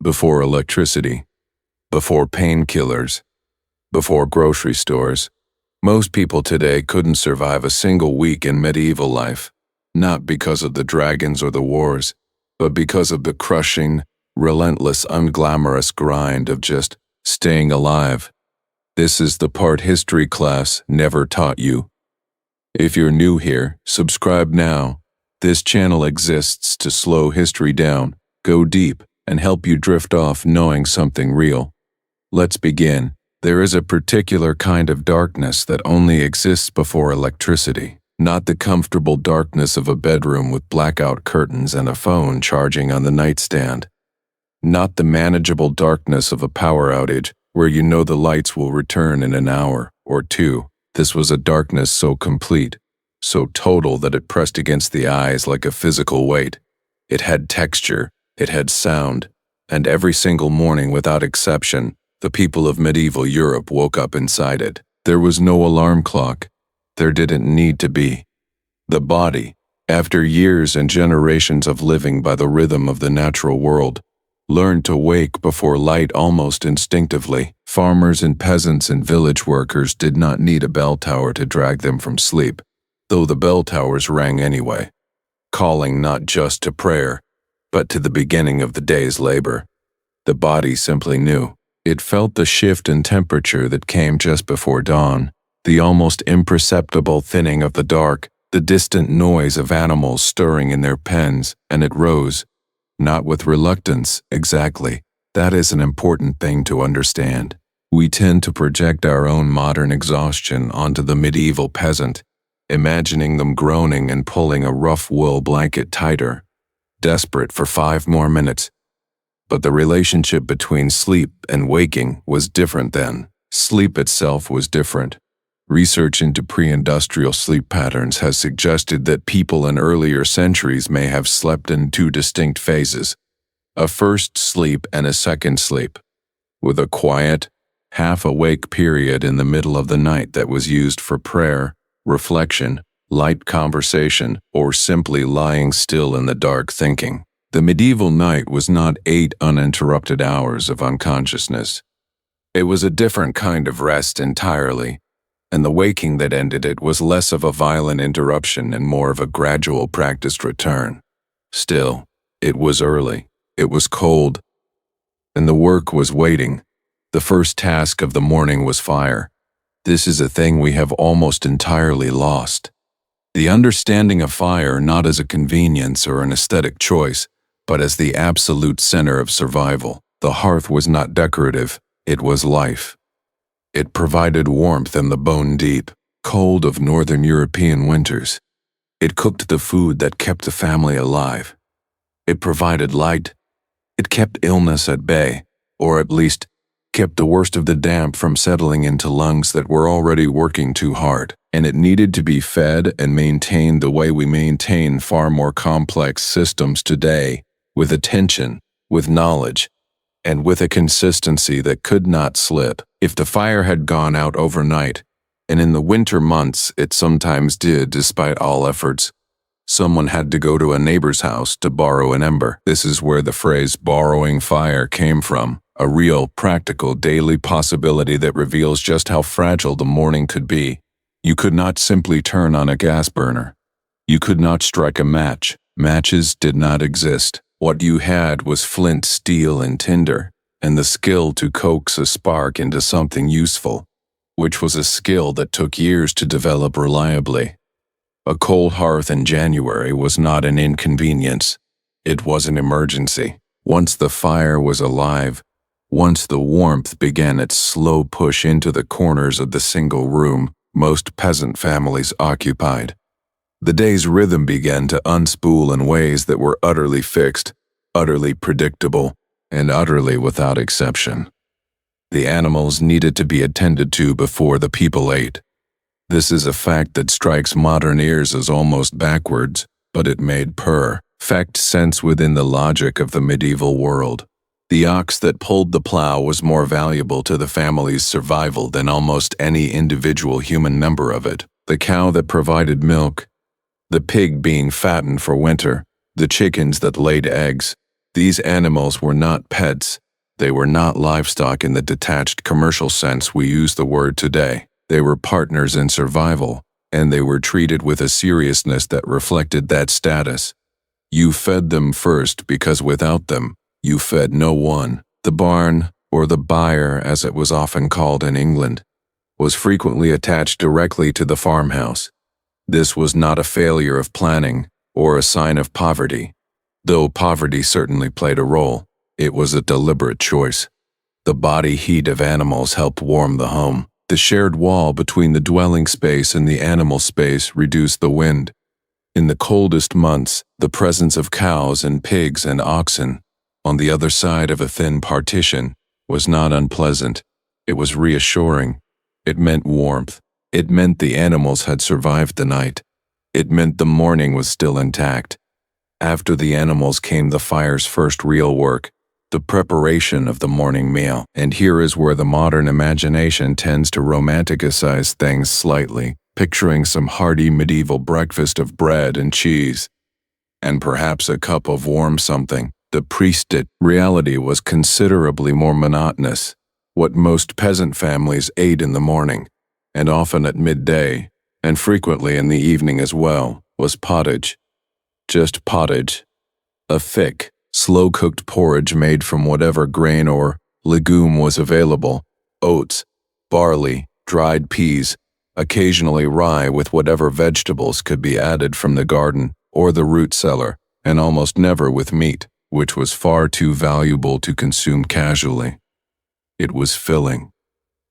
before electricity, before painkillers, before grocery stores. Most people today couldn't survive a single week in medieval life, not because of the dragons or the wars, but because of the crushing, relentless, unglamorous grind of just staying alive. This is the part history class never taught you. If you're new here, subscribe now. This channel exists to slow history down, go deep, and help you drift off knowing something real. Let's begin. There is a particular kind of darkness that only exists before electricity, not the comfortable darkness of a bedroom with blackout curtains and a phone charging on the nightstand. Not the manageable darkness of a power outage where you know the lights will return in an hour or two. This was a darkness so complete, so total that it pressed against the eyes like a physical weight. It had texture, it had sound, and every single morning without exception, the people of medieval Europe woke up inside it. There was no alarm clock. There didn't need to be. The body, after years and generations of living by the rhythm of the natural world, learned to wake before light almost instinctively. Farmers and peasants and village workers did not need a bell tower to drag them from sleep, though the bell towers rang anyway, calling not just to prayer, but to the beginning of the day's labor. The body simply knew. It felt the shift in temperature that came just before dawn, the almost imperceptible thinning of the dark, the distant noise of animals stirring in their pens, and it rose. Not with reluctance, exactly. That is an important thing to understand. We tend to project our own modern exhaustion onto the medieval peasant, imagining them groaning and pulling a rough wool blanket tighter, desperate for 5 more minutes. But the relationship between sleep and waking was different then. Sleep itself was different. Research into pre-industrial sleep patterns has suggested that people in earlier centuries may have slept in 2 distinct phases, a first sleep and a second sleep, with a quiet, half-awake period in the middle of the night that was used for prayer, reflection, light conversation, or simply lying still in the dark thinking. The medieval night was not 8 uninterrupted hours of unconsciousness. It was a different kind of rest entirely, and the waking that ended it was less of a violent interruption and more of a gradual practiced return. Still, it was early, it was cold, and the work was waiting. The first task of the morning was fire. This is a thing we have almost entirely lost. The understanding of fire not as a convenience or an aesthetic choice, but as the absolute center of survival. The hearth was not decorative, it was life. It provided warmth in the bone-deep cold of northern European winters. It cooked the food that kept the family alive. It provided light. It kept illness at bay, or at least kept the worst of the damp from settling into lungs that were already working too hard. And it needed to be fed and maintained the way we maintain far more complex systems today, with attention, with knowledge, and with a consistency that could not slip. If the fire had gone out overnight, and in the winter months it sometimes did despite all efforts, someone had to go to a neighbor's house to borrow an ember. This is where the phrase borrowing fire came from, a real, practical, daily possibility that reveals just how fragile the morning could be. You could not simply turn on a gas burner. You could not strike a match. Matches did not exist. What you had was flint, steel, and tinder, and the skill to coax a spark into something useful, which was a skill that took years to develop reliably. A cold hearth in January was not an inconvenience. It was an emergency. Once the fire was alive, once the warmth began its slow push into the corners of the single room most peasant families occupied, the day's rhythm began to unspool in ways that were utterly fixed, utterly predictable, and utterly without exception. The animals needed to be attended to before the people ate. This is a fact that strikes modern ears as almost backwards, but it made perfect sense within the logic of the medieval world. The ox that pulled the plow was more valuable to the family's survival than almost any individual human member of it. The cow that provided milk, the pig being fattened for winter, the chickens that laid eggs, These animals were not pets. They were not livestock in the detached commercial sense we use the word today. They were partners in survival, and they were treated with a seriousness that reflected that status. You fed them first because without them, you fed no one. The barn, or the byre as it was often called in England, was frequently attached directly to the farmhouse. This was not a failure of planning or a sign of poverty. Though poverty certainly played a role, it was a deliberate choice. The body heat of animals helped warm the home. The shared wall between the dwelling space and the animal space reduced the wind. In the coldest months, the presence of cows and pigs and oxen on the other side of a thin partition was not unpleasant. It was reassuring. It meant warmth. It meant the animals had survived the night. It meant the morning was still intact. After the animals came the fire's first real work, the preparation of the morning meal. And here is where the modern imagination tends to romanticize things slightly, picturing some hearty medieval breakfast of bread and cheese, and perhaps a cup of warm something. The priesthood reality was considerably more monotonous. What most peasant families ate in the morning, and often at midday, and frequently in the evening as well, was pottage. Just pottage. A thick, slow-cooked porridge made from whatever grain or legume was available: oats, barley, dried peas, occasionally rye with whatever vegetables could be added from the garden or the root cellar, and almost never with meat, which was far too valuable to consume casually. It was filling.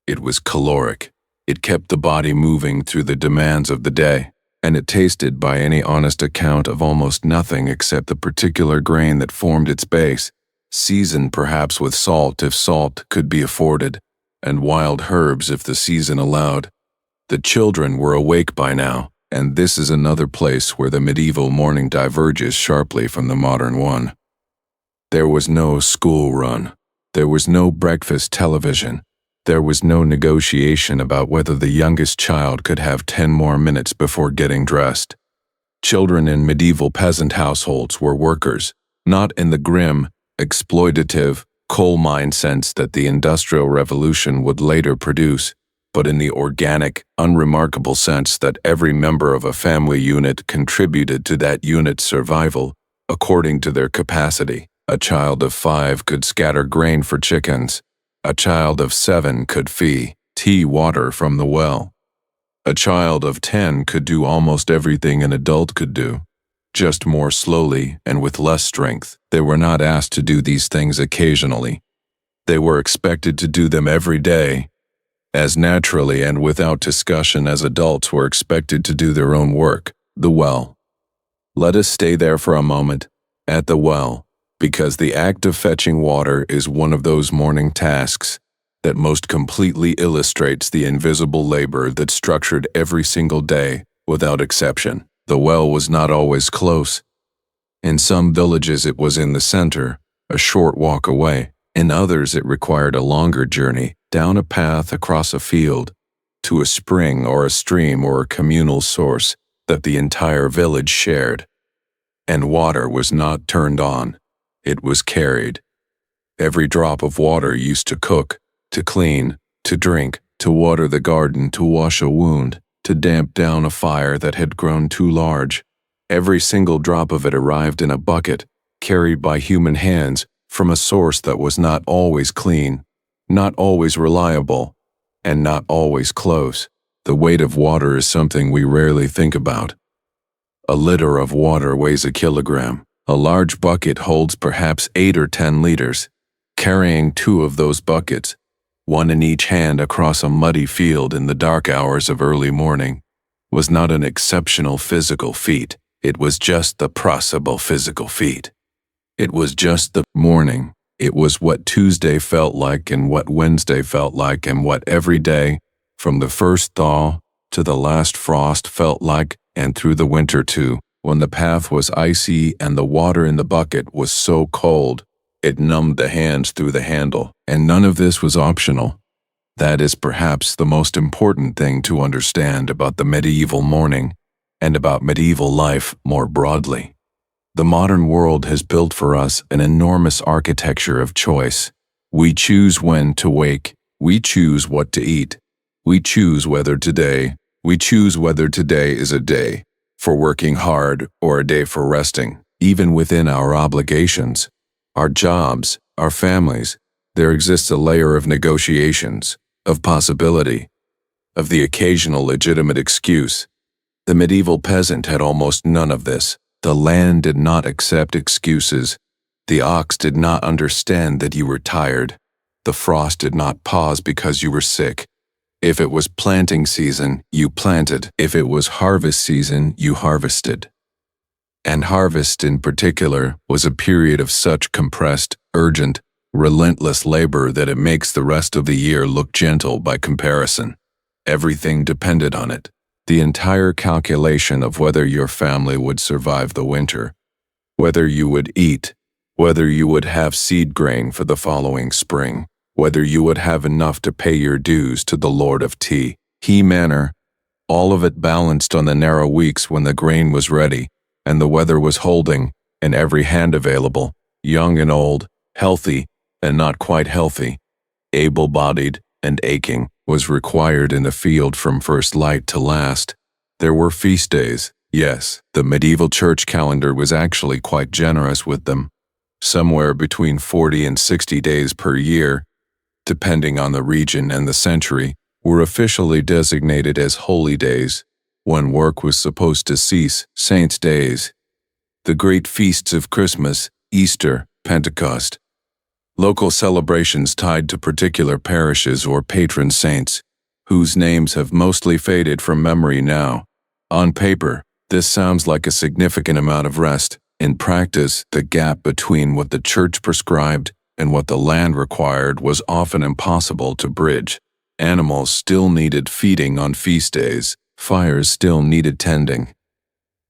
It was caloric. It kept the body moving through the demands of the day, and it tasted, by any honest account, of almost nothing except the particular grain that formed its base, seasoned perhaps with salt if salt could be afforded, and wild herbs if the season allowed. The children were awake by now, and this is another place where the medieval morning diverges sharply from the modern one. There was no school run. There was no breakfast television. There was no negotiation about whether the youngest child could have 10 more minutes before getting dressed. Children in medieval peasant households were workers, not in the grim, exploitative, coal mine sense that the Industrial Revolution would later produce, but in the organic, unremarkable sense that every member of a family unit contributed to that unit's survival according to their capacity. A child of 5 could scatter grain for chickens. A child of 7 could tea water from the well. A child of 10 could do almost everything an adult could do, just more slowly and with less strength. They were not asked to do these things occasionally. They were expected to do them every day, as naturally and without discussion as adults were expected to do their own work. The well. Let us stay there for a moment, at the well, because the act of fetching water is one of those morning tasks that most completely illustrates the invisible labor that structured every single day, without exception. The well was not always close. In some villages it was in the center, a short walk away. In others it required a longer journey, down a path across a field, to a spring or a stream or a communal source that the entire village shared. And water was not turned on. It was carried. Every drop of water used to cook, to clean, to drink, to water the garden, to wash a wound, to damp down a fire that had grown too large. Every single drop of it arrived in a bucket, carried by human hands, from a source that was not always clean, not always reliable, and not always close. The weight of water is something we rarely think about. A liter of water weighs a kilogram. A large bucket holds perhaps 8 or 10 liters. Carrying 2 of those buckets, one in each hand across a muddy field in the dark hours of early morning, was not an exceptional physical feat. It was just the possible physical feat. It was just the morning. It was what Tuesday felt like and what Wednesday felt like and what every day, from the first thaw to the last frost, felt like, and through the winter too, when the path was icy and the water in the bucket was so cold it numbed the hands through the handle. And none of this was optional. That is perhaps the most important thing to understand about the medieval morning and about medieval life more broadly. The modern world has built for us an enormous architecture of choice. We choose when to wake. We choose what to eat. We choose whether today is a day for working hard or a day for resting. Even within our obligations, our jobs, our families, there exists a layer of negotiations, of possibility, of the occasional legitimate excuse. The medieval peasant had almost none of this. The land did not accept excuses. The ox did not understand that you were tired. The frost did not pause because you were sick. If it was planting season, you planted. If it was harvest season, you harvested. And harvest in particular was a period of such compressed, urgent, relentless labor that it makes the rest of the year look gentle by comparison. Everything depended on it. The entire calculation of whether your family would survive the winter, whether you would eat, whether you would have seed grain for the following spring, whether you would have enough to pay your dues to the Lord of Tea Manor, all of it balanced on the narrow weeks when the grain was ready and the weather was holding and every hand available, young and old, healthy and not quite healthy, able-bodied and aching, was required in the field from first light to last. There were feast days. Yes, the medieval church calendar was actually quite generous with them. Somewhere between 40 and 60 days per year, depending on the region and the century, were officially designated as holy days, when work was supposed to cease, saints' days. The great feasts of Christmas, Easter, Pentecost. Local celebrations tied to particular parishes or patron saints, whose names have mostly faded from memory now. On paper, this sounds like a significant amount of rest. In practice, the gap between what the church prescribed and what the land required was often impossible to bridge. Animals still needed feeding on feast days, fires still needed tending.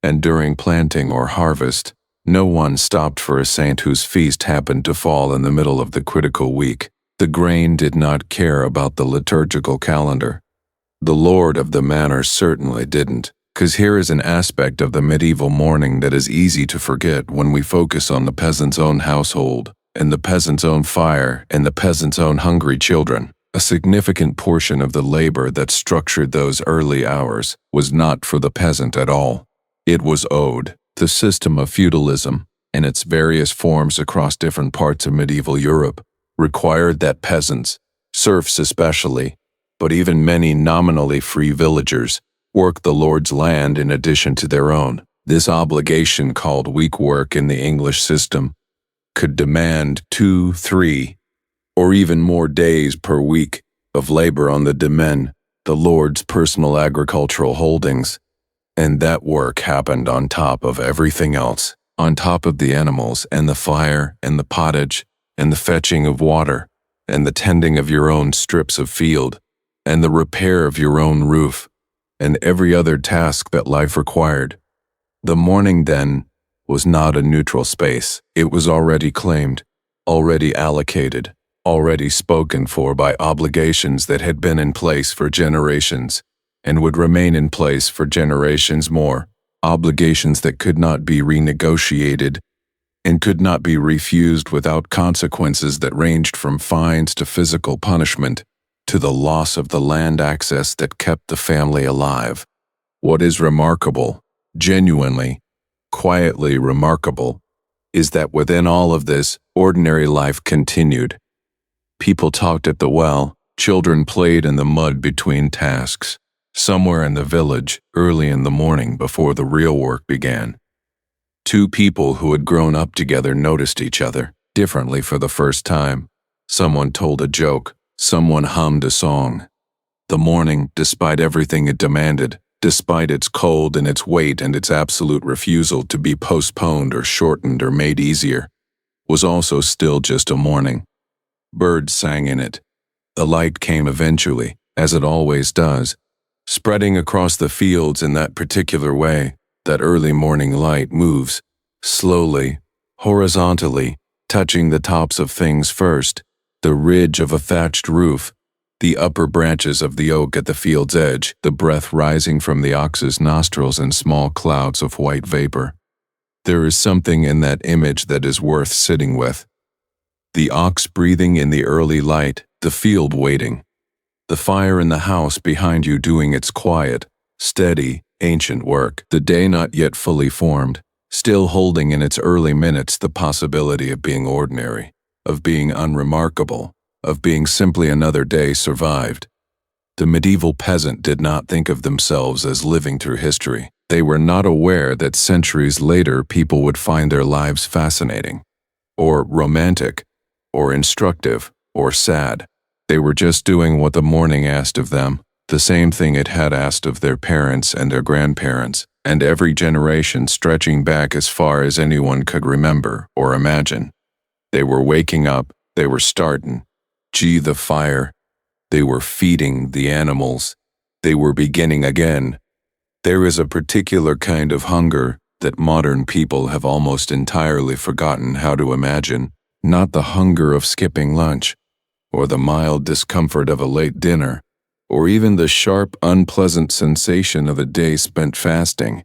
And during planting or harvest, no one stopped for a saint whose feast happened to fall in the middle of the critical week. The grain did not care about the liturgical calendar. The lord of the manor certainly didn't, 'cause here is an aspect of the medieval morning that is easy to forget when we focus on the peasant's own household, and the peasant's own fire, and the peasant's own hungry children. A significant portion of the labor that structured those early hours was not for the peasant at all. It was owed. The system of feudalism, in its various forms across different parts of medieval Europe, required that peasants, serfs especially, but even many nominally free villagers, work the lord's land in addition to their own. This obligation, called week work in the English system, could demand 2, 3, or even more days per week of labor on the demesne, the lord's personal agricultural holdings. And that work happened on top of everything else, on top of the animals and the fire and the pottage and the fetching of water and the tending of your own strips of field and the repair of your own roof and every other task that life required. The morning, then, was not a neutral space. It was already claimed, already allocated, already spoken for by obligations that had been in place for generations and would remain in place for generations more, obligations that could not be renegotiated and could not be refused without consequences that ranged from fines to physical punishment to the loss of the land access that kept the family alive. What is remarkable, genuinely, quietly remarkable, is that within all of this, ordinary life continued. People talked at the well, children played in the mud between tasks. Somewhere in the village, early in the morning before the real work began, two people who had grown up together noticed each other differently for the first time. Someone told a joke, someone hummed a song. The morning, despite everything it demanded, despite its cold and its weight and its absolute refusal to be postponed or shortened or made easier, was also still just a morning. Birds sang in it. The light came eventually, as it always does, spreading across the fields in that particular way. That early morning light moves, slowly, horizontally, touching the tops of things first, the ridge of a thatched roof, the upper branches of the oak at the field's edge, the breath rising from the ox's nostrils in small clouds of white vapor. There is something in that image that is worth sitting with. The ox breathing in the early light, the field waiting. The fire in the house behind you doing its quiet, steady, ancient work. The day not yet fully formed, still holding in its early minutes the possibility of being ordinary, of being unremarkable, of being simply another day survived. The medieval peasant did not think of themselves as living through history. They were not aware that centuries later people would find their lives fascinating, or romantic, or instructive, or sad. They were just doing what the morning asked of them, the same thing it had asked of their parents and their grandparents, and every generation stretching back as far as anyone could remember or imagine. They were waking up, they were starting. Gee, the fire. They were feeding the animals. They were beginning again. There is a particular kind of hunger that modern people have almost entirely forgotten how to imagine, not the hunger of skipping lunch, or the mild discomfort of a late dinner, or even the sharp, unpleasant sensation of a day spent fasting.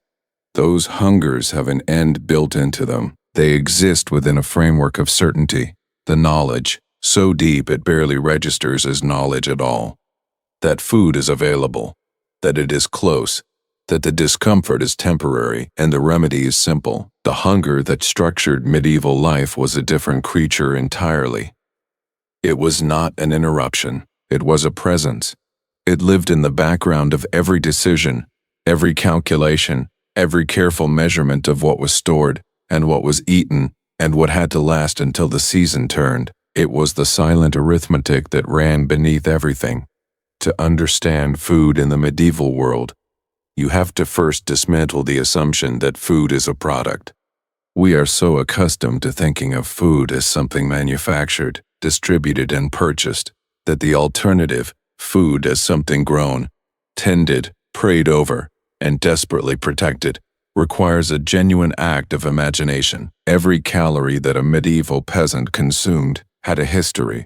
Those hungers have an end built into them. They exist within a framework of certainty, the knowledge, so deep it barely registers as knowledge at all. That food is available, that it is close, that the discomfort is temporary and the remedy is simple. The hunger that structured medieval life was a different creature entirely. It was not an interruption, it was a presence. It lived in the background of every decision, every calculation, every careful measurement of what was stored and what was eaten and what had to last until the season turned. It was the silent arithmetic that ran beneath everything. To understand food in the medieval world, you have to first dismantle the assumption that food is a product. We are so accustomed to thinking of food as something manufactured, distributed, and purchased, that the alternative, food as something grown, tended, prayed over, and desperately protected, requires a genuine act of imagination. Every calorie that a medieval peasant consumed had a history.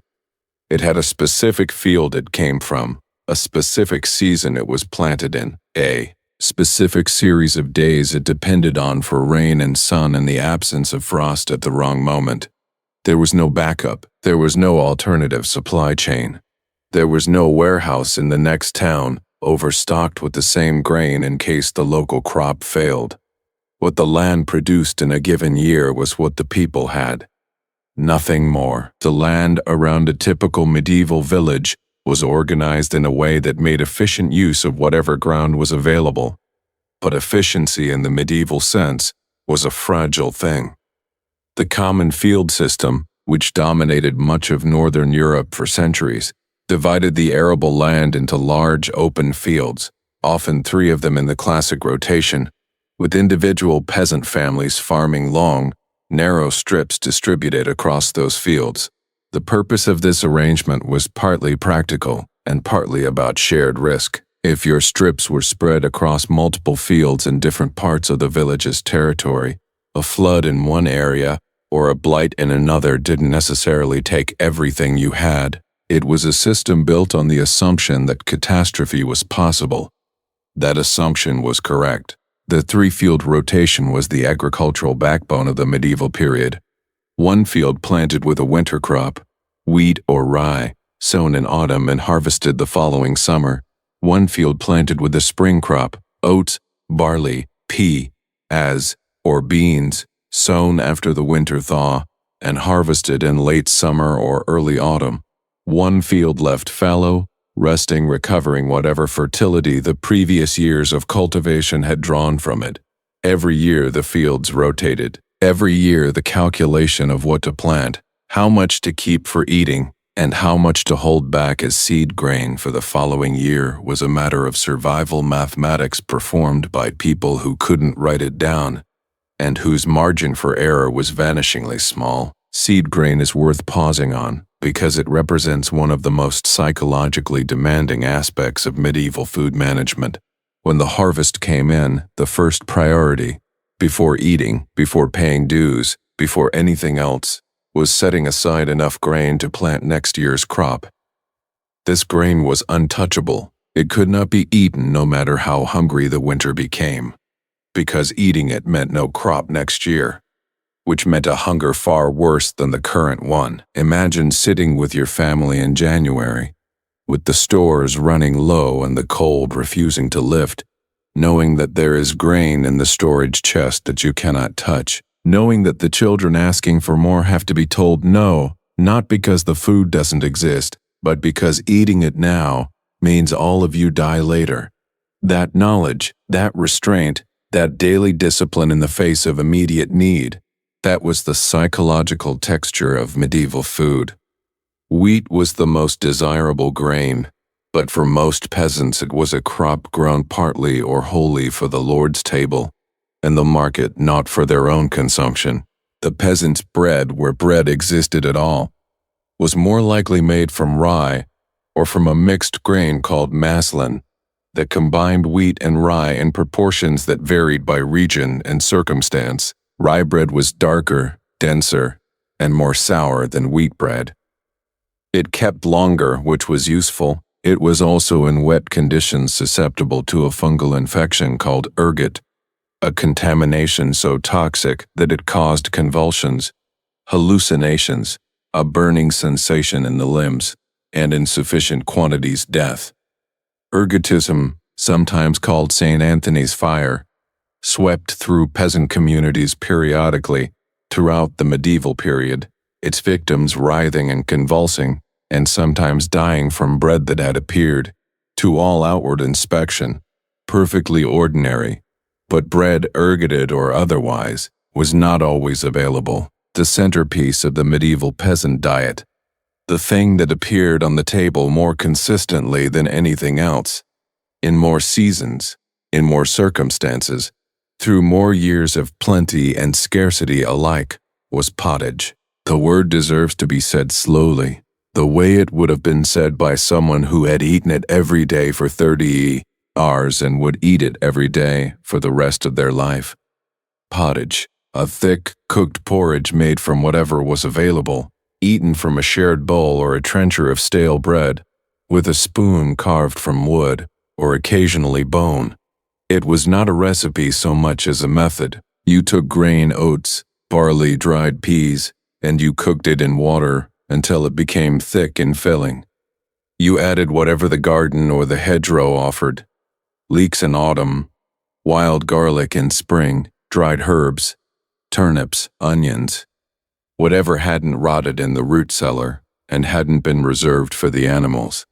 It had a specific field it came from, a specific season it was planted in, a specific series of days it depended on for rain and sun and the absence of frost at the wrong moment. There was no backup. There was no alternative supply chain. There was no warehouse in the next town, overstocked with the same grain in case the local crop failed. What the land produced in a given year was what the people had. Nothing more. The land around a typical medieval village was organized in a way that made efficient use of whatever ground was available. But efficiency in the medieval sense was a fragile thing. The common field system, which dominated much of northern Europe for centuries, divided the arable land into large open fields, often 3 of them in the classic rotation, with individual peasant families farming long, narrow strips distributed across those fields. The purpose of this arrangement was partly practical and partly about shared risk. If your strips were spread across multiple fields in different parts of the village's territory, a flood in one area or a blight in another didn't necessarily take everything you had. It was a system built on the assumption that catastrophe was possible. That assumption was correct. The 3-field rotation was the agricultural backbone of the medieval period. 1 field planted with a winter crop, wheat or rye, sown in autumn and harvested the following summer. 1 field planted with a spring crop, oats, barley, pea, or beans, sown after the winter thaw and harvested in late summer or early autumn. 1 field left fallow, resting, recovering whatever fertility the previous years of cultivation had drawn from it. Every year the fields rotated. Every year the calculation of what to plant, how much to keep for eating, and how much to hold back as seed grain for the following year was a matter of survival mathematics performed by people who couldn't write it down, and whose margin for error was vanishingly small. Seed grain is worth pausing on, because it represents one of the most psychologically demanding aspects of medieval food management. When the harvest came in, the first priority, before eating, before paying dues, before anything else, was setting aside enough grain to plant next year's crop. This grain was untouchable. It could not be eaten no matter how hungry the winter became. because eating it meant no crop next year, which meant a hunger far worse than the current one. Imagine sitting with your family in January, with the stores running low and the cold refusing to lift, knowing that there is grain in the storage chest that you cannot touch, knowing that the children asking for more have to be told no, not because the food doesn't exist, but because eating it now means all of you die later. That knowledge, that restraint, that daily discipline in the face of immediate need, that was the psychological texture of medieval food. Wheat was the most desirable grain, but for most peasants it was a crop grown partly or wholly for the Lord's table, and the market not for their own consumption. The peasant's bread, where bread existed at all, was more likely made from rye or from a mixed grain called maslin that combined wheat and rye in proportions that varied by region and circumstance. Rye bread was darker, denser, and more sour than wheat bread. It kept longer, which was useful. It was also in wet conditions susceptible to a fungal infection called ergot, a contamination so toxic that it caused convulsions, hallucinations, a burning sensation in the limbs, and in sufficient quantities death. Ergotism, sometimes called St. Anthony's fire, swept through peasant communities periodically throughout the medieval period, its victims writhing and convulsing, and sometimes dying from bread that had appeared, to all outward inspection, perfectly ordinary, but bread, ergoted or otherwise, was not always available. The centerpiece of the medieval peasant diet, the thing that appeared on the table more consistently than anything else, in more seasons, in more circumstances, through more years of plenty and scarcity alike, was pottage. The word deserves to be said slowly, the way it would have been said by someone who had eaten it every day for 30 hours and would eat it every day for the rest of their life. Pottage, a thick, cooked porridge made from whatever was available, eaten from a shared bowl or a trencher of stale bread, with a spoon carved from wood, or occasionally bone. It was not a recipe so much as a method. You took grain, oats, barley, dried peas, and you cooked it in water until it became thick and filling. You added whatever the garden or the hedgerow offered, leeks in autumn, wild garlic in spring, dried herbs, turnips, onions, whatever hadn't rotted in the root cellar and hadn't been reserved for the animals.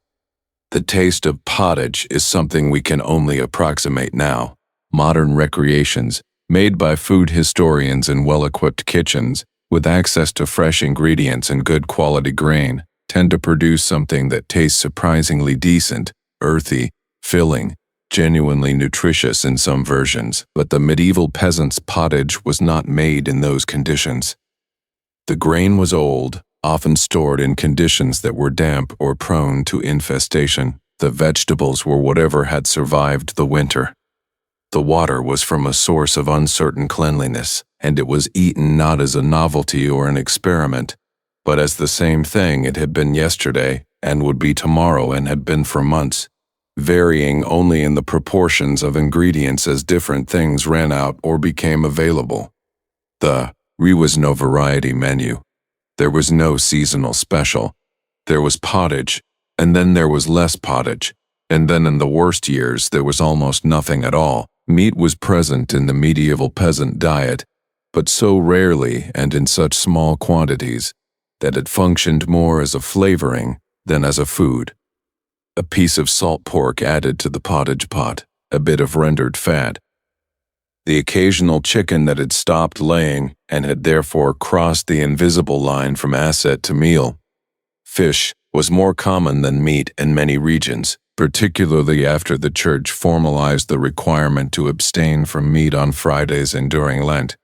The taste of pottage is something we can only approximate now. Modern recreations, made by food historians in well-equipped kitchens, with access to fresh ingredients and good quality grain, tend to produce something that tastes surprisingly decent, earthy, filling, genuinely nutritious in some versions, but the medieval peasant's pottage was not made in those conditions. The grain was old, often stored in conditions that were damp or prone to infestation. The vegetables were whatever had survived the winter. The water was from a source of uncertain cleanliness, and it was eaten not as a novelty or an experiment, but as the same thing it had been yesterday and would be tomorrow and had been for months, varying only in the proportions of ingredients as different things ran out or became available. There was no variety menu. There was no seasonal special. There was pottage, and then there was less pottage, and then in the worst years there was almost nothing at all. Meat was present in the medieval peasant diet, but so rarely and in such small quantities that it functioned more as a flavoring than as a food. A piece of salt pork added to the pottage pot, a bit of rendered fat, the occasional chicken that had stopped laying and had therefore crossed the invisible line from asset to meal. Fish was more common than meat in many regions, particularly after the Church formalized the requirement to abstain from meat on Fridays and during Lent,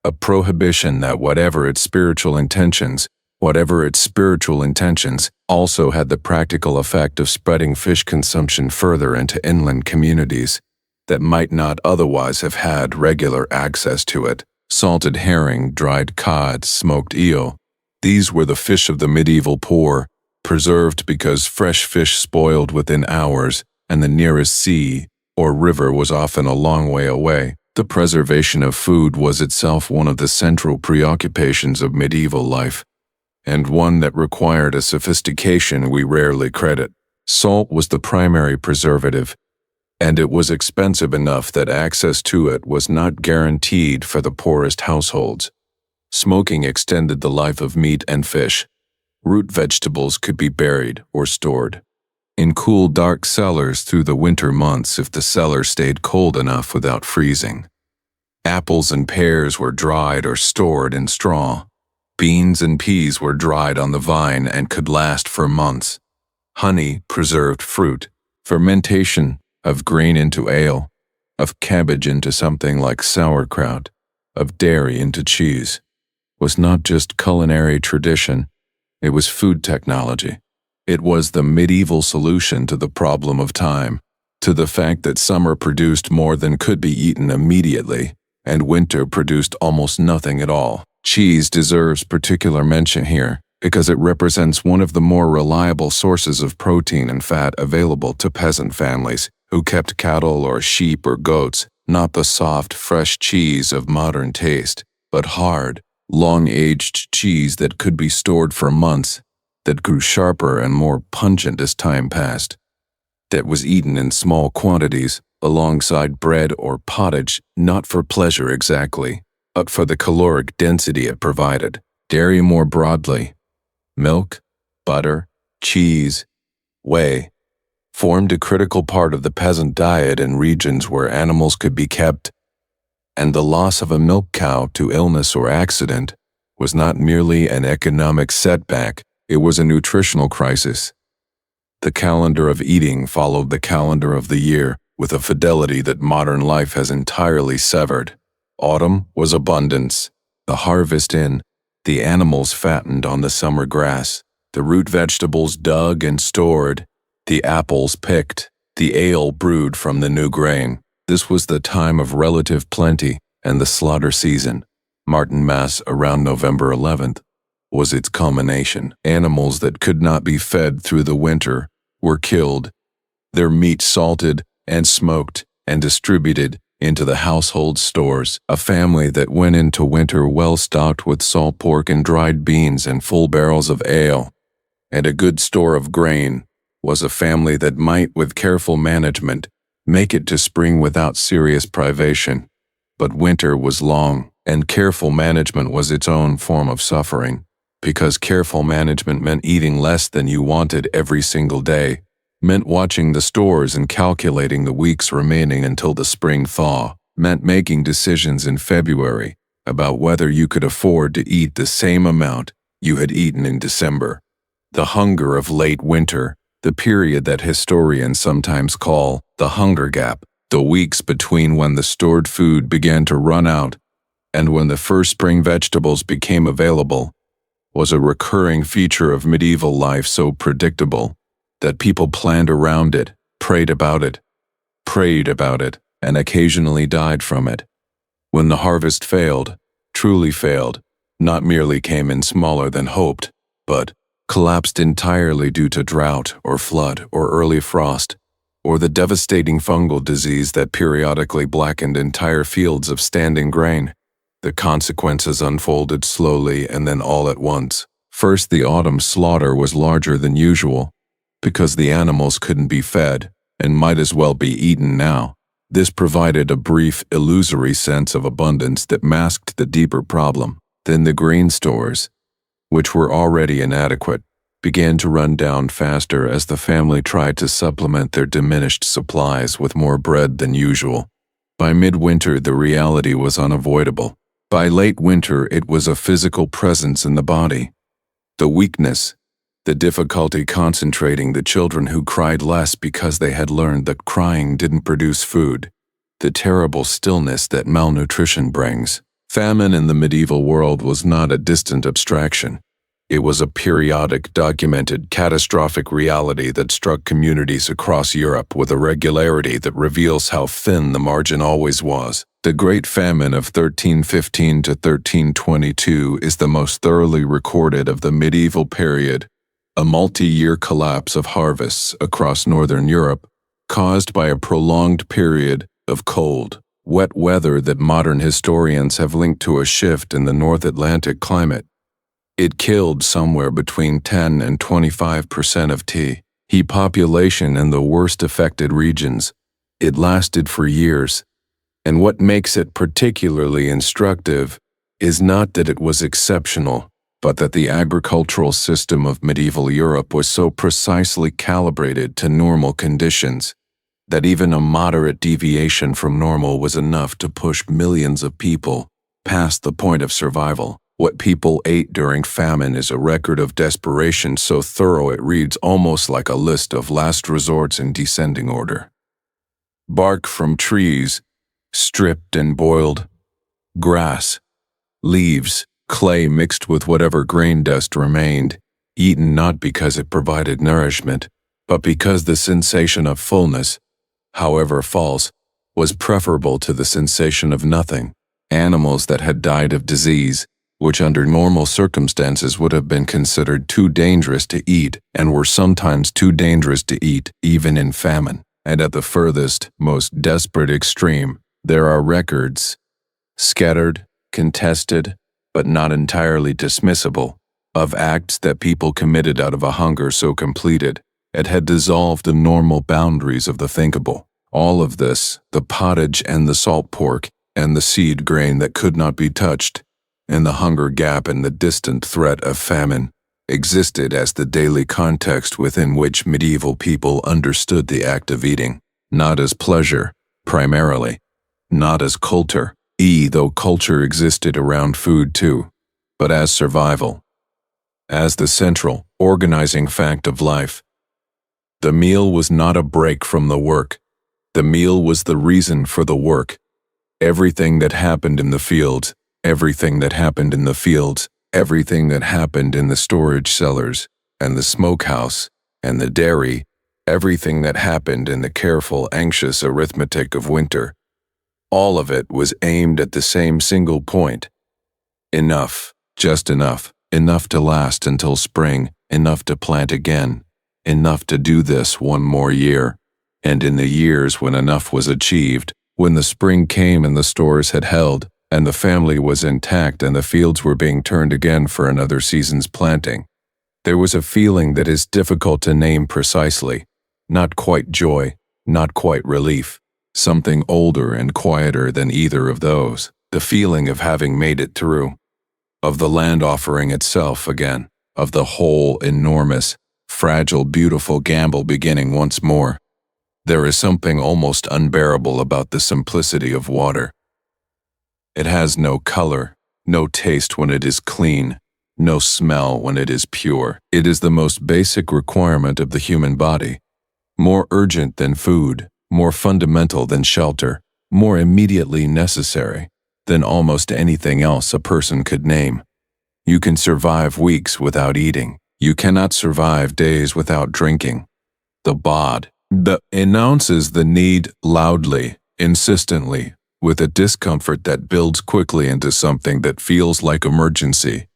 a prohibition that whatever its spiritual intentions, also had the practical effect of spreading fish consumption further into inland communities that might not otherwise have had regular access to it. Salted herring, dried cod, smoked eel, these were the fish of the medieval poor, preserved because fresh fish spoiled within hours and the nearest sea or river was often a long way away. The preservation of food was itself one of the central preoccupations of medieval life, and one that required a sophistication we rarely credit. Salt was the primary preservative, and it was expensive enough that access to it was not guaranteed for the poorest households. Smoking extended the life of meat and fish. Root vegetables could be buried or stored in cool, dark cellars through the winter months if the cellar stayed cold enough without freezing. Apples and pears were dried or stored in straw. Beans and peas were dried on the vine and could last for months. Honey preserved fruit. Fermentation of grain into ale, of cabbage into something like sauerkraut, of dairy into cheese, was not just culinary tradition, it was food technology. It was the medieval solution to the problem of time, to the fact that summer produced more than could be eaten immediately, and winter produced almost nothing at all. Cheese deserves particular mention here, because it represents one of the more reliable sources of protein and fat available to peasant families who kept cattle or sheep or goats, not the soft, fresh cheese of modern taste, but hard, long-aged cheese that could be stored for months, that grew sharper and more pungent as time passed, that was eaten in small quantities alongside bread or pottage, not for pleasure exactly, but for the caloric density it provided. Dairy more broadly, milk, butter, cheese, whey, formed a critical part of the peasant diet in regions where animals could be kept, and the loss of a milk cow to illness or accident was not merely an economic setback, it was a nutritional crisis. The calendar of eating followed the calendar of the year with a fidelity that modern life has entirely severed. Autumn was abundance, the harvest in, the animals fattened on the summer grass, the root vegetables dug and stored, the apples picked, the ale brewed from the new grain. This was the time of relative plenty and the slaughter season. Martinmas around November 11th was its culmination. Animals that could not be fed through the winter were killed, their meat salted and smoked and distributed into the household stores. A family that went into winter well stocked with salt pork and dried beans and full barrels of ale and a good store of grain was a family that might, with careful management, make it to spring without serious privation. But winter was long, and careful management was its own form of suffering, because careful management meant eating less than you wanted every single day, meant watching the stores and calculating the weeks remaining until the spring thaw, meant making decisions in February about whether you could afford to eat the same amount you had eaten in December. The hunger of late winter, the period that historians sometimes call the hunger gap, the weeks between when the stored food began to run out and when the first spring vegetables became available, was a recurring feature of medieval life so predictable that people planned around it, prayed about it, and occasionally died from it. When the harvest failed, truly failed, not merely came in smaller than hoped, but collapsed entirely due to drought or flood or early frost, or the devastating fungal disease that periodically blackened entire fields of standing grain. The consequences unfolded slowly and then all at once. First, the autumn slaughter was larger than usual, because the animals couldn't be fed and might as well be eaten now. This provided a brief, illusory sense of abundance that masked the deeper problem. Then the grain stores, which were already inadequate, began to run down faster as the family tried to supplement their diminished supplies with more bread than usual. By midwinter, the reality was unavoidable. By late winter, it was a physical presence in the body. The weakness, the difficulty concentrating, the children who cried less because they had learned that crying didn't produce food, the terrible stillness that malnutrition brings. Famine in the medieval world was not a distant abstraction. It was a periodic, documented, catastrophic reality that struck communities across Europe with a regularity that reveals how thin the margin always was. The Great Famine of 1315 to 1322 is the most thoroughly recorded of the medieval period, a multi-year collapse of harvests across northern Europe, caused by a prolonged period of cold, wet weather that modern historians have linked to a shift in the North Atlantic climate. It killed somewhere between 10 and 25% of T population in the worst affected regions. It lasted for years. And what makes it particularly instructive is not that it was exceptional, but that the agricultural system of medieval Europe was so precisely calibrated to normal conditions that even a moderate deviation from normal was enough to push millions of people past the point of survival. What people ate during famine is a record of desperation so thorough it reads almost like a list of last resorts in descending order. Bark from trees, stripped and boiled, grass, leaves, clay mixed with whatever grain dust remained, eaten not because it provided nourishment, but because the sensation of fullness, however false, was preferable to the sensation of nothing. Animals that had died of disease, which under normal circumstances would have been considered too dangerous to eat and were sometimes too dangerous to eat even in famine. And at the furthest, most desperate extreme, there are records, scattered, contested, but not entirely dismissible, of acts that people committed out of a hunger so completed it had dissolved the normal boundaries of the thinkable. All of this, the pottage and the salt pork and the seed grain that could not be touched, and the hunger gap and the distant threat of famine, existed as the daily context within which medieval people understood the act of eating, not as pleasure, primarily, not as culture, though culture existed around food too, but as survival, as the central, organizing fact of life. The meal was not a break from the work. The meal was the reason for the work. Everything that happened in the fields, everything that happened in the fields, everything that happened in the storage cellars, and the smokehouse, and the dairy, everything that happened in the careful, anxious arithmetic of winter, all of it was aimed at the same single point. Enough, just enough, enough to last until spring, enough to plant again, enough to do this one more year. And in the years when enough was achieved, when the spring came and the stores had held, and the family was intact and the fields were being turned again for another season's planting, there was a feeling that is difficult to name precisely, not quite joy, not quite relief, something older and quieter than either of those, the feeling of having made it through, of the land offering itself again, of the whole enormous, fragile, beautiful gamble beginning once more. There is something almost unbearable about the simplicity of water. It has no color, no taste when it is clean, no smell when it is pure. It is the most basic requirement of the human body, more urgent than food, more fundamental than shelter, more immediately necessary than almost anything else a person could name. You can survive weeks without eating. You cannot survive days without drinking. The bod announces the need loudly, insistently, with a discomfort that builds quickly into something that feels like emergency.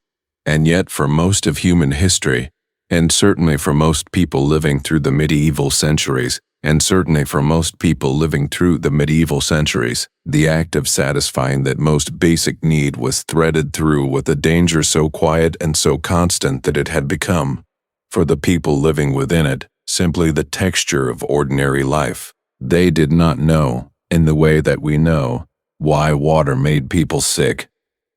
And yet for most of human history, and certainly for most people living through the medieval centuries, the act of satisfying that most basic need was threaded through with a danger so quiet and so constant that it had become, for the people living within it, simply the texture of ordinary life. They did not know, in the way that we know, why water made people sick.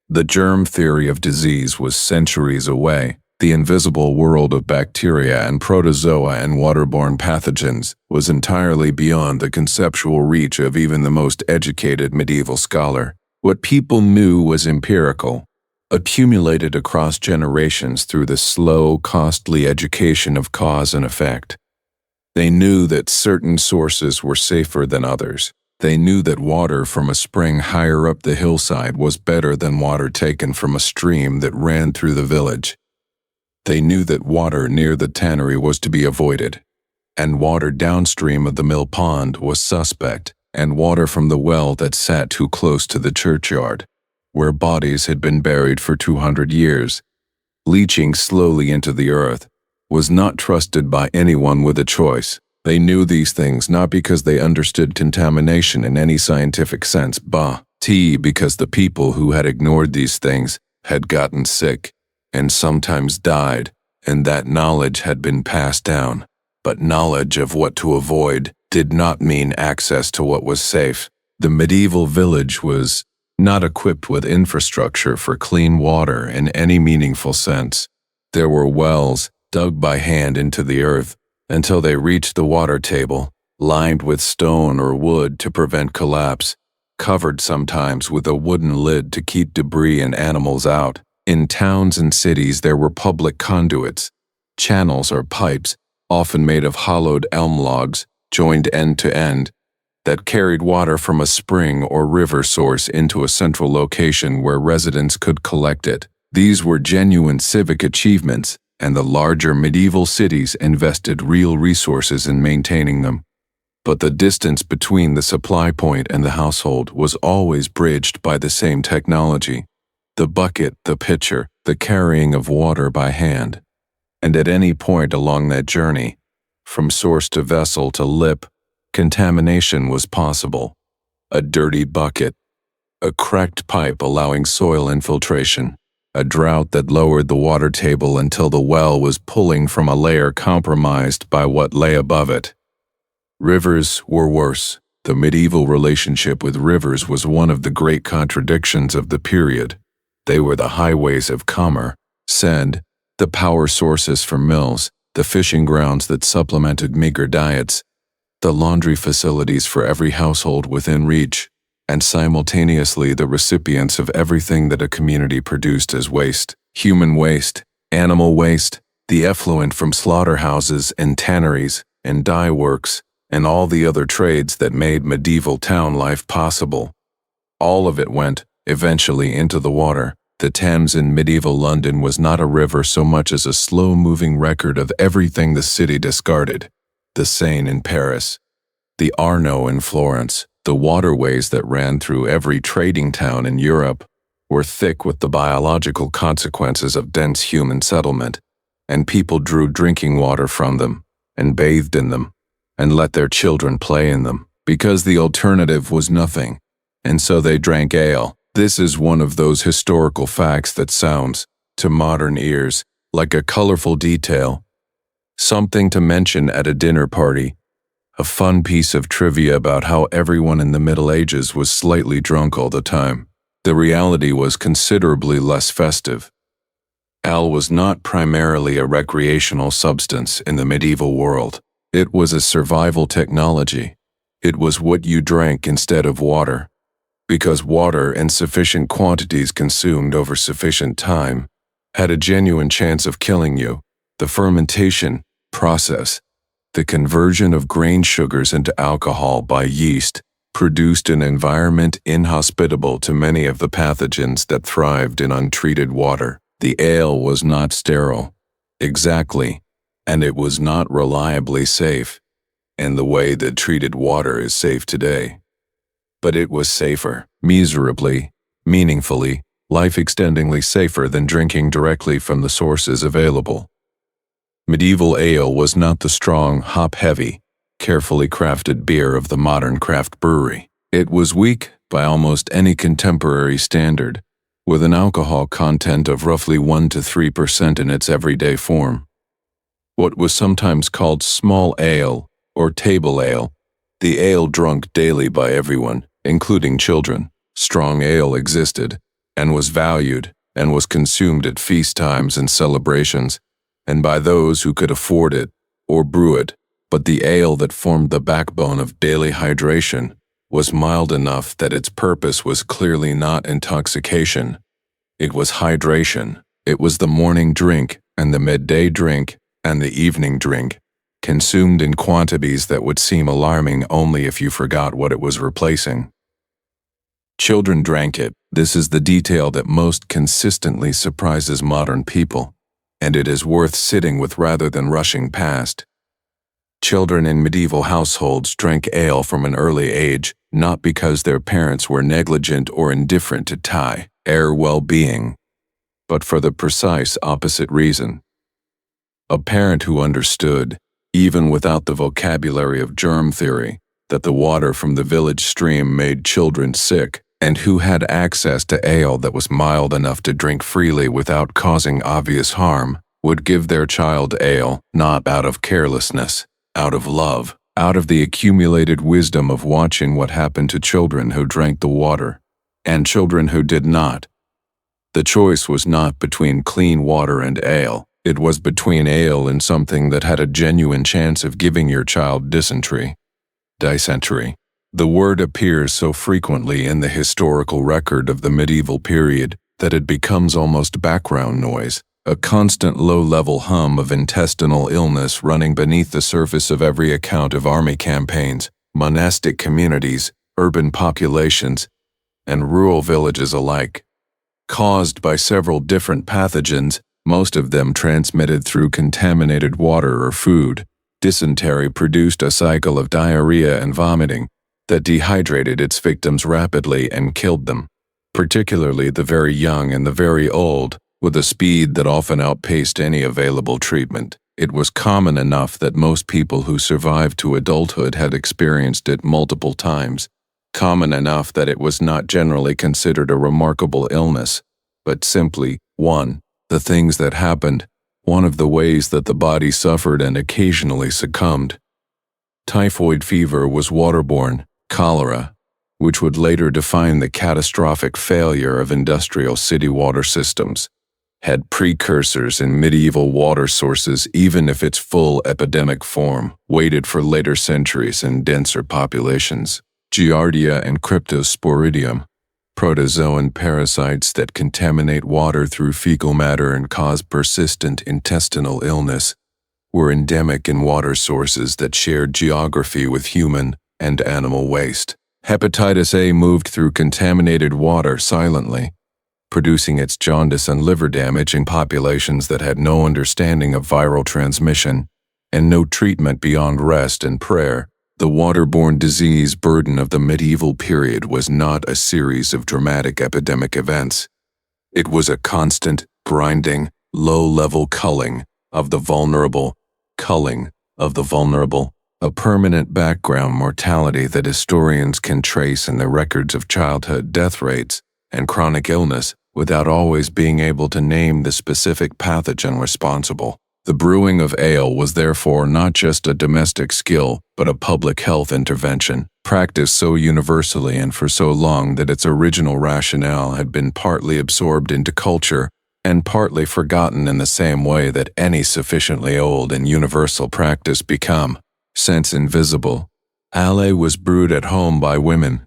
The germ theory of disease was centuries away. The invisible world of bacteria and protozoa and waterborne pathogens was entirely beyond the conceptual reach of even the most educated medieval scholar. What people knew was empirical, accumulated across generations through the slow, costly education of cause and effect. They knew that certain sources were safer than others. They knew that water from a spring higher up the hillside was better than water taken from a stream that ran through the village. They knew that water near the tannery was to be avoided, and water downstream of the mill pond was suspect, and water from the well that sat too close to the churchyard, where bodies had been buried for 200 years, leaching slowly into the earth, was not trusted by anyone with a choice. They knew these things not because they understood contamination in any scientific sense, because the people who had ignored these things had gotten sick and sometimes died, and that knowledge had been passed down. But knowledge of what to avoid did not mean access to what was safe. The medieval village was not equipped with infrastructure for clean water in any meaningful sense. There were wells dug by hand into the earth until they reached the water table, lined with stone or wood to prevent collapse, covered sometimes with a wooden lid to keep debris and animals out. In towns and cities there were public conduits, channels or pipes, often made of hollowed elm logs, joined end to end, that carried water from a spring or river source into a central location where residents could collect it. These were genuine civic achievements, and the larger medieval cities invested real resources in maintaining them. But the distance between the supply point and the household was always bridged by the same technology: the bucket, the pitcher, the carrying of water by hand. And at any point along that journey, from source to vessel to lip, contamination was possible. A dirty bucket, a cracked pipe allowing soil infiltration, a drought that lowered the water table until the well was pulling from a layer compromised by what lay above it. Rivers were worse. The medieval relationship with rivers was one of the great contradictions of the period. They were the highways of commerce, the power sources for mills, the fishing grounds that supplemented meager diets, the laundry facilities for every household within reach, and simultaneously the recipients of everything that a community produced as waste: human waste, animal waste, the effluent from slaughterhouses and tanneries and dye works, and all the other trades that made medieval town life possible. All of it went, eventually, into the water. The Thames in medieval London was not a river so much as a slow-moving record of everything the city discarded. The Seine in Paris, the Arno in Florence, the waterways that ran through every trading town in Europe were thick with the biological consequences of dense human settlement, and people drew drinking water from them, and bathed in them, and let their children play in them, because the alternative was nothing, and so they drank ale. This is one of those historical facts that sounds, to modern ears, like a colorful detail, something to mention at a dinner party, a fun piece of trivia about how everyone in the Middle Ages was slightly drunk all the time. The reality was considerably less festive. Ale was not primarily a recreational substance in the medieval world. It was a survival technology. It was what you drank instead of water. Because water in sufficient quantities consumed over sufficient time had a genuine chance of killing you. The fermentation process, the conversion of grain sugars into alcohol by yeast, produced an environment inhospitable to many of the pathogens that thrived in untreated water. The ale was not sterile, exactly, and it was not reliably safe, in the way that treated water is safe today. But it was safer, miserably, meaningfully, life-extendingly safer than drinking directly from the sources available. Medieval ale was not the strong, hop-heavy, carefully crafted beer of the modern craft brewery. It was weak by almost any contemporary standard, with an alcohol content of roughly 1 to 3% in its everyday form. What was sometimes called small ale or table ale, the ale drunk daily by everyone, including children. Strong ale existed, and was valued, and was consumed at feast times and celebrations, and by those who could afford it or brew it. But the ale that formed the backbone of daily hydration was mild enough that its purpose was clearly not intoxication. It was hydration. It was the morning drink, and the midday drink, and the evening drink, consumed in quantities that would seem alarming only if you forgot what it was replacing. Children drank it. This is the detail that most consistently surprises modern people, and it is worth sitting with rather than rushing past. Children in medieval households drank ale from an early age, not because their parents were negligent or indifferent to their well-being, but for the precise opposite reason. A parent who understood, even without the vocabulary of germ theory, that the water from the village stream made children sick, and who had access to ale that was mild enough to drink freely without causing obvious harm, would give their child ale not out of carelessness, out of love, out of the accumulated wisdom of watching what happened to children who drank the water, and children who did not. The choice was not between clean water and ale. It was between ale and something that had a genuine chance of giving your child dysentery. Dysentery. The word appears so frequently in the historical record of the medieval period that it becomes almost background noise, a constant low-level hum of intestinal illness running beneath the surface of every account of army campaigns, monastic communities, urban populations, and rural villages alike. Caused by several different pathogens, most of them transmitted through contaminated water or food, dysentery produced a cycle of diarrhea and vomiting that dehydrated its victims rapidly and killed them, particularly the very young and the very old, with a speed that often outpaced any available treatment. It was common enough that most people who survived to adulthood had experienced it multiple times, common enough that it was not generally considered a remarkable illness, but simply, the things that happened, one of the ways that the body suffered and occasionally succumbed. Typhoid fever was waterborne, cholera, which would later define the catastrophic failure of industrial city water systems, had precursors in medieval water sources even if its full epidemic form waited for later centuries in denser populations. Giardia and Cryptosporidium, protozoan parasites that contaminate water through fecal matter and cause persistent intestinal illness, were endemic in water sources that shared geography with human and animal waste. Hepatitis A moved through contaminated water silently, producing its jaundice and liver damage in populations that had no understanding of viral transmission and no treatment beyond rest and prayer. The waterborne disease burden of the medieval period was not a series of dramatic epidemic events. It was a constant, grinding, low-level culling of the vulnerable, a permanent background mortality that historians can trace in the records of childhood death rates and chronic illness without always being able to name the specific pathogen responsible. The brewing of ale was therefore not just a domestic skill, but a public health intervention, practiced so universally and for so long that its original rationale had been partly absorbed into culture and partly forgotten in the same way that any sufficiently old and universal practice become, since invisible. Ale was brewed at home by women,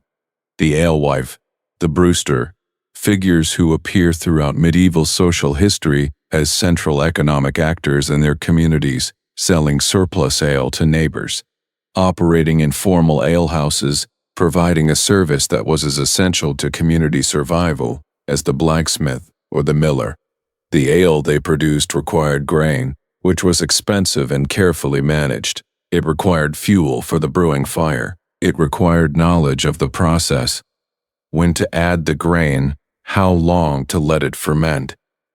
the alewife, the brewster, figures who appear throughout medieval social history as central economic actors in their communities, selling surplus ale to neighbors, operating informal alehouses, providing a service that was as essential to community survival as the blacksmith or the miller. The ale they produced required grain, which was expensive and carefully managed. It required fuel for the brewing fire. It required knowledge of the process, when to add the grain, how long to let it ferment,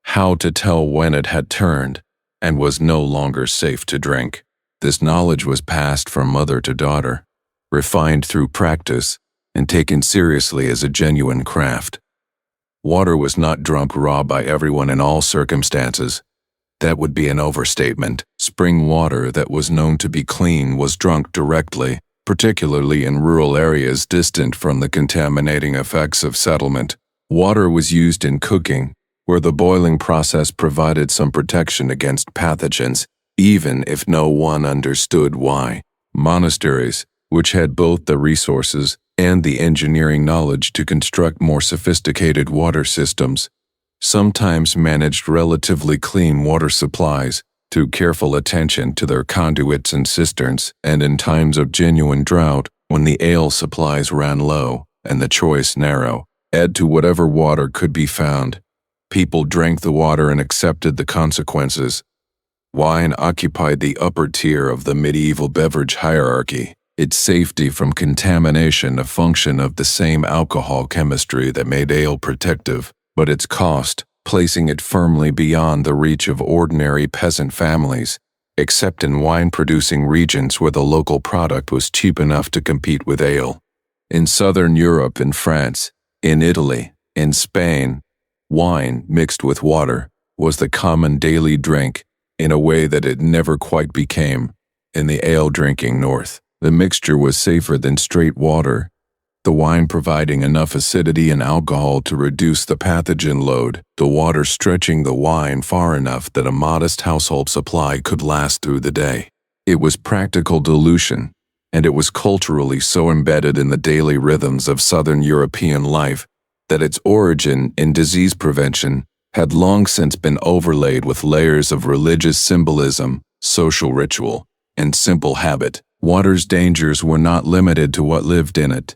how to tell when it had turned and was no longer safe to drink. This knowledge was passed from mother to daughter, refined through practice, and taken seriously as a genuine craft. Water was not drunk raw by everyone in all circumstances. That would be an overstatement. Spring water that was known to be clean was drunk directly, particularly in rural areas distant from the contaminating effects of settlement. Water was used in cooking, where the boiling process provided some protection against pathogens, even if no one understood why. Monasteries, which had both the resources and the engineering knowledge to construct more sophisticated water systems, sometimes managed relatively clean water supplies through careful attention to their conduits and cisterns, and in times of genuine drought, when the ale supplies ran low and the choice narrow, add to whatever water could be found. People drank the water and accepted the consequences. Wine occupied the upper tier of the medieval beverage hierarchy, its safety from contamination a function of the same alcohol chemistry that made ale protective, but its cost, placing it firmly beyond the reach of ordinary peasant families, except in wine-producing regions where the local product was cheap enough to compete with ale. In southern Europe, in France, in Italy, in Spain, wine mixed with water was the common daily drink in a way that it never quite became in the ale-drinking north. The mixture was safer than straight water, the wine providing enough acidity and alcohol to reduce the pathogen load, the water stretching the wine far enough that a modest household supply could last through the day. It was practical dilution, and it was culturally so embedded in the daily rhythms of Southern European life that its origin in disease prevention had long since been overlaid with layers of religious symbolism, social ritual, and simple habit. Water's dangers were not limited to what lived in it.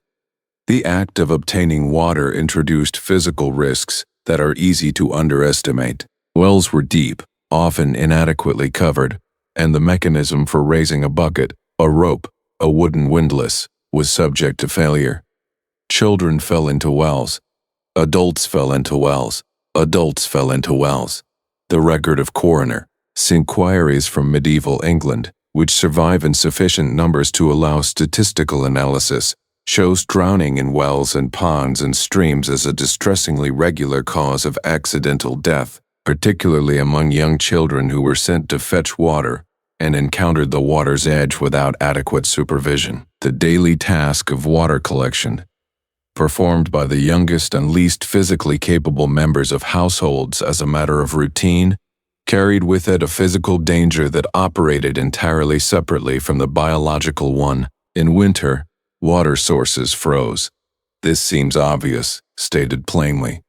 The act of obtaining water introduced physical risks that are easy to underestimate. Wells were deep, often inadequately covered, and the mechanism for raising a bucket, a rope, a wooden windlass, was subject to failure. Children fell into wells. Adults fell into wells. Adults fell into wells. The record of coroner's inquiries from medieval England, which survive in sufficient numbers to allow statistical analysis, shows drowning in wells and ponds and streams as a distressingly regular cause of accidental death, particularly among young children who were sent to fetch water and encountered the water's edge without adequate supervision. The daily task of water collection, performed by the youngest and least physically capable members of households as a matter of routine, carried with it a physical danger that operated entirely separately from the biological one. In winter, water sources froze. This seems obvious, stated plainly.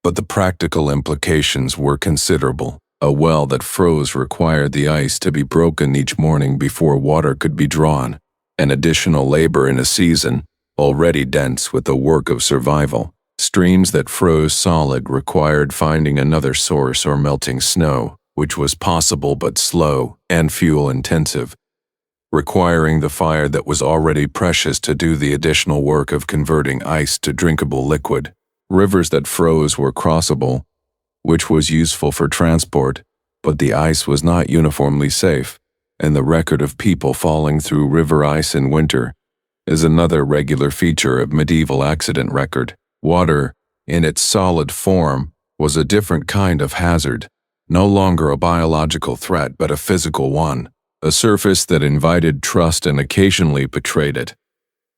But the practical implications were considerable. A well that froze required the ice to be broken each morning before water could be drawn, an additional labor in a season already dense with the work of survival. Streams that froze solid required finding another source or melting snow, which was possible but slow and fuel-intensive, requiring the fire that was already precious to do the additional work of converting ice to drinkable liquid. Rivers that froze were crossable, which was useful for transport, but the ice was not uniformly safe, and the record of people falling through river ice in winter is another regular feature of medieval accident record. Water, in its solid form, was a different kind of hazard, no longer a biological threat but a physical one, a surface that invited trust and occasionally betrayed it.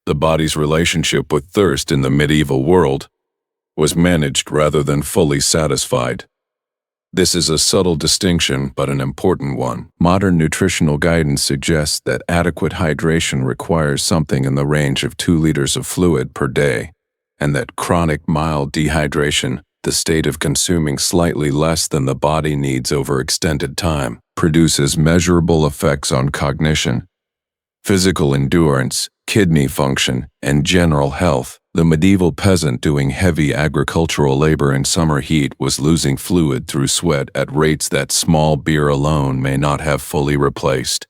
The body's relationship with thirst in the medieval world was managed rather than fully satisfied. This is a subtle distinction, but an important one. Modern nutritional guidance suggests that adequate hydration requires something in the range of 2 liters of fluid per day, and that chronic mild dehydration, the state of consuming slightly less than the body needs over extended time, produces measurable effects on cognition, physical endurance, kidney function, and general health. The medieval peasant doing heavy agricultural labor in summer heat was losing fluid through sweat at rates that small beer alone may not have fully replaced.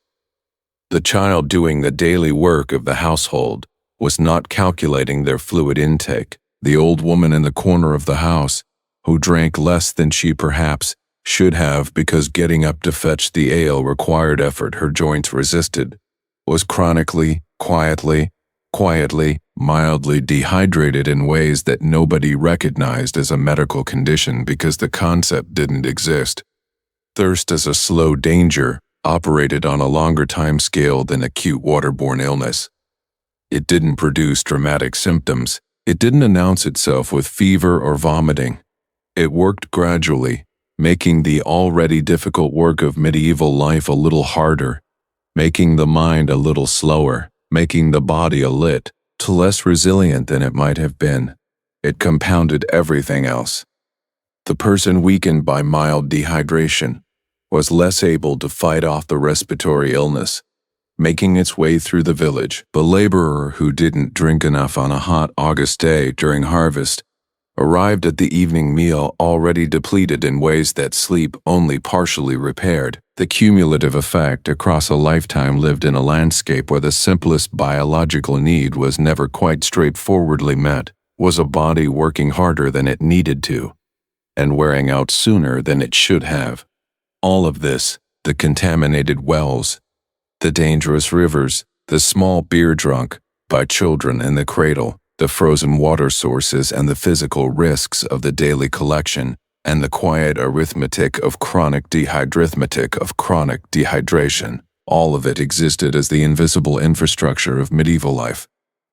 The child doing the daily work of the household was not calculating their fluid intake. The old woman in the corner of the house, who drank less than she perhaps should have because getting up to fetch the ale required effort her joints resisted, was chronically, quietly, mildly dehydrated in ways that nobody recognized as a medical condition because the concept didn't exist. Thirst as a slow danger operated on a longer time scale than acute waterborne illness. It didn't produce dramatic symptoms. It didn't announce itself with fever or vomiting. It worked gradually, making the already difficult work of medieval life a little harder, making the mind a little slower, making the body a little less resilient than it might have been. It compounded everything else. The person weakened by mild dehydration was less able to fight off the respiratory illness, making its way through the village. The laborer who didn't drink enough on a hot August day during harvest arrived at the evening meal already depleted in ways that sleep only partially repaired. The cumulative effect across a lifetime lived in a landscape where the simplest biological need was never quite straightforwardly met, was a body working harder than it needed to, and wearing out sooner than it should have. All of this, the contaminated wells, the dangerous rivers, the small beer drunk by children in the cradle, the frozen water sources and the physical risks of the daily collection, and the quiet arithmetic of chronic dehydration. All of it existed as the invisible infrastructure of medieval life.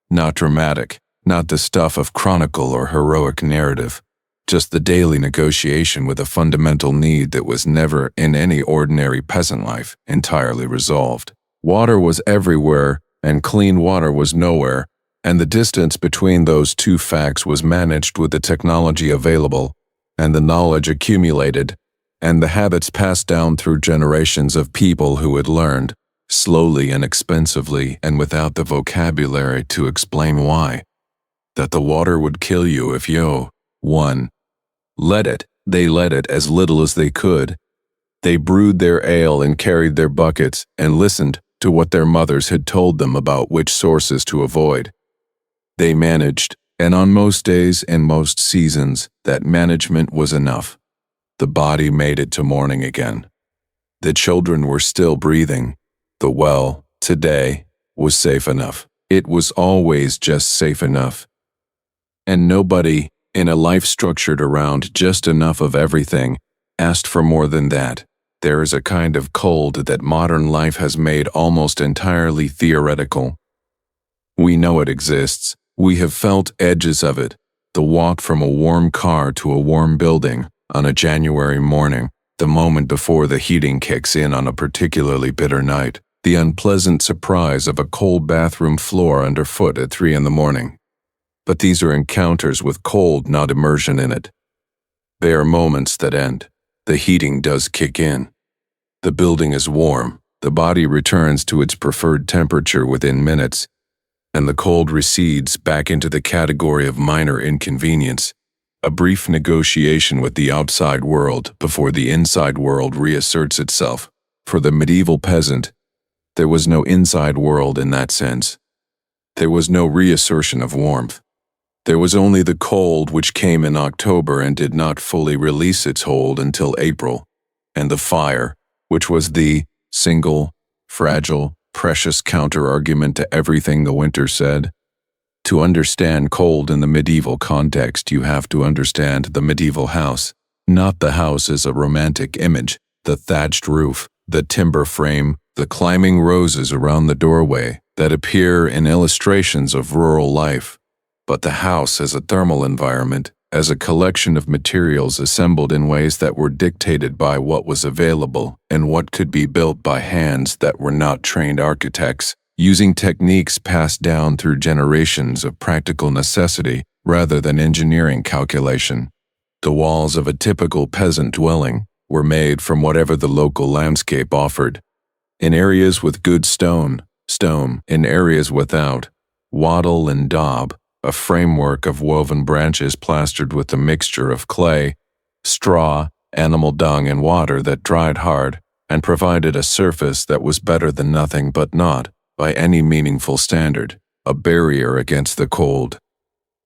Not dramatic, not the stuff of chronicle or heroic narrative, just the daily negotiation with a fundamental need that was never, in any ordinary peasant life, entirely resolved. Water was everywhere, and clean water was nowhere, and the distance between those two facts was managed with the technology available, and the knowledge accumulated, and the habits passed down through generations of people who had learned, slowly and expensively and without the vocabulary to explain why, that the water would kill you if you, 1. They let it as little as they could. They brewed their ale and carried their buckets and listened to what their mothers had told them about which sources to avoid. They managed, and on most days and most seasons, that management was enough. The body made it to morning again. The children were still breathing. The well, today, was safe enough. It was always just safe enough. And nobody, in a life structured around just enough of everything, asked for more than that. There is a kind of cold that modern life has made almost entirely theoretical. We know it exists. We have felt edges of it. The walk from a warm car to a warm building on a January morning, the moment before the heating kicks in on a particularly bitter night, the unpleasant surprise of a cold bathroom floor underfoot at 3 a.m. But these are encounters with cold, not immersion in it. They are moments that end. The heating does kick in. The building is warm. The body returns to its preferred temperature within minutes, and the cold recedes back into the category of minor inconvenience, a brief negotiation with the outside world before the inside world reasserts itself. For the medieval peasant, there was no inside world in that sense. There was no reassertion of warmth. There was only the cold which came in October and did not fully release its hold until April, and the fire, which was the single, fragile, precious counter-argument to everything the winter said. To understand cold in the medieval context, you have to understand the medieval house, not the house as a romantic image, the thatched roof, the timber frame, the climbing roses around the doorway that appear in illustrations of rural life, but the house as a thermal environment, as a collection of materials assembled in ways that were dictated by what was available and what could be built by hands that were not trained architects, using techniques passed down through generations of practical necessity rather than engineering calculation. The walls of a typical peasant dwelling were made from whatever the local landscape offered. In areas with good stone, in areas without, wattle and daub, a framework of woven branches plastered with a mixture of clay, straw, animal dung, and water that dried hard and provided a surface that was better than nothing but not, by any meaningful standard, a barrier against the cold.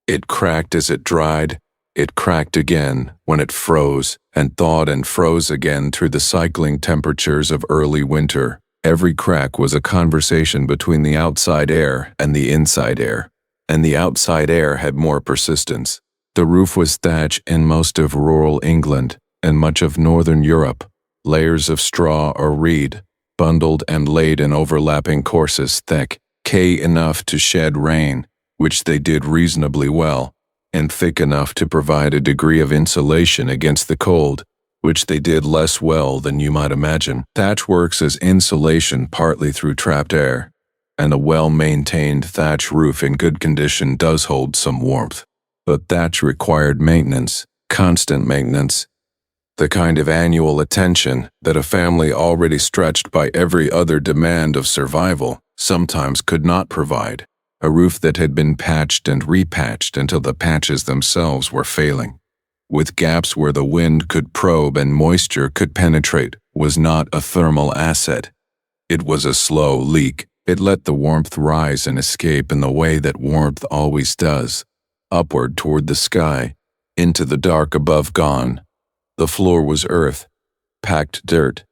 It cracked as it dried, it cracked again when it froze, and thawed and froze again through the cycling temperatures of early winter. Every crack was a conversation between the outside air and the inside air, and the outside air had more persistence. The roof was thatch in most of rural England and much of northern Europe, layers of straw or reed, bundled and laid in overlapping courses thick, enough to shed rain, which they did reasonably well, and thick enough to provide a degree of insulation against the cold, which they did less well than you might imagine. Thatch works as insulation partly through trapped air, and a well-maintained thatch roof in good condition does hold some warmth. But thatch required maintenance, constant maintenance, the kind of annual attention that a family already stretched by every other demand of survival sometimes could not provide, a roof that had been patched and repatched until the patches themselves were failing, with gaps where the wind could probe and moisture could penetrate, was not a thermal asset. It was a slow leak. It let the warmth rise and escape in the way that warmth always does, upward toward the sky, into the dark above gone. The floor was earth, packed dirt,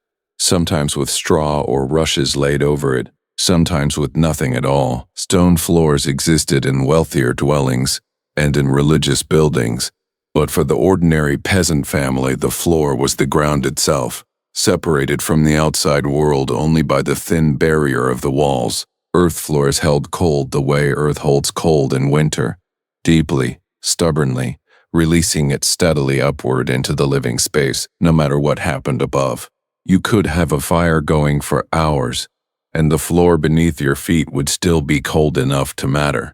sometimes with straw or rushes laid over it, sometimes with nothing at all. Stone floors existed in wealthier dwellings and in religious buildings, but for the ordinary peasant family, the floor was the ground itself, separated from the outside world only by the thin barrier of the walls. Earth floors held cold the way earth holds cold in winter, deeply, stubbornly, releasing it steadily upward into the living space, no matter what happened above. You could have a fire going for hours, and the floor beneath your feet would still be cold enough to matter.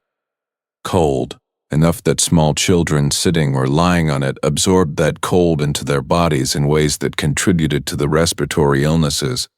Cold, enough that small children sitting or lying on it absorbed that cold into their bodies in ways that contributed to the respiratory illnesses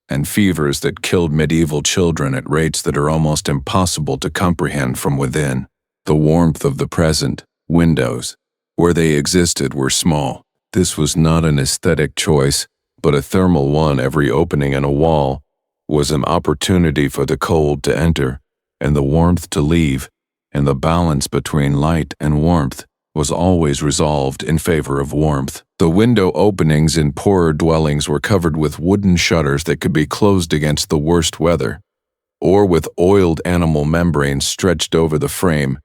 and fevers that killed medieval children at rates that are almost impossible to comprehend from within. The warmth of the present, windows, where they existed, were small. This was not an aesthetic choice, but a thermal one. Every opening in a wall was an opportunity for the cold to enter and the warmth to leave, and the balance between light and warmth was always resolved in favor of warmth. The window openings in poorer dwellings were covered with wooden shutters that could be closed against the worst weather, or with oiled animal membranes stretched over the frame,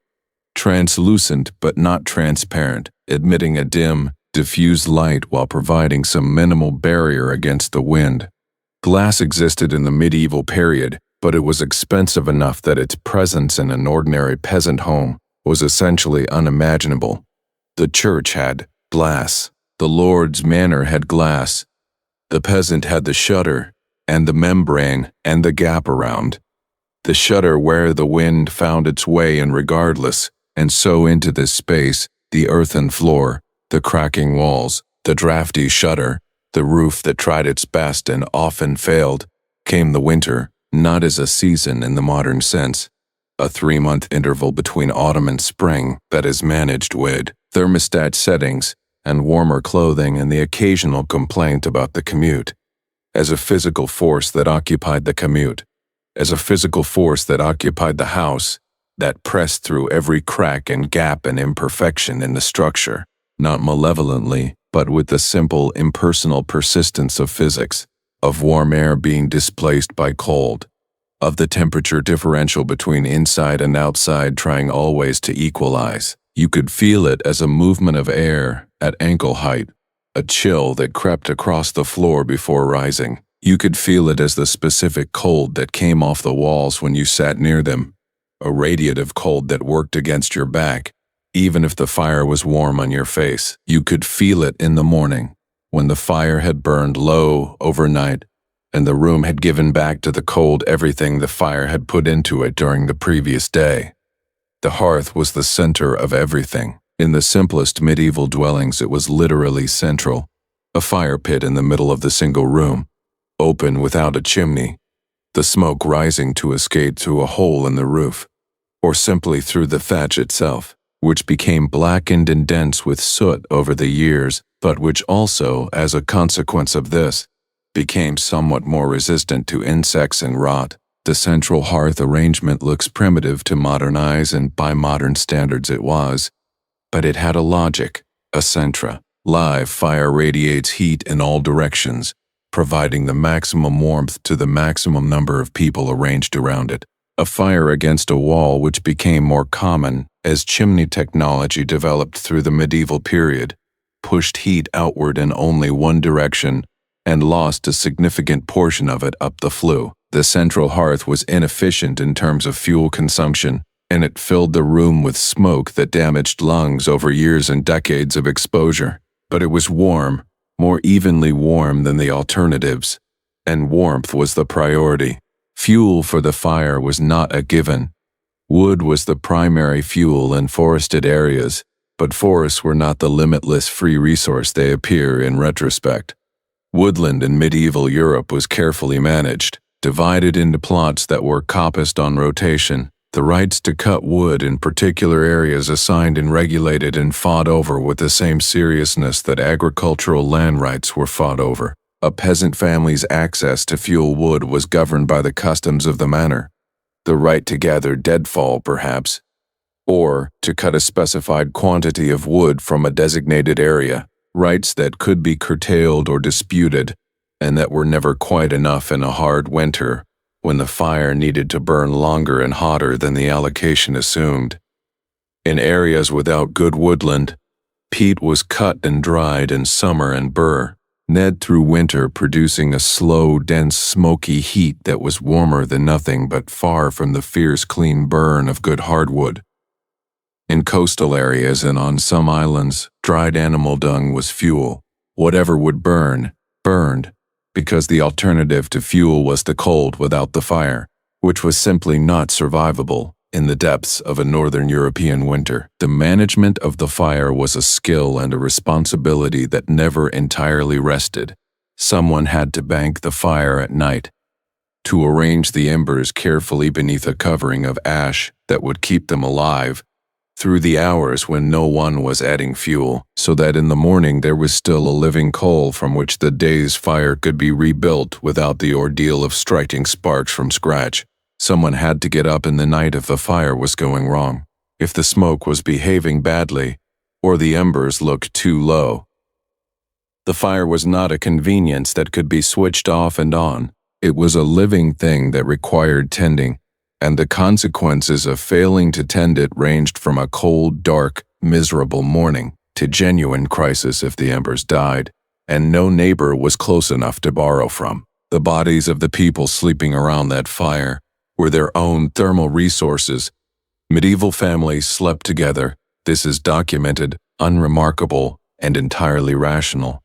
translucent but not transparent, admitting a dim, diffused light while providing some minimal barrier against the wind. Glass existed in the medieval period, but it was expensive enough that its presence in an ordinary peasant home was essentially unimaginable. The church had glass. The Lord's manor had glass. The peasant had the shutter, and the membrane, and the gap around. The shutter where the wind found its way in regardless, and so into this space, the earthen floor, the cracking walls, the drafty shutter, the roof that tried its best and often failed, came the winter, not as a season in the modern sense, a 3-month interval between autumn and spring that is managed with thermostat settings and warmer clothing and the occasional complaint about the commute, as a physical force that occupied the commute, as a physical force that occupied the house, that pressed through every crack and gap and imperfection in the structure, not malevolently, but with the simple, impersonal persistence of physics, of warm air being displaced by cold, of the temperature differential between inside and outside trying always to equalize. You could feel it as a movement of air at ankle height, a chill that crept across the floor before rising. You could feel it as the specific cold that came off the walls when you sat near them, a radiative cold that worked against your back, even if the fire was warm on your face. You could feel it in the morning, when the fire had burned low overnight, and the room had given back to the cold everything the fire had put into it during the previous day. The hearth was the center of everything. In the simplest medieval dwellings, it was literally central, a fire pit in the middle of the single room, open without a chimney, the smoke rising to escape through a hole in the roof, or simply through the thatch itself, which became blackened and dense with soot over the years, but which also, as a consequence of this, became somewhat more resistant to insects and rot. The central hearth arrangement looks primitive to modern eyes, and by modern standards it was, but it had a logic, a centra. Live fire radiates heat in all directions, providing the maximum warmth to the maximum number of people arranged around it. A fire against a wall, which became more common as chimney technology developed through the medieval period, pushed heat outward in only one direction and lost a significant portion of it up the flue. The central hearth was inefficient in terms of fuel consumption, and it filled the room with smoke that damaged lungs over years and decades of exposure. But it was warm, more evenly warm than the alternatives, and warmth was the priority. Fuel for the fire was not a given. Wood was the primary fuel in forested areas, but forests were not the limitless free resource they appear in retrospect. Woodland in medieval Europe was carefully managed, divided into plots that were coppiced on rotation, the rights to cut wood in particular areas assigned and regulated and fought over with the same seriousness that agricultural land rights were fought over. A peasant family's access to fuel wood was governed by the customs of the manor, the right to gather deadfall perhaps, or to cut a specified quantity of wood from a designated area, rights that could be curtailed or disputed, and that were never quite enough in a hard winter when the fire needed to burn longer and hotter than the allocation assumed. In areas without good woodland, peat was cut and dried in summer and burr, ned through winter, producing a slow, dense, smoky heat that was warmer than nothing but far from the fierce, clean burn of good hardwood. In coastal areas and on some islands, dried animal dung was fuel. Whatever would burn, burned, because the alternative to fuel was the cold without the fire, which was simply not survivable in the depths of a northern European winter. The management of the fire was a skill and a responsibility that never entirely rested. Someone had to bank the fire at night, to arrange the embers carefully beneath a covering of ash that would keep them alive through the hours when no one was adding fuel, so that in the morning there was still a living coal from which the day's fire could be rebuilt without the ordeal of striking sparks from scratch. Someone had to get up in the night if the fire was going wrong, if the smoke was behaving badly, or the embers looked too low. The fire was not a convenience that could be switched off and on. It was a living thing that required tending, and the consequences of failing to tend it ranged from a cold, dark, miserable morning to genuine crisis if the embers died, and no neighbor was close enough to borrow from. The bodies of the people sleeping around that fire were their own thermal resources. Medieval families slept together. This is documented, unremarkable, and entirely rational.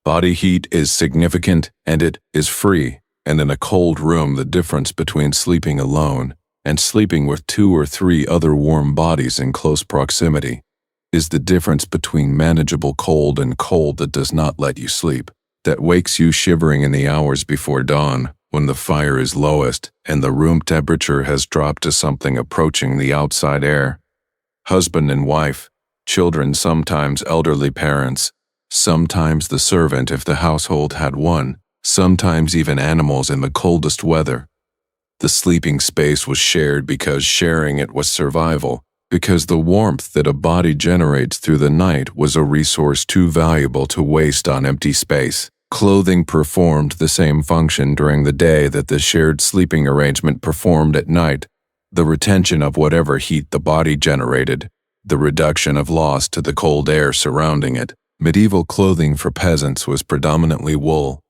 Body heat is significant, and it is free, and in a cold room the difference between sleeping alone and sleeping with 2 or 3 other warm bodies in close proximity is the difference between manageable cold and cold that does not let you sleep, that wakes you shivering in the hours before dawn, when the fire is lowest and the room temperature has dropped to something approaching the outside air. Husband and wife, children, sometimes elderly parents, sometimes the servant if the household had one, sometimes even animals in the coldest weather. The sleeping space was shared because sharing it was survival, because the warmth that a body generates through the night was a resource too valuable to waste on empty space. Clothing performed the same function during the day that the shared sleeping arrangement performed at night: the retention of whatever heat the body generated, the reduction of loss to the cold air surrounding it. Medieval clothing for peasants was predominantly wool,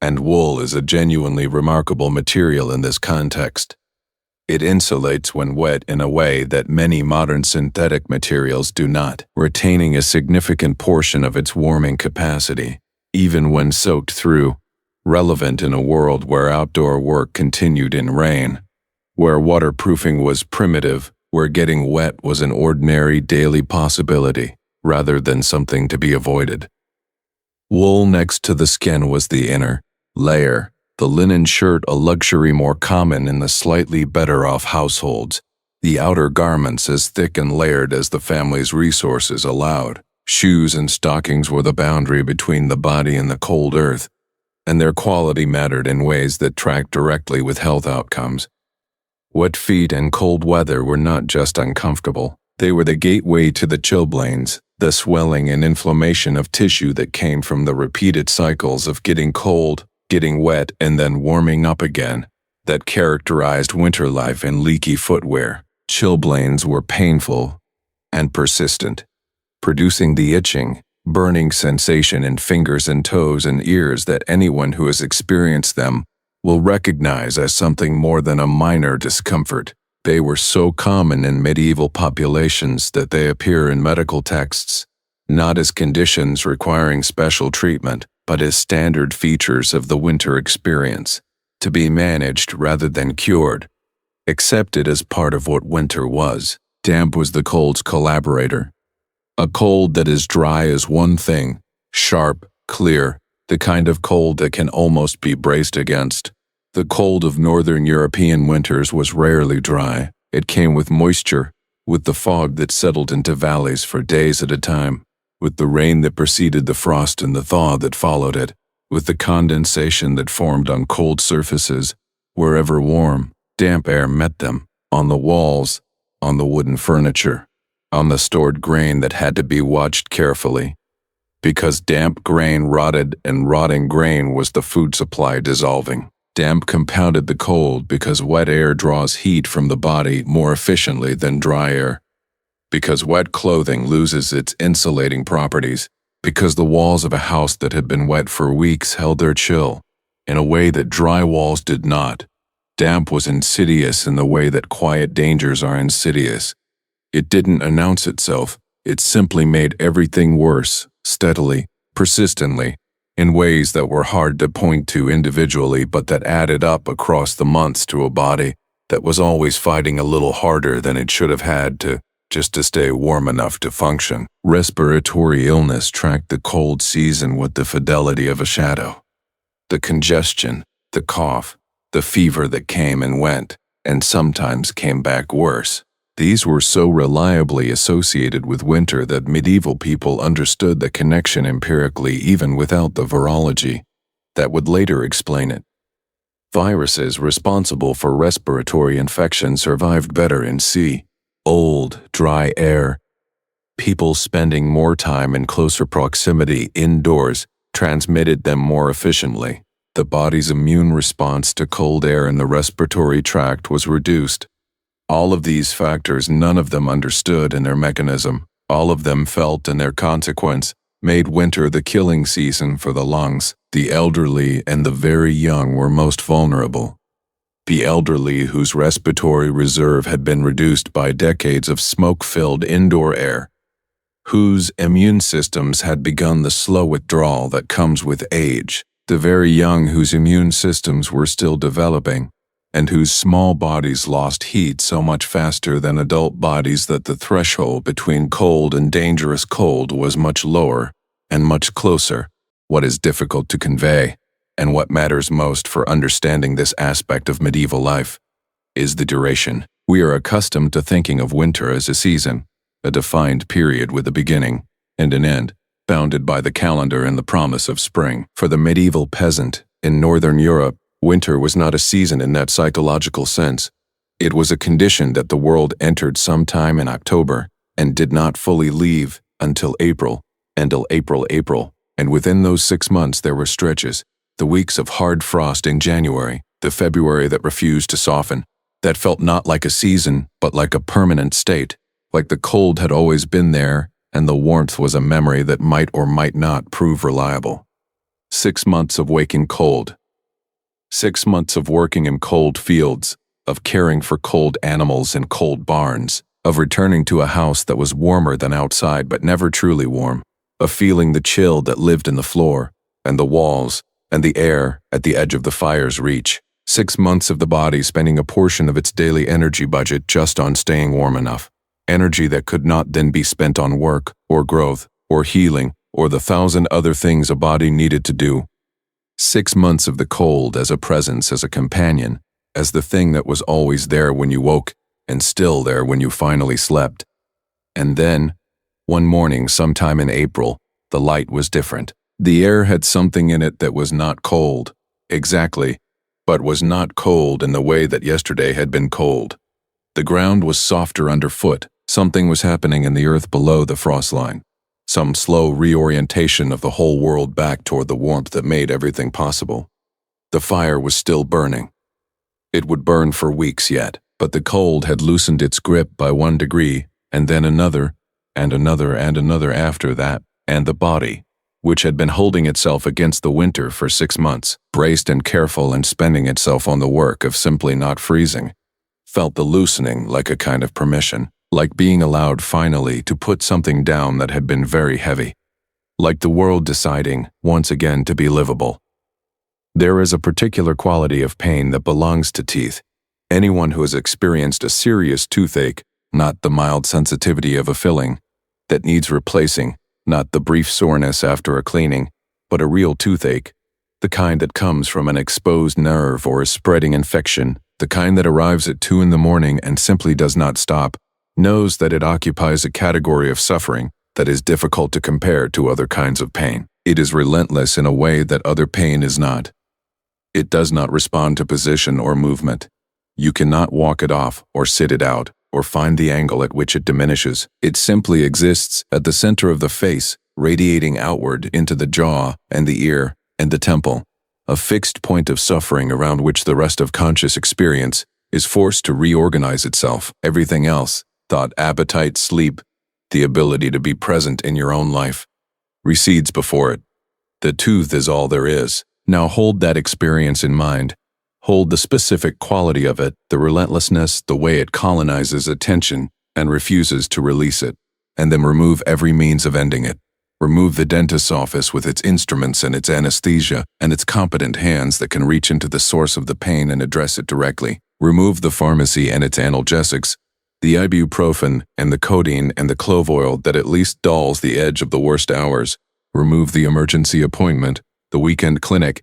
and wool is a genuinely remarkable material in this context. It insulates when wet in a way that many modern synthetic materials do not, retaining a significant portion of its warming capacity, even when soaked through, relevant in a world where outdoor work continued in rain, where waterproofing was primitive, where getting wet was an ordinary daily possibility, rather than something to be avoided. Wool next to the skin was the inner layer, the linen shirt a luxury more common in the slightly better-off households, the outer garments as thick and layered as the family's resources allowed. Shoes and stockings were the boundary between the body and the cold earth, and their quality mattered in ways that tracked directly with health outcomes. Wet feet in cold weather were not just uncomfortable. They were the gateway to the chilblains, the swelling and inflammation of tissue that came from the repeated cycles of getting cold, getting wet, and then warming up again, that characterized winter life in leaky footwear. Chilblains were painful and persistent, producing the itching, burning sensation in fingers and toes and ears that anyone who has experienced them will recognize as something more than a minor discomfort. They were so common in medieval populations that they appear in medical texts, not as conditions requiring special treatment, but as standard features of the winter experience, to be managed rather than cured, accepted as part of what winter was. Damp was the cold's collaborator. A cold that is dry is one thing, sharp, clear, the kind of cold that can almost be braced against. The cold of northern European winters was rarely dry. It came with moisture, with the fog that settled into valleys for days at a time, with the rain that preceded the frost and the thaw that followed it, with the condensation that formed on cold surfaces, wherever warm, damp air met them, on the walls, on the wooden furniture, on the stored grain that had to be watched carefully. Because damp grain rotted and rotting grain was the food supply dissolving. Damp compounded the cold because wet air draws heat from the body more efficiently than dry air. Because wet clothing loses its insulating properties. Because the walls of a house that had been wet for weeks held their chill in a way that dry walls did not. Damp was insidious in the way that quiet dangers are insidious. It didn't announce itself, it simply made everything worse, steadily, persistently, in ways that were hard to point to individually but that added up across the months to a body that was always fighting a little harder than it should have had to just to stay warm enough to function. Respiratory illness tracked the cold season with the fidelity of a shadow. The congestion, the cough, the fever that came and went, and sometimes came back worse. These were so reliably associated with winter that medieval people understood the connection empirically even without the virology that would later explain it. Viruses responsible for respiratory infection survived better in sea, old, dry air. People spending more time in closer proximity indoors transmitted them more efficiently. The body's immune response to cold air in the respiratory tract was reduced. All of these factors, none of them understood in their mechanism, all of them felt in their consequence, made winter the killing season for the lungs. The elderly and the very young were most vulnerable. The elderly whose respiratory reserve had been reduced by decades of smoke-filled indoor air, whose immune systems had begun the slow withdrawal that comes with age, the very young whose immune systems were still developing, and whose small bodies lost heat so much faster than adult bodies that the threshold between cold and dangerous cold was much lower and much closer. What is difficult to convey, and what matters most for understanding this aspect of medieval life, is the duration. We are accustomed to thinking of winter as a season, a defined period with a beginning and an end, bounded by the calendar and the promise of spring. For the medieval peasant in Northern Europe, winter was not a season in that psychological sense. It was a condition that the world entered sometime in October and did not fully leave until April, and within those 6 months there were stretches, the weeks of hard frost in January, the February that refused to soften, that felt not like a season, but like a permanent state, like the cold had always been there, and the warmth was a memory that might or might not prove reliable. 6 months of waking cold. 6 months of working in cold fields, of caring for cold animals in cold barns, of returning to a house that was warmer than outside but never truly warm, of feeling the chill that lived in the floor, and the walls, and the air at the edge of the fire's reach. 6 months of the body spending a portion of its daily energy budget just on staying warm enough. Energy that could not then be spent on work, or growth, or healing, or the 1,000 other things a body needed to do. 6 months of the cold as a presence, as a companion, as the thing that was always there when you woke, and still there when you finally slept. And then, one morning sometime in April, the light was different. The air had something in it that was not cold, exactly, but was not cold in the way that yesterday had been cold. The ground was softer underfoot. Something was happening in the earth below the frost line. Some slow reorientation of the whole world back toward the warmth that made everything possible. The fire was still burning. It would burn for weeks yet, but the cold had loosened its grip by 1 degree, and then another, and another, and another after that, and the body, which had been holding itself against the winter for 6 months, braced and careful and spending itself on the work of simply not freezing, felt the loosening like a kind of permission, like being allowed finally to put something down that had been very heavy, like the world deciding, once again, to be livable. There is a particular quality of pain that belongs to teeth. Anyone who has experienced a serious toothache, not the mild sensitivity of a filling, that needs replacing, not the brief soreness after a cleaning, but a real toothache, the kind that comes from an exposed nerve or a spreading infection, the kind that arrives at 2 in the morning and simply does not stop, knows that it occupies a category of suffering that is difficult to compare to other kinds of pain. It is relentless in a way that other pain is not. It does not respond to position or movement. You cannot walk it off or sit it out or find the angle at which it diminishes. It simply exists at the center of the face, radiating outward into the jaw and the ear and the temple, a fixed point of suffering around which the rest of conscious experience is forced to reorganize itself. Everything else, thought, appetite, sleep, the ability to be present in your own life, recedes before it. The tooth is all there is. Now hold that experience in mind. Hold the specific quality of it, the relentlessness, the way it colonizes attention and refuses to release it, and then remove every means of ending it. Remove the dentist's office with its instruments and its anesthesia and its competent hands that can reach into the source of the pain and address it directly. Remove the pharmacy and its analgesics, the ibuprofen and the codeine and the clove oil that at least dulls the edge of the worst hours. Remove the emergency appointment, the weekend clinic,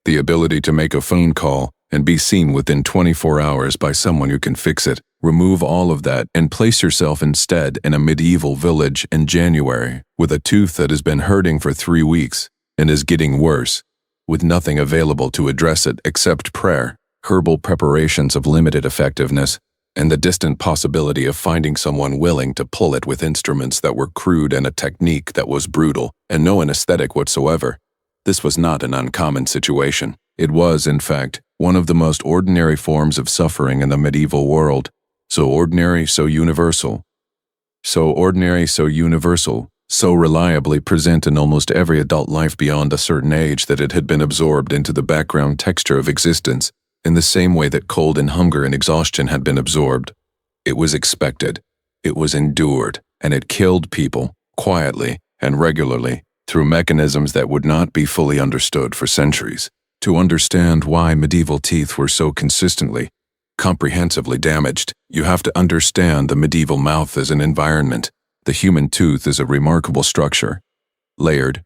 the ability to make a phone call and be seen within 24 hours by someone who can fix it. Remove all of that and place yourself instead in a medieval village in January with a tooth that has been hurting for 3 weeks and is getting worse, with nothing available to address it except prayer, herbal preparations of limited effectiveness, and the distant possibility of finding someone willing to pull it with instruments that were crude and a technique that was brutal and no anesthetic whatsoever. This was not an uncommon situation. It was, in fact, one of the most ordinary forms of suffering in the medieval world. So ordinary, so universal. So ordinary, so universal, so reliably present in almost every adult life beyond a certain age that it had been absorbed into the background texture of existence, in the same way that cold and hunger and exhaustion had been absorbed. It was expected, it was endured, and it killed people, quietly and regularly, through mechanisms that would not be fully understood for centuries. To understand why medieval teeth were so consistently, comprehensively damaged, you have to understand the medieval mouth as an environment. The human tooth is a remarkable structure, layered,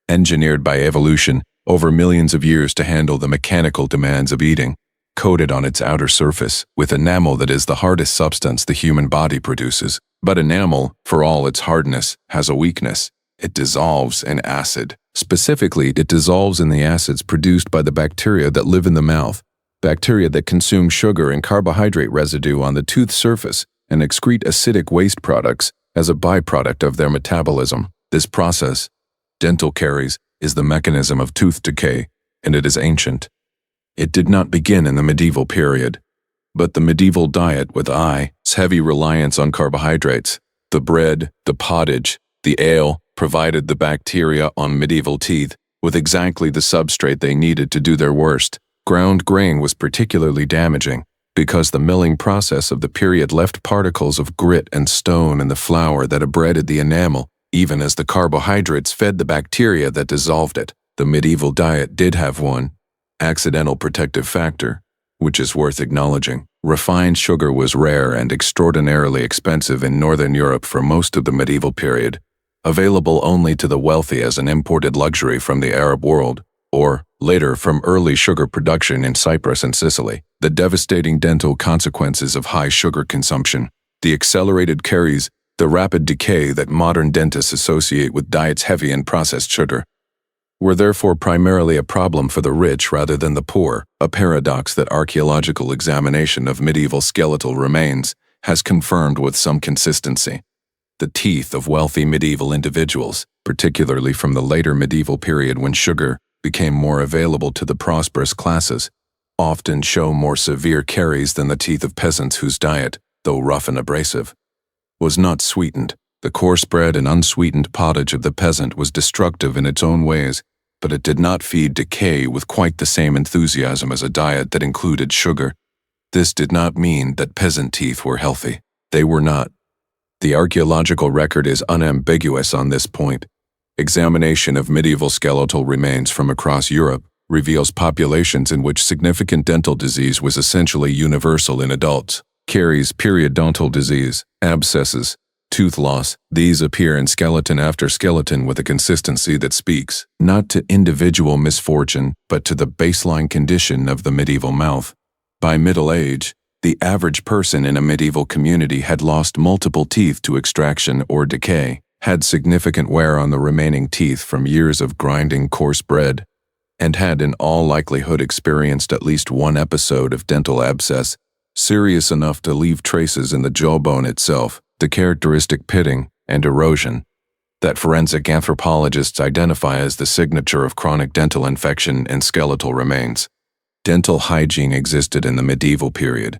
engineered by evolution over millions of years to handle the mechanical demands of eating, coated on its outer surface with enamel that is the hardest substance the human body produces. But enamel, for all its hardness, has a weakness. It dissolves in acid. Specifically, it dissolves in the acids produced by the bacteria that live in the mouth, bacteria that consume sugar and carbohydrate residue on the tooth surface and excrete acidic waste products as a byproduct of their metabolism. This process, dental caries, is the mechanism of tooth decay, and it is ancient. It did not begin in the medieval period, but the medieval diet with its heavy reliance on carbohydrates, the bread, the pottage, the ale, provided the bacteria on medieval teeth with exactly the substrate they needed to do their worst. Ground grain was particularly damaging because the milling process of the period left particles of grit and stone in the flour that abraded the enamel, even as the carbohydrates fed the bacteria that dissolved it. The medieval diet did have one accidental protective factor, which is worth acknowledging. Refined sugar was rare and extraordinarily expensive in Northern Europe for most of the medieval period, available only to the wealthy as an imported luxury from the Arab world, or, later, from early sugar production in Cyprus and Sicily. The devastating dental consequences of high sugar consumption, the accelerated caries, the rapid decay that modern dentists associate with diets heavy in processed sugar, were therefore primarily a problem for the rich rather than the poor, a paradox that archaeological examination of medieval skeletal remains has confirmed with some consistency. The teeth of wealthy medieval individuals, particularly from the later medieval period when sugar became more available to the prosperous classes, often show more severe caries than the teeth of peasants whose diet, though rough and abrasive, was not sweetened. The coarse bread and unsweetened pottage of the peasant was destructive in its own ways, but it did not feed decay with quite the same enthusiasm as a diet that included sugar. This did not mean that peasant teeth were healthy. They were not. The archaeological record is unambiguous on this point. Examination of medieval skeletal remains from across Europe reveals populations in which significant dental disease was essentially universal in adults. Caries, periodontal disease, abscesses, tooth loss, these appear in skeleton after skeleton with a consistency that speaks not to individual misfortune, but to the baseline condition of the medieval mouth. By middle age, the average person in a medieval community had lost multiple teeth to extraction or decay, had significant wear on the remaining teeth from years of grinding coarse bread, and had in all likelihood experienced at least one episode of dental abscess, serious enough to leave traces in the jawbone itself, the characteristic pitting and erosion. that forensic anthropologists identify as the signature of chronic dental infection and skeletal remains. Dental hygiene existed in the medieval period,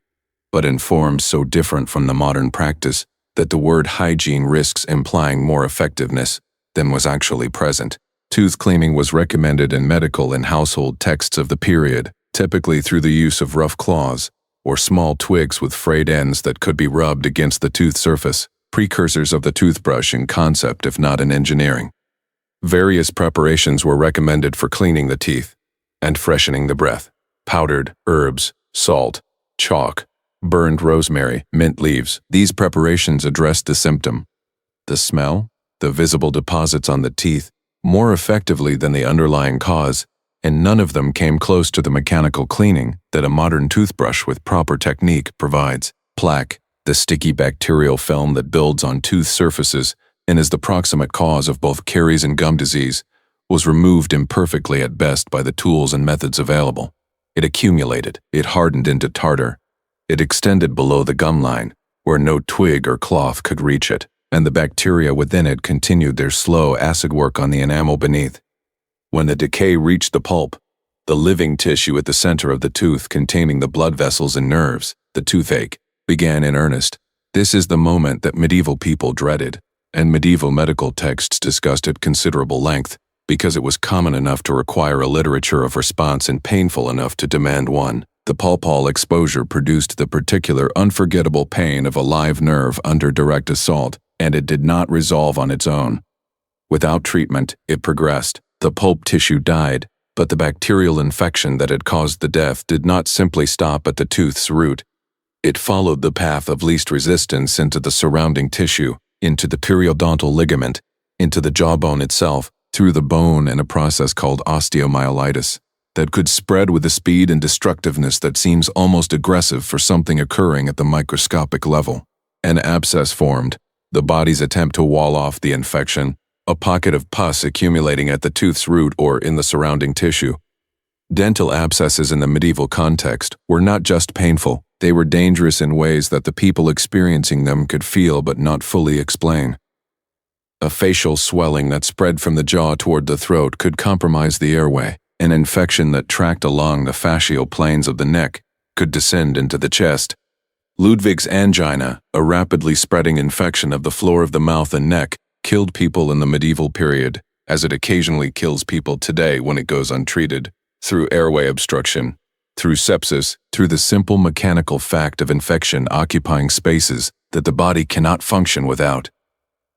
but in forms so different from the modern practice that the word hygiene risks implying more effectiveness than was actually present. Tooth cleaning was recommended in medical and household texts of the period, typically through the use of rough claws or small twigs with frayed ends that could be rubbed against the tooth surface, precursors of the toothbrush in concept if not in engineering. Various preparations were recommended for cleaning the teeth and freshening the breath: powdered herbs, salt, chalk, burned rosemary, mint leaves. These preparations addressed the symptom, the smell, the visible deposits on the teeth, more effectively than the underlying cause, and none of them came close to the mechanical cleaning that a modern toothbrush with proper technique provides. Plaque, the sticky bacterial film that builds on tooth surfaces and is the proximate cause of both caries and gum disease, was removed imperfectly at best by the tools and methods available. It accumulated, it hardened into tartar. It extended below the gum line, where no twig or cloth could reach it, and the bacteria within it continued their slow acid work on the enamel beneath. When the decay reached the pulp, the living tissue at the center of the tooth containing the blood vessels and nerves, the toothache, began in earnest. This is the moment that medieval people dreaded, and medieval medical texts discussed at considerable length, because it was common enough to require a literature of response and painful enough to demand one. The pulpal exposure produced the particular unforgettable pain of a live nerve under direct assault, and it did not resolve on its own. Without treatment, it progressed. The pulp tissue died, but the bacterial infection that had caused the death did not simply stop at the tooth's root. It followed the path of least resistance into the surrounding tissue, into the periodontal ligament, into the jawbone itself, through the bone in a process called osteomyelitis, that could spread with a speed and destructiveness that seems almost aggressive for something occurring at the microscopic level. An abscess formed, the body's attempt to wall off the infection, a pocket of pus accumulating at the tooth's root or in the surrounding tissue. Dental abscesses in the medieval context were not just painful, they were dangerous in ways that the people experiencing them could feel but not fully explain. A facial swelling that spread from the jaw toward the throat could compromise the airway. An infection that tracked along the fascial planes of the neck could descend into the chest. Ludwig's angina, a rapidly spreading infection of the floor of the mouth and neck, killed people in the medieval period, as it occasionally kills people today when it goes untreated, through airway obstruction, through sepsis, through the simple mechanical fact of infection occupying spaces that the body cannot function without.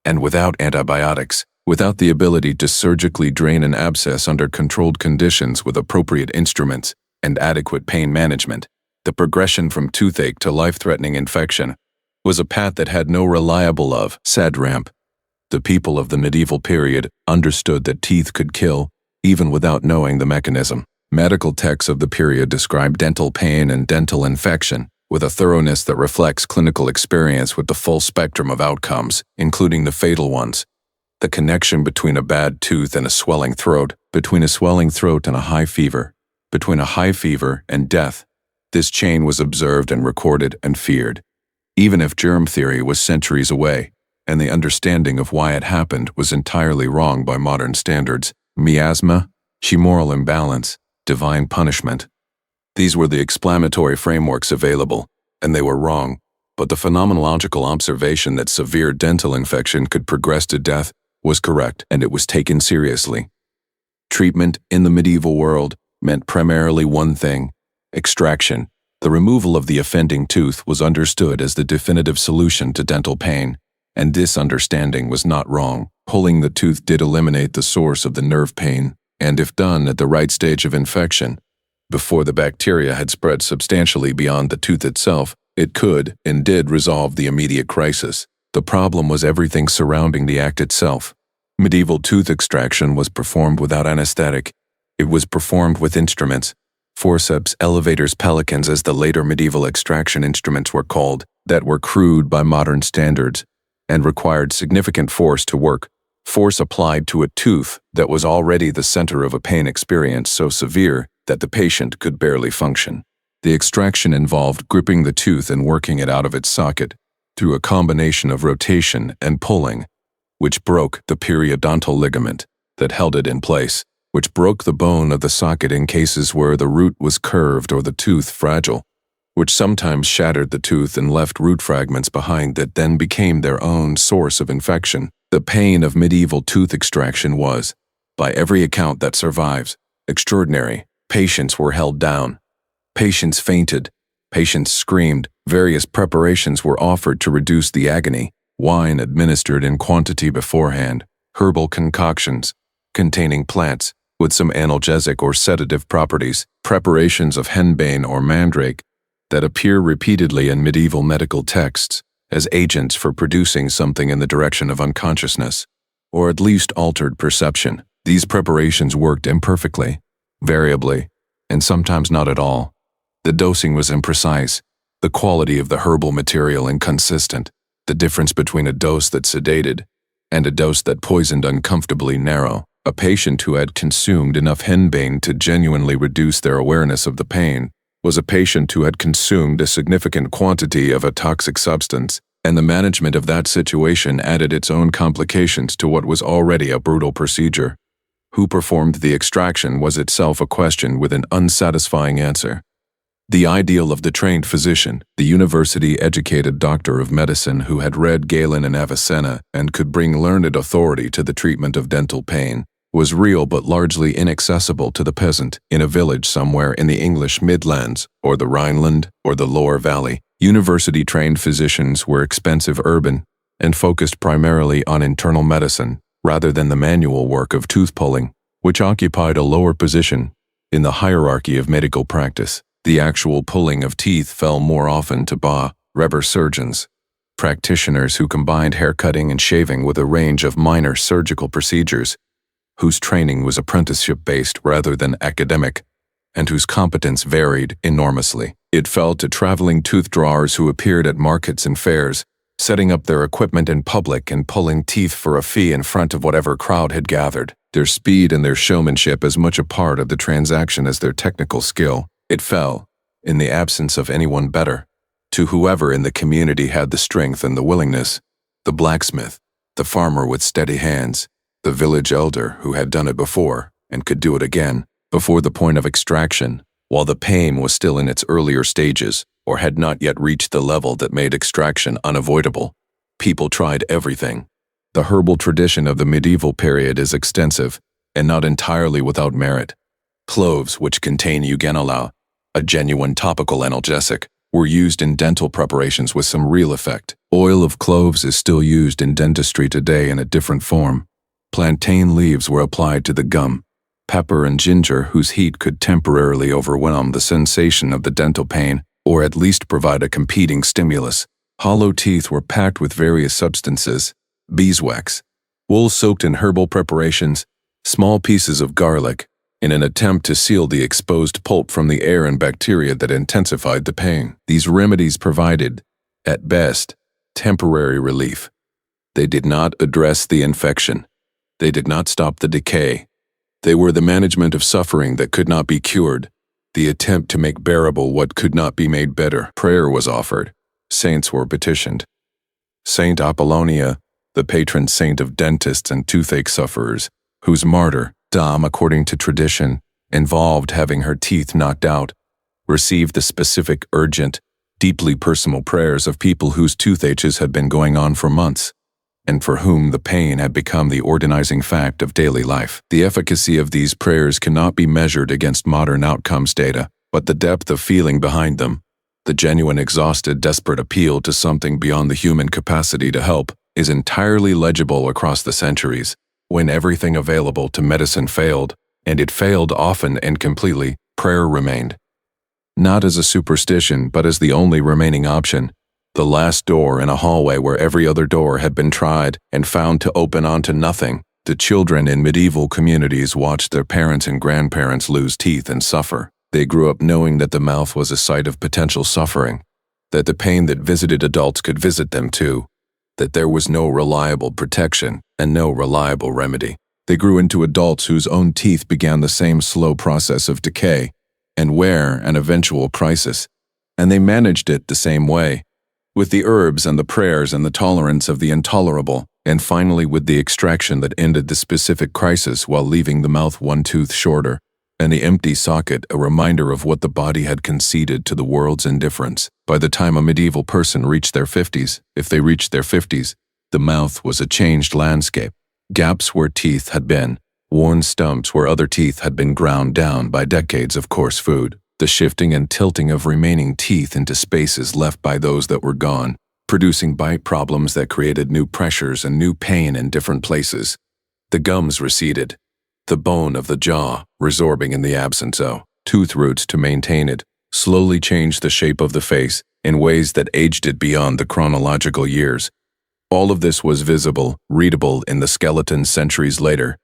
And without antibiotics, without the ability to surgically drain an abscess under controlled conditions with appropriate instruments and adequate pain management, the progression from toothache to life-threatening infection was a path that had no reliable sad ramp. The people of the medieval period understood that teeth could kill, even without knowing the mechanism. Medical texts of the period describe dental pain and dental infection with a thoroughness that reflects clinical experience with the full spectrum of outcomes, including the fatal ones. The connection between a bad tooth and a swelling throat, between a swelling throat and a high fever, between a high fever and death. This chain was observed and recorded and feared, even if germ theory was centuries away, and the understanding of why it happened was entirely wrong by modern standards. Miasma, humoral imbalance, divine punishment. These were the exclamatory frameworks available, and they were wrong, but the phenomenological observation that severe dental infection could progress to death was correct, and it was taken seriously. Treatment in the medieval world meant primarily one thing: extraction. The removal of the offending tooth was understood as the definitive solution to dental pain, and this understanding was not wrong. Pulling the tooth did eliminate the source of the nerve pain, and if done at the right stage of infection, before the bacteria had spread substantially beyond the tooth itself, it could and did resolve the immediate crisis. The problem was everything surrounding the act itself. Medieval tooth extraction was performed without anesthetic. It was performed with instruments, forceps, elevators, pelicans, as the later medieval extraction instruments were called, that were crude by modern standards and required significant force to work, force applied to a tooth that was already the center of a pain experience so severe that the patient could barely function. The extraction involved gripping the tooth and working it out of its socket through a combination of rotation and pulling. which broke the periodontal ligament that held it in place, which broke the bone of the socket in cases where the root was curved or the tooth fragile, which sometimes shattered the tooth and left root fragments behind that then became their own source of infection. The pain of medieval tooth extraction was, by every account that survives, extraordinary. Patients were held down. Patients fainted. Patients screamed. Various preparations were offered to reduce the agony. Wine administered in quantity beforehand. Herbal concoctions containing plants with some analgesic or sedative properties. Preparations of henbane or mandrake that appear repeatedly in medieval medical texts as agents for producing something in the direction of unconsciousness, or at least altered perception. These preparations worked imperfectly, variably, and sometimes not at all. The dosing was imprecise, the quality of the herbal material inconsistent, the difference between a dose that sedated and a dose that poisoned uncomfortably narrow. A patient who had consumed enough henbane to genuinely reduce their awareness of the pain was a patient who had consumed a significant quantity of a toxic substance, and the management of that situation added its own complications to what was already a brutal procedure. Who performed the extraction was itself a question with an unsatisfying answer. The ideal of the trained physician, the university-educated doctor of medicine who had read Galen and Avicenna and could bring learned authority to the treatment of dental pain, was real but largely inaccessible to the peasant in a village somewhere in the English Midlands or the Rhineland or the Loire Valley. University-trained physicians were expensive urban and focused primarily on internal medicine rather than the manual work of tooth pulling, which occupied a lower position in the hierarchy of medical practice. The actual pulling of teeth fell more often to Reber surgeons, practitioners who combined haircutting and shaving with a range of minor surgical procedures, whose training was apprenticeship-based rather than academic, and whose competence varied enormously. It fell to traveling tooth drawers who appeared at markets and fairs, setting up their equipment in public and pulling teeth for a fee in front of whatever crowd had gathered. Their speed and their showmanship as much a part of the transaction as their technical skill. It fell, in the absence of anyone better, to whoever in the community had the strength and the willingness, the blacksmith, the farmer with steady hands, the village elder who had done it before and could do it again, before the point of extraction, while the pain was still in its earlier stages or had not yet reached the level that made extraction unavoidable. People tried everything. The herbal tradition of the medieval period is extensive and not entirely without merit. Cloves, which contain eugenol, a genuine topical analgesic, were used in dental preparations with some real effect. Oil of cloves is still used in dentistry today in a different form. Plantain leaves were applied to the gum. Pepper and ginger, whose heat could temporarily overwhelm the sensation of the dental pain, or at least provide a competing stimulus. Hollow teeth were packed with various substances, beeswax, wool soaked in herbal preparations, small pieces of garlic, in an attempt to seal the exposed pulp from the air and bacteria that intensified the pain. These remedies provided, at best, temporary relief. They did not address the infection. They did not stop the decay. They were the management of suffering that could not be cured, the attempt to make bearable what could not be made better. Prayer was offered. Saints were petitioned. Saint Apollonia, the patron saint of dentists and toothache sufferers, whose martyrdom, according to tradition, involved having her teeth knocked out, received the specific, urgent, deeply personal prayers of people whose toothaches had been going on for months, and for whom the pain had become the ordinizing fact of daily life. The efficacy of these prayers cannot be measured against modern outcomes data, but the depth of feeling behind them, the genuine, exhausted, desperate appeal to something beyond the human capacity to help, is entirely legible across the centuries. When everything available to medicine failed, and it failed often and completely, prayer remained. Not as a superstition, but as the only remaining option, the last door in a hallway where every other door had been tried and found to open onto nothing. The children in medieval communities watched their parents and grandparents lose teeth and suffer. They grew up knowing that the mouth was a site of potential suffering, that the pain that visited adults could visit them too, that there was no reliable protection and no reliable remedy. They grew into adults whose own teeth began the same slow process of decay and wear and eventual crisis, and they managed it the same way, with the herbs and the prayers and the tolerance of the intolerable, and finally with the extraction that ended the specific crisis while leaving the mouth one tooth shorter, and the empty socket a reminder of what the body had conceded to the world's indifference. By the time a medieval person reached their 50s, if they reached their 50s, the mouth was a changed landscape. Gaps where teeth had been, worn stumps where other teeth had been ground down by decades of coarse food, the shifting and tilting of remaining teeth into spaces left by those that were gone, producing bite problems that created new pressures and new pain in different places. The gums receded, the bone of the jaw, resorbing in the absence of tooth roots to maintain it, slowly changed the shape of the face in ways that aged it beyond the chronological years. All of this was visible, readable in the skeleton centuries later.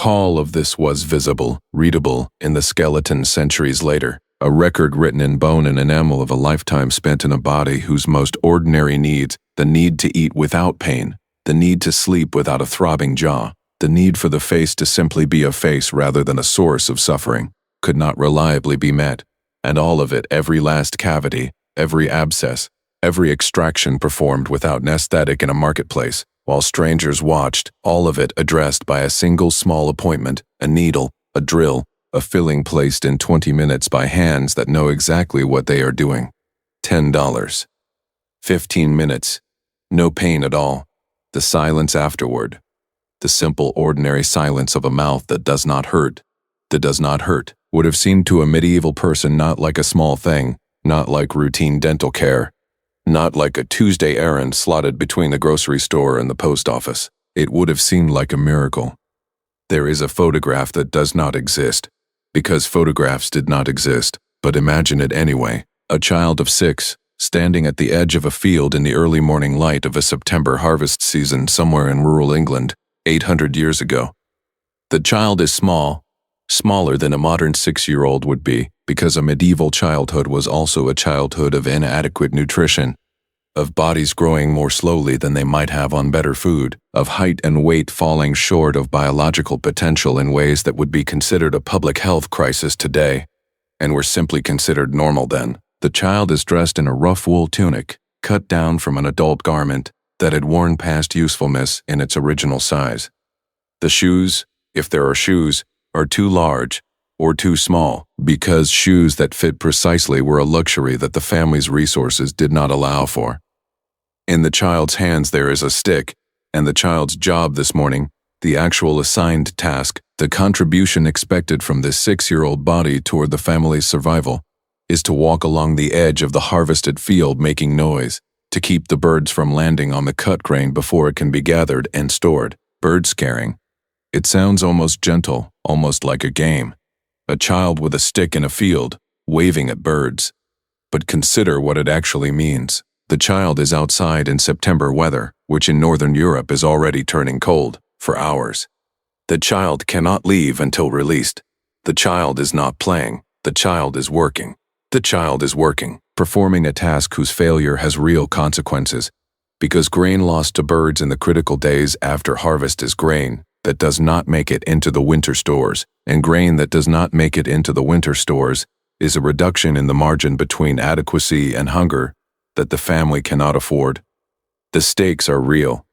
All of this was visible, readable in the skeleton centuries later. A record written in bone and enamel of a lifetime spent in a body whose most ordinary needs, the need to eat without pain, the need to sleep without a throbbing jaw, the need for the face to simply be a face rather than a source of suffering, could not reliably be met, and all of it, every last cavity, every abscess, every extraction performed without anesthetic in a marketplace, while strangers watched, all of it addressed by a single small appointment, a needle, a drill, a filling placed in 20 minutes by hands that know exactly what they are doing. $10. 15 minutes. No pain at all. The silence afterward. The simple, ordinary silence of a mouth that does not hurt. That does not hurt would have seemed to a medieval person not like a small thing, not like routine dental care, not like a Tuesday errand slotted between the grocery store and the post office. It would have seemed like a miracle. There is a photograph that does not exist, because photographs did not exist, but imagine it anyway. A child of 6, standing at the edge of a field in the early morning light of a September harvest season somewhere in rural England, 800 years ago. The child is small, smaller than a modern 6-year-old would be, because a medieval childhood was also a childhood of inadequate nutrition, of bodies growing more slowly than they might have on better food, of height and weight falling short of biological potential in ways that would be considered a public health crisis today, and were simply considered normal then. The child is dressed in a rough wool tunic, cut down from an adult garment that had worn past usefulness in its original size. The shoes, if there are shoes, are too large or too small, because shoes that fit precisely were a luxury that the family's resources did not allow for. In the child's hands there is a stick, and the child's job this morning, the actual assigned task, the contribution expected from this 6-year-old body toward the family's survival, is to walk along the edge of the harvested field making noise, to keep the birds from landing on the cut grain before it can be gathered and stored. Bird scaring. It sounds almost gentle, almost like a game. A child with a stick in a field, waving at birds. But consider what it actually means. The child is outside in September weather, which in Northern Europe is already turning cold, for hours. The child cannot leave until released. The child is not playing. The child is working. The child is working, performing a task whose failure has real consequences, because grain lost to birds in the critical days after harvest is grain that does not make it into the winter stores, and grain that does not make it into the winter stores is a reduction in the margin between adequacy and hunger that the family cannot afford. The stakes are real.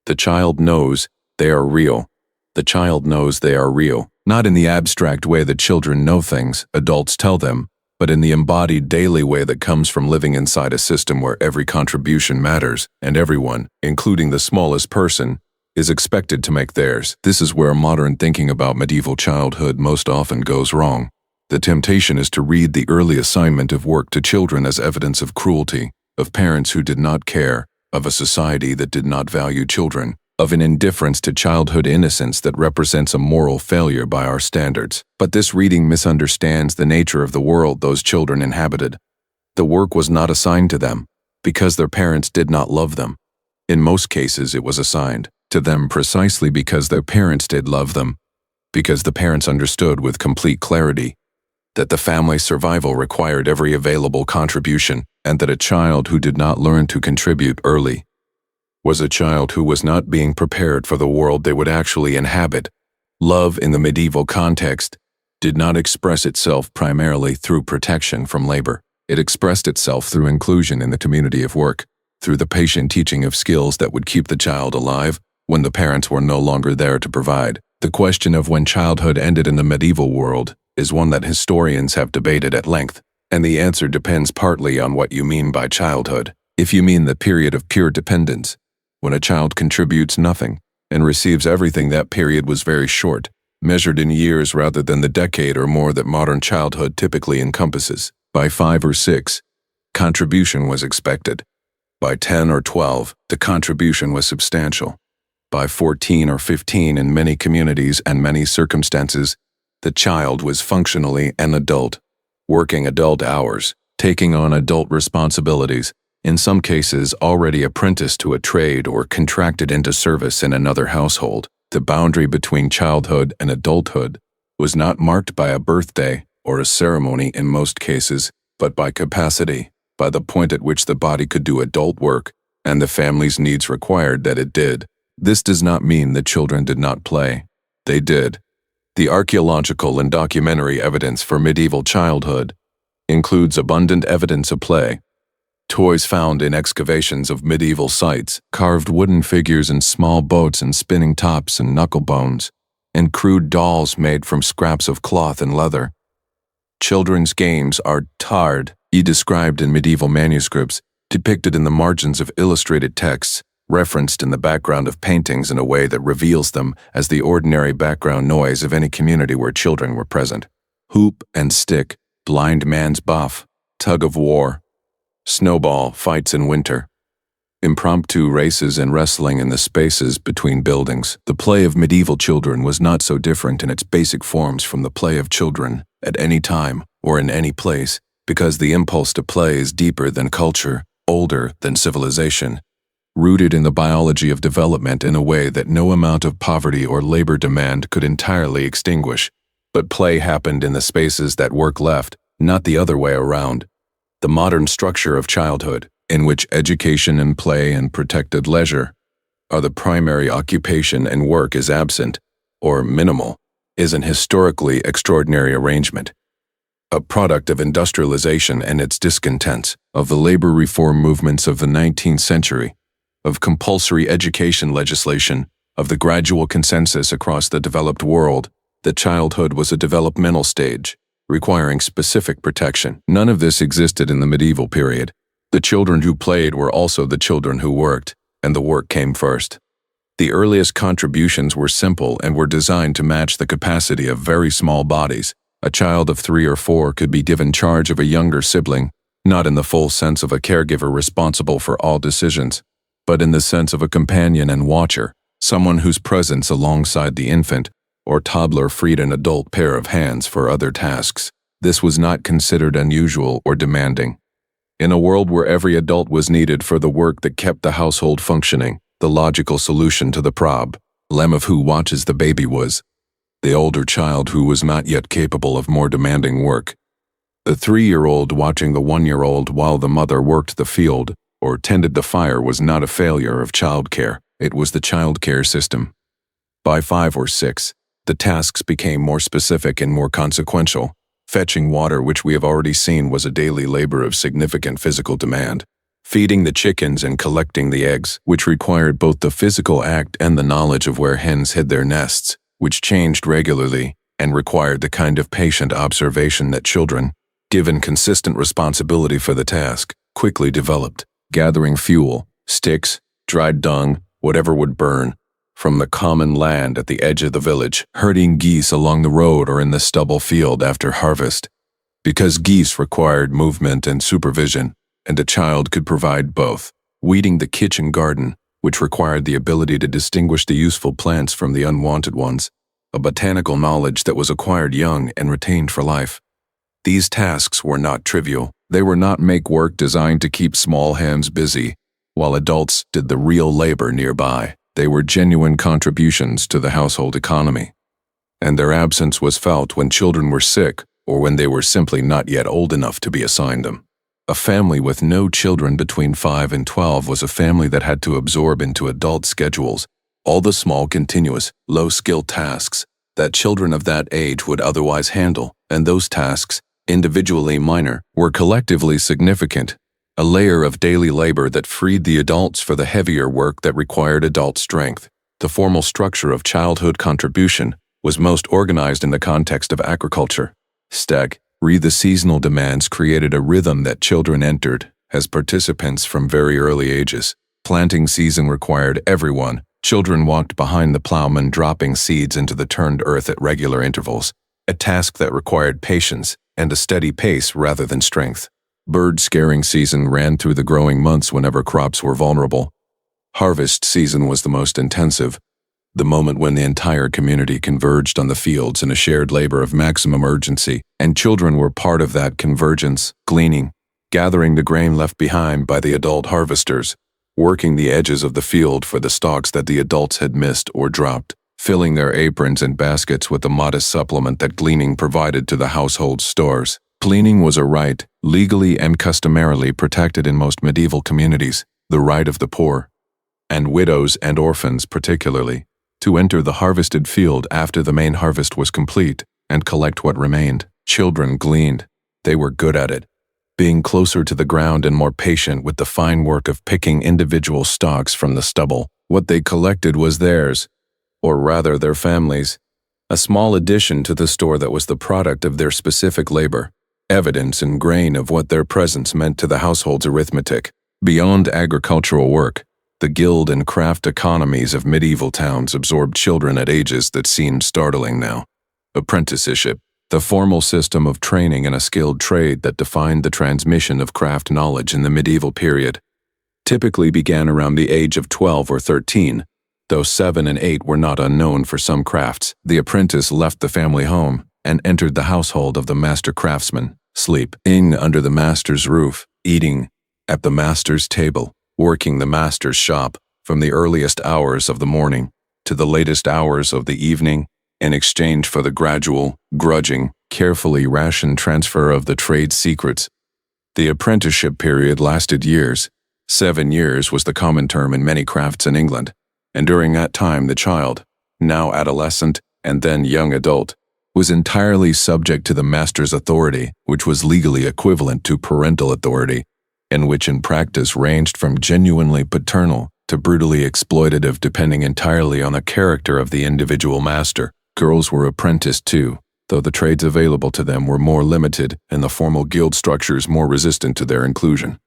The child knows they are real. The child knows they are real, not in the abstract way that children know things, adults tell them, but in the embodied daily way that comes from living inside a system where every contribution matters, and everyone, including the smallest person, is expected to make theirs. This is where modern thinking about medieval childhood most often goes wrong. The temptation is to read the early assignment of work to children as evidence of cruelty, of parents who did not care, of a society that did not value children, of an indifference to childhood innocence that represents a moral failure by our standards. But this reading misunderstands the nature of the world those children inhabited. The work was not assigned to them, because their parents did not love them. In most cases it was assigned to them precisely because their parents did love them, because the parents understood with complete clarity that the family's survival required every available contribution, and that a child who did not learn to contribute early was a child who was not being prepared for the world they would actually inhabit. Love in the medieval context did not express itself primarily through protection from labor. It expressed itself through inclusion in the community of work, through the patient teaching of skills that would keep the child alive when the parents were no longer there to provide. The question of when childhood ended in the medieval world is one that historians have debated at length, and the answer depends partly on what you mean by childhood. If you mean the period of pure dependence, when a child contributes nothing and receives everything, that period was very short, measured in years rather than the decade or more that modern childhood typically encompasses. By 5 or 6, contribution was expected. By 10 or 12, the contribution was substantial. By 14 or 15, in many communities and many circumstances, the child was functionally an adult, working adult hours, taking on adult responsibilities, in some cases already apprenticed to a trade or contracted into service in another household. The boundary between childhood and adulthood was not marked by a birthday or a ceremony in most cases, but by capacity, by the point at which the body could do adult work and the family's needs required that it did. This does not mean that children did not play. They did. The archaeological and documentary evidence for medieval childhood includes abundant evidence of play. Toys found in excavations of medieval sites, carved wooden figures and small boats and spinning tops and knuckle bones, and crude dolls made from scraps of cloth and leather. Children's games are tarred, described in medieval manuscripts, depicted in the margins of illustrated texts, referenced in the background of paintings in a way that reveals them as the ordinary background noise of any community where children were present. Hoop and stick, blind man's buff, tug of war, snowball fights in winter, impromptu races and wrestling in the spaces between buildings. The play of medieval children was not so different in its basic forms from the play of children at any time or in any place, because the impulse to play is deeper than culture, older than civilization, rooted in the biology of development in a way that no amount of poverty or labor demand could entirely extinguish. But play happened in the spaces that work left, not the other way around. The modern structure of childhood, in which education and play and protected leisure are the primary occupation and work is absent, or minimal, is an historically extraordinary arrangement, a product of industrialization and its discontents, of the labor reform movements of the 19th century, of compulsory education legislation, of the gradual consensus across the developed world that childhood was a developmental stage, requiring specific protection. None of this existed in the medieval period. The children who played were also the children who worked, and the work came first. The earliest contributions were simple and were designed to match the capacity of very small bodies. A child of 3 or 4 could be given charge of a younger sibling, not in the full sense of a caregiver responsible for all decisions, but in the sense of a companion and watcher, someone whose presence alongside the infant or toddler freed an adult pair of hands for other tasks. This was not considered unusual or demanding. In a world where every adult was needed for the work that kept the household functioning, the logical solution to the problem of who watches the baby was the older child who was not yet capable of more demanding work. The 3-year-old watching the 1-year-old while the mother worked the field or tended the fire was not a failure of childcare, it was the childcare system. By 5 or 6, the tasks became more specific and more consequential. Fetching water, which we have already seen was a daily labor of significant physical demand. Feeding the chickens and collecting the eggs, which required both the physical act and the knowledge of where hens hid their nests, which changed regularly and required the kind of patient observation that children, given consistent responsibility for the task, quickly developed. Gathering fuel, sticks, dried dung, whatever would burn, from the common land at the edge of the village, herding geese along the road or in the stubble field after harvest, because geese required movement and supervision, and a child could provide both. Weeding the kitchen garden, which required the ability to distinguish the useful plants from the unwanted ones, a botanical knowledge that was acquired young and retained for life. These tasks were not trivial. They were not make work designed to keep small hands busy, while adults did the real labor nearby. They were genuine contributions to the household economy, and their absence was felt when children were sick or when they were simply not yet old enough to be assigned them. A family with no children between 5 and 12 was a family that had to absorb into adult schedules all the small, continuous, low-skill tasks that children of that age would otherwise handle, and those tasks individually minor, were collectively significant, a layer of daily labor that freed the adults for the heavier work that required adult strength. The formal structure of childhood contribution was most organized in the context of agriculture. The seasonal demands created a rhythm that children entered as participants from very early ages. Planting season required everyone. Children walked behind the plowman, dropping seeds into the turned earth at regular intervals, a task that required patience and a steady pace rather than strength. Bird scaring season ran through the growing months whenever crops were vulnerable. Harvest season was the most intensive, the moment when the entire community converged on the fields in a shared labor of maximum urgency, and children were part of that convergence, gleaning, gathering the grain left behind by the adult harvesters, working the edges of the field for the stalks that the adults had missed or dropped, filling their aprons and baskets with the modest supplement that gleaning provided to the household stores. Gleaning was a right, legally and customarily protected in most medieval communities, the right of the poor, and widows and orphans particularly, to enter the harvested field after the main harvest was complete and collect what remained. Children gleaned. They were good at it, being closer to the ground and more patient with the fine work of picking individual stalks from the stubble. What they collected was theirs, or rather their families', a small addition to the store that was the product of their specific labor, evidence and grain of what their presence meant to the household's arithmetic. Beyond agricultural work, the guild and craft economies of medieval towns absorbed children at ages that seemed startling now. Apprenticeship, the formal system of training in a skilled trade that defined the transmission of craft knowledge in the medieval period, typically began around the age of 12 or 13. Though 7 and 8 were not unknown for some crafts, the apprentice left the family home and entered the household of the master craftsman, sleeping under the master's roof, eating at the master's table, working the master's shop from the earliest hours of the morning to the latest hours of the evening in exchange for the gradual, grudging, carefully rationed transfer of the trade secrets. The apprenticeship period lasted years. 7 years was the common term in many crafts in England, and during that time the child, now adolescent and then young adult, was entirely subject to the master's authority, which was legally equivalent to parental authority, and which in practice ranged from genuinely paternal to brutally exploitative depending entirely on the character of the individual master. Girls were apprenticed too, though the trades available to them were more limited and the formal guild structures more resistant to their inclusion.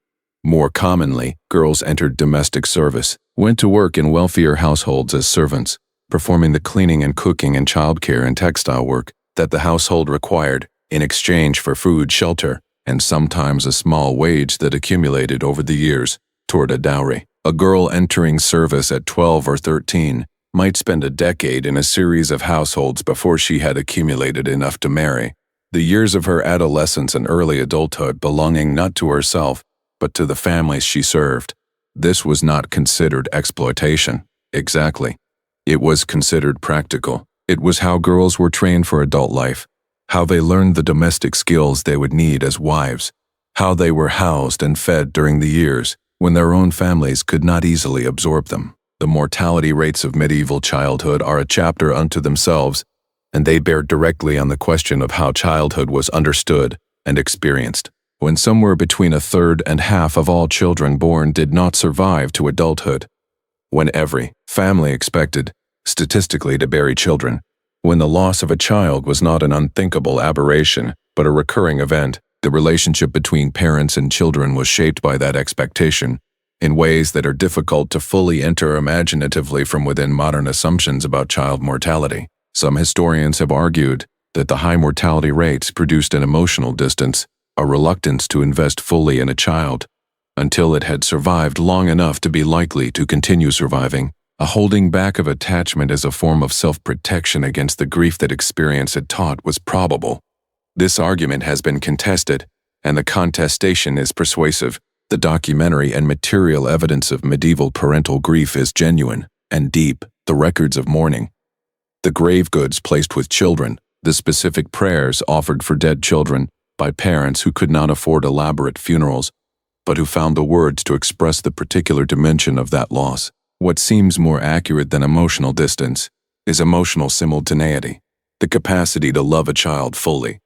More commonly, girls entered domestic service, went to work in wealthier households as servants, performing the cleaning and cooking and childcare and textile work that the household required in exchange for food, shelter, and sometimes a small wage that accumulated over the years toward a dowry. A girl entering service at 12 or 13 might spend a decade in a series of households before she had accumulated enough to marry, the years of her adolescence and early adulthood belonging not to herself, but to the families she served. This was not considered exploitation, exactly. It was considered practical. It was how girls were trained for adult life, how they learned the domestic skills they would need as wives, how they were housed and fed during the years when their own families could not easily absorb them. The mortality rates of medieval childhood are a chapter unto themselves, and they bear directly on the question of how childhood was understood and experienced. When somewhere between a third and half of all children born did not survive to adulthood, when every family expected, statistically, to bury children, when the loss of a child was not an unthinkable aberration, but a recurring event, the relationship between parents and children was shaped by that expectation in ways that are difficult to fully enter imaginatively from within modern assumptions about child mortality. Some historians have argued that the high mortality rates produced an emotional distance, a reluctance to invest fully in a child until it had survived long enough to be likely to continue surviving, a holding back of attachment as a form of self-protection against the grief that experience had taught was probable. This argument has been contested, and the contestation is persuasive. The documentary and material evidence of medieval parental grief is genuine and deep. The records of mourning, the grave goods placed with children, the specific prayers offered for dead children by parents who could not afford elaborate funerals, but who found the words to express the particular dimension of that loss. What seems more accurate than emotional distance is emotional simultaneity, the capacity to love a child fully,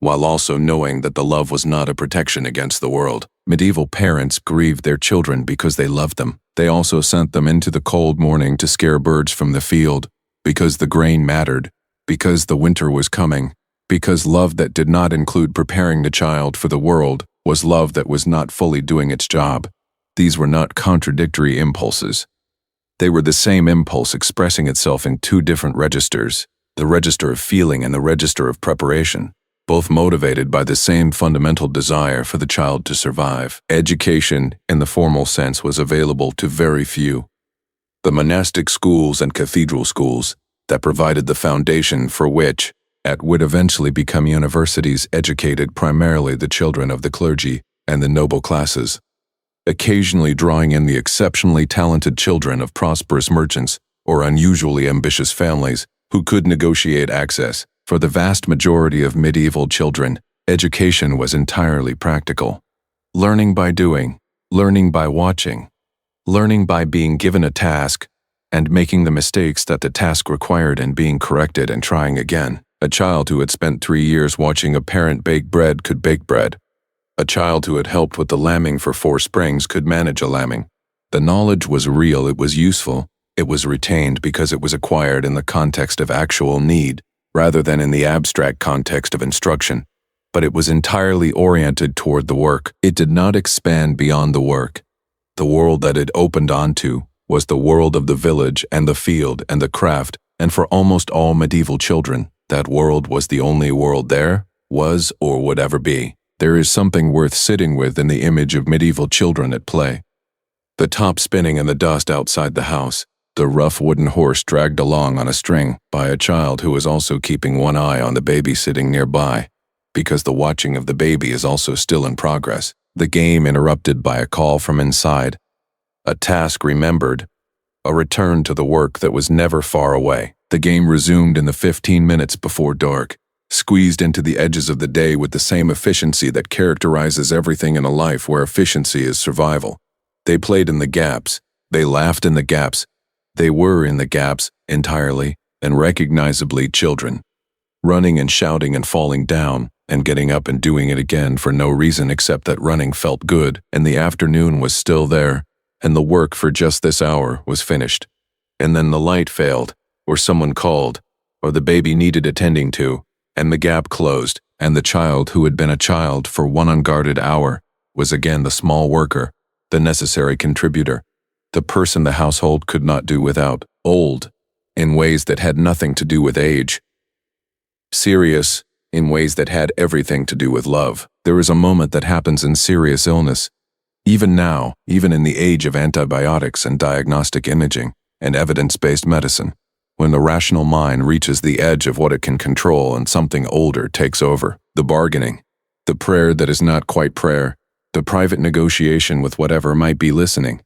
while also knowing that the love was not a protection against the world. Medieval parents grieved their children because they loved them. They also sent them into the cold morning to scare birds from the field, because the grain mattered, because the winter was coming, because love that did not include preparing the child for the world was love that was not fully doing its job. These were not contradictory impulses. They were the same impulse expressing itself in two different registers, the register of feeling and the register of preparation, both motivated by the same fundamental desire for the child to survive. Education, in the formal sense, was available to very few. The monastic schools and cathedral schools that provided the foundation for which would eventually become universities educated primarily the children of the clergy and the noble classes, occasionally drawing in the exceptionally talented children of prosperous merchants or unusually ambitious families who could negotiate access. For the vast majority of medieval children, education was entirely practical. Learning by doing, learning by watching, learning by being given a task and making the mistakes that the task required and being corrected and trying again. A child who had spent 3 years watching a parent bake bread could bake bread. A child who had helped with the lambing for 4 springs could manage a lambing. The knowledge was real, it was useful, it was retained because it was acquired in the context of actual need, rather than in the abstract context of instruction. But it was entirely oriented toward the work. It did not expand beyond the work. The world that it opened onto was the world of the village and the field and the craft, and for almost all medieval children, that world was the only world there, was, or would ever be. There is something worth sitting with in the image of medieval children at play. The top spinning in the dust outside the house, the rough wooden horse dragged along on a string by a child who is also keeping one eye on the baby sitting nearby, because the watching of the baby is also still in progress. The game interrupted by a call from inside, a task remembered, a return to the work that was never far away. The game resumed in the 15 minutes before dark, squeezed into the edges of the day with the same efficiency that characterizes everything in a life where efficiency is survival. They played in the gaps, they laughed in the gaps, they were in the gaps, entirely and recognizably children, running and shouting and falling down, and getting up and doing it again for no reason except that running felt good, and the afternoon was still there, and the work for just this hour was finished. And then the light failed, or someone called, or the baby needed attending to, and the gap closed, and the child who had been a child for one unguarded hour was again the small worker, the necessary contributor, the person the household could not do without, old, in ways that had nothing to do with age, serious, in ways that had everything to do with love. There is a moment that happens in serious illness, even now, even in the age of antibiotics and diagnostic imaging and evidence-based medicine, when the rational mind reaches the edge of what it can control and something older takes over. The bargaining, the prayer that is not quite prayer, the private negotiation with whatever might be listening,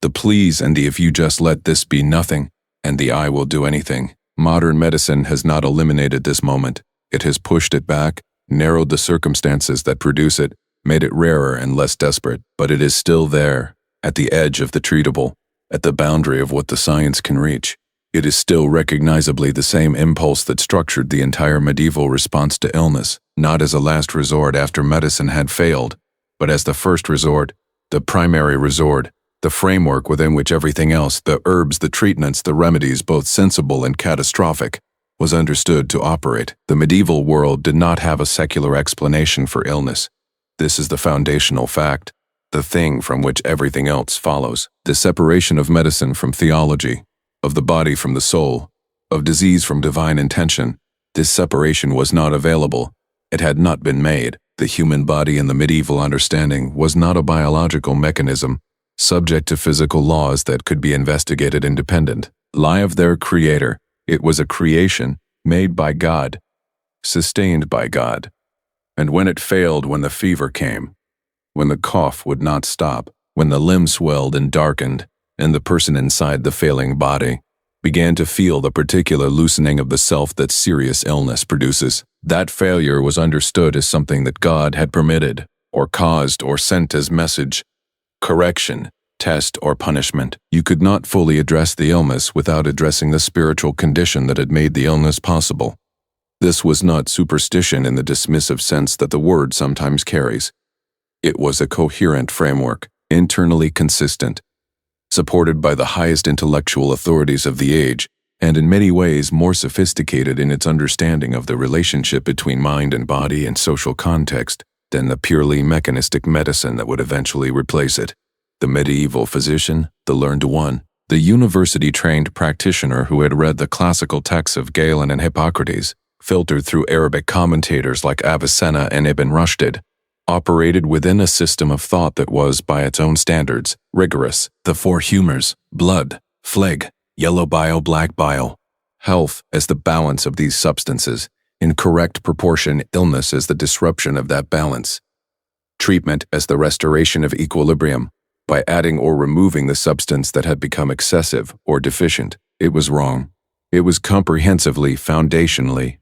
the please and the if you just let this be nothing, and the I will do anything. Modern medicine has not eliminated this moment. It has pushed it back, narrowed the circumstances that produce it, made it rarer and less desperate, but it is still there, at the edge of the treatable, at the boundary of what the science can reach. It is still recognizably the same impulse that structured the entire medieval response to illness, not as a last resort after medicine had failed, but as the first resort, the primary resort, the framework within which everything else, the herbs, the treatments, the remedies, both sensible and catastrophic, was understood to operate. The medieval world did not have a secular explanation for illness. This is the foundational fact, the thing from which everything else follows. The separation of medicine from theology, of the body from the soul, of disease from divine intention, this separation was not available. It had not been made. The human body in the medieval understanding was not a biological mechanism, subject to physical laws that could be investigated independent. Lie of their creator. It was a creation made by God, sustained by God. And when it failed, when the fever came, when the cough would not stop, when the limb swelled and darkened, and the person inside the failing body began to feel the particular loosening of the self that serious illness produces, that failure was understood as something that God had permitted, or caused, or sent as message, correction, test, or punishment. You could not fully address the illness without addressing the spiritual condition that had made the illness possible. This was not superstition in the dismissive sense that the word sometimes carries. It was a coherent framework, internally consistent, supported by the highest intellectual authorities of the age, and in many ways more sophisticated in its understanding of the relationship between mind and body and social context than the purely mechanistic medicine that would eventually replace it. The medieval physician, the learned one, the university-trained practitioner who had read the classical texts of Galen and Hippocrates, filtered through Arabic commentators like Avicenna and Ibn Rushd, operated within a system of thought that was, by its own standards, rigorous. The four humors, blood, phleg, yellow bile, black bile, health as the balance of these substances, in correct proportion, illness as the disruption of that balance, treatment as the restoration of equilibrium, by adding or removing the substance that had become excessive or deficient. It was wrong. It was comprehensively, foundationally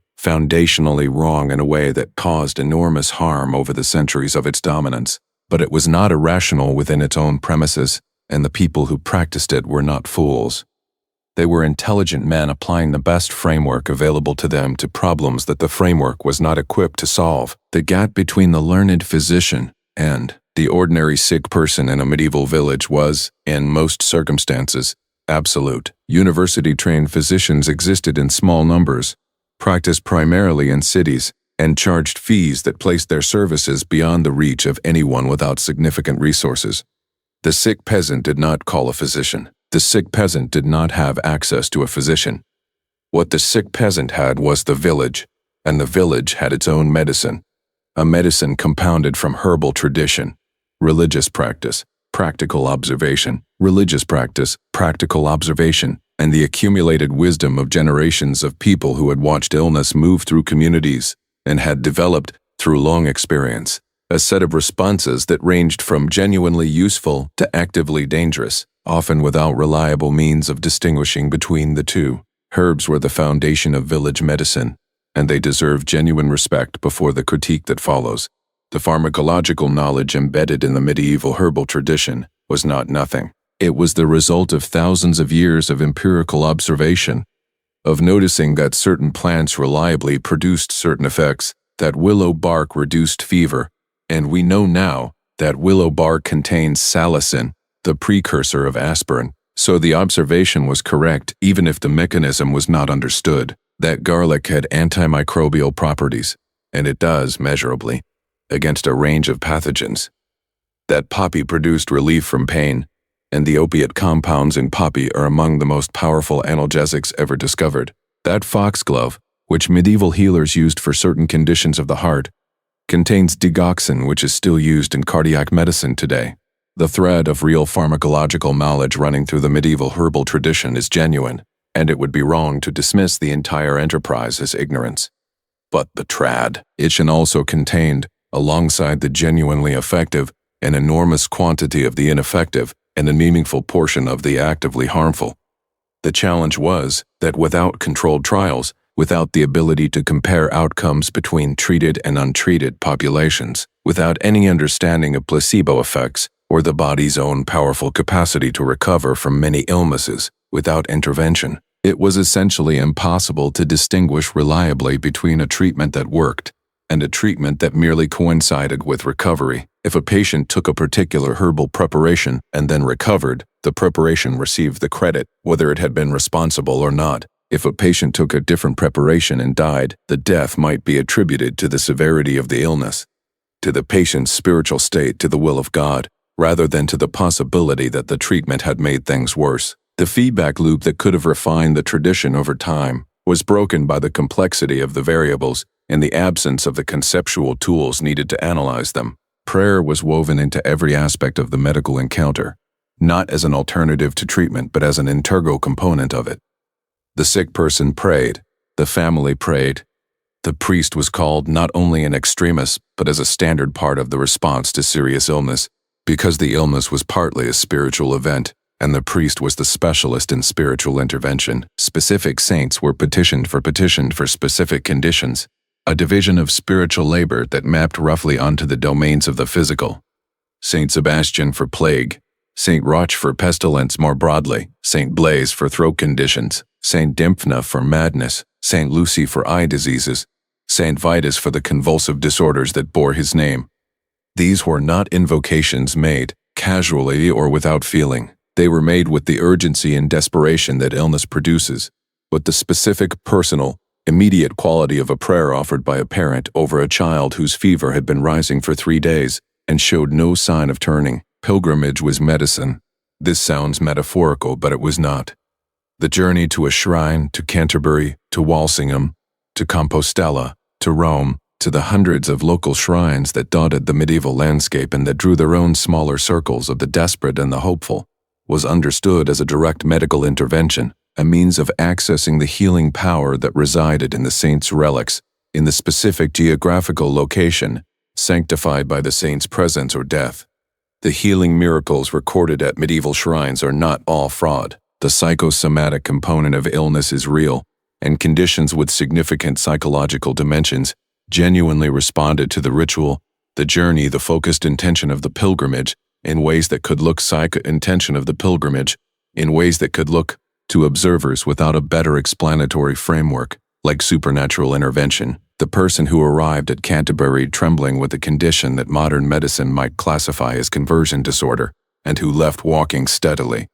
wrong in a way that caused enormous harm over the centuries of its dominance, but it was not irrational within its own premises, and the people who practiced it were not fools. They were intelligent men applying the best framework available to them to problems that the framework was not equipped to solve. The gap between the learned physician and the ordinary sick person in a medieval village was, in most circumstances, absolute. University-trained physicians existed in small numbers, practiced primarily in cities, and charged fees that placed their services beyond the reach of anyone without significant resources. The sick peasant did not call a physician. The sick peasant did not have access to a physician. What the sick peasant had was the village, and the village had its own medicine, a medicine compounded from herbal tradition, religious practice, practical observation, religious practice, practical observation, and the accumulated wisdom of generations of people who had watched illness move through communities and had developed, through long experience, a set of responses that ranged from genuinely useful to actively dangerous, often without reliable means of distinguishing between the two. Herbs were the foundation of village medicine, and they deserve genuine respect before the critique that follows. The pharmacological knowledge embedded in the medieval herbal tradition was not nothing. It was the result of thousands of years of empirical observation, of noticing that certain plants reliably produced certain effects, that willow bark reduced fever, and we know now that willow bark contains salicin, the precursor of aspirin, so the observation was correct even if the mechanism was not understood. That garlic had antimicrobial properties, and it does measurably, against a range of pathogens. That poppy produced relief from pain, and the opiate compounds in poppy are among the most powerful analgesics ever discovered. That foxglove, which medieval healers used for certain conditions of the heart, contains digoxin, which is still used in cardiac medicine today. The thread of real pharmacological knowledge running through the medieval herbal tradition is genuine, and it would be wrong to dismiss the entire enterprise as ignorance. But the trad, it also contained, alongside the genuinely effective, an enormous quantity of the ineffective and a meaningful portion of the actively harmful. The challenge was that without controlled trials, without the ability to compare outcomes between treated and untreated populations, without any understanding of placebo effects or the body's own powerful capacity to recover from many illnesses, without intervention, it was essentially impossible to distinguish reliably between a treatment that worked and a treatment that merely coincided with recovery. If a patient took a particular herbal preparation and then recovered, the preparation received the credit, whether it had been responsible or not. If a patient took a different preparation and died, the death might be attributed to the severity of the illness, to the patient's spiritual state, to the will of God, rather than to the possibility that the treatment had made things worse. The feedback loop that could have refined the tradition over time was broken by the complexity of the variables and the absence of the conceptual tools needed to analyze them. Prayer was woven into every aspect of the medical encounter, not as an alternative to treatment but as an integral component of it. The sick person prayed, the family prayed. The priest was called not only an extremis but as a standard part of the response to serious illness, because the illness was partly a spiritual event, and the priest was the specialist in spiritual intervention. Specific saints were petitioned for specific conditions, a division of spiritual labor that mapped roughly onto the domains of the physical. Saint Sebastian for plague, Saint Roch for pestilence more broadly, Saint Blaise for throat conditions, Saint Dymphna for madness, St. Lucy for eye diseases, St. Vitus for the convulsive disorders that bore his name. These were not invocations made casually or without feeling. They were made with the urgency and desperation that illness produces, with the specific, personal, immediate quality of a prayer offered by a parent over a child whose fever had been rising for 3 days and showed no sign of turning. Pilgrimage was medicine. This sounds metaphorical, but it was not. The journey to a shrine, to Canterbury, to Walsingham, to Compostela, to Rome, to the hundreds of local shrines that dotted the medieval landscape and that drew their own smaller circles of the desperate and the hopeful, was understood as a direct medical intervention, a means of accessing the healing power that resided in the saint's relics, in the specific geographical location, sanctified by the saint's presence or death. The healing miracles recorded at medieval shrines are not all fraud. The psychosomatic component of illness is real, and conditions with significant psychological dimensions genuinely responded to the ritual, the journey, the focused intention of the pilgrimage, in ways that could look intention of the pilgrimage, in ways that could look to observers without a better explanatory framework, like supernatural intervention. The person who arrived at Canterbury trembling with a condition that modern medicine might classify as conversion disorder, and who left walking steadily,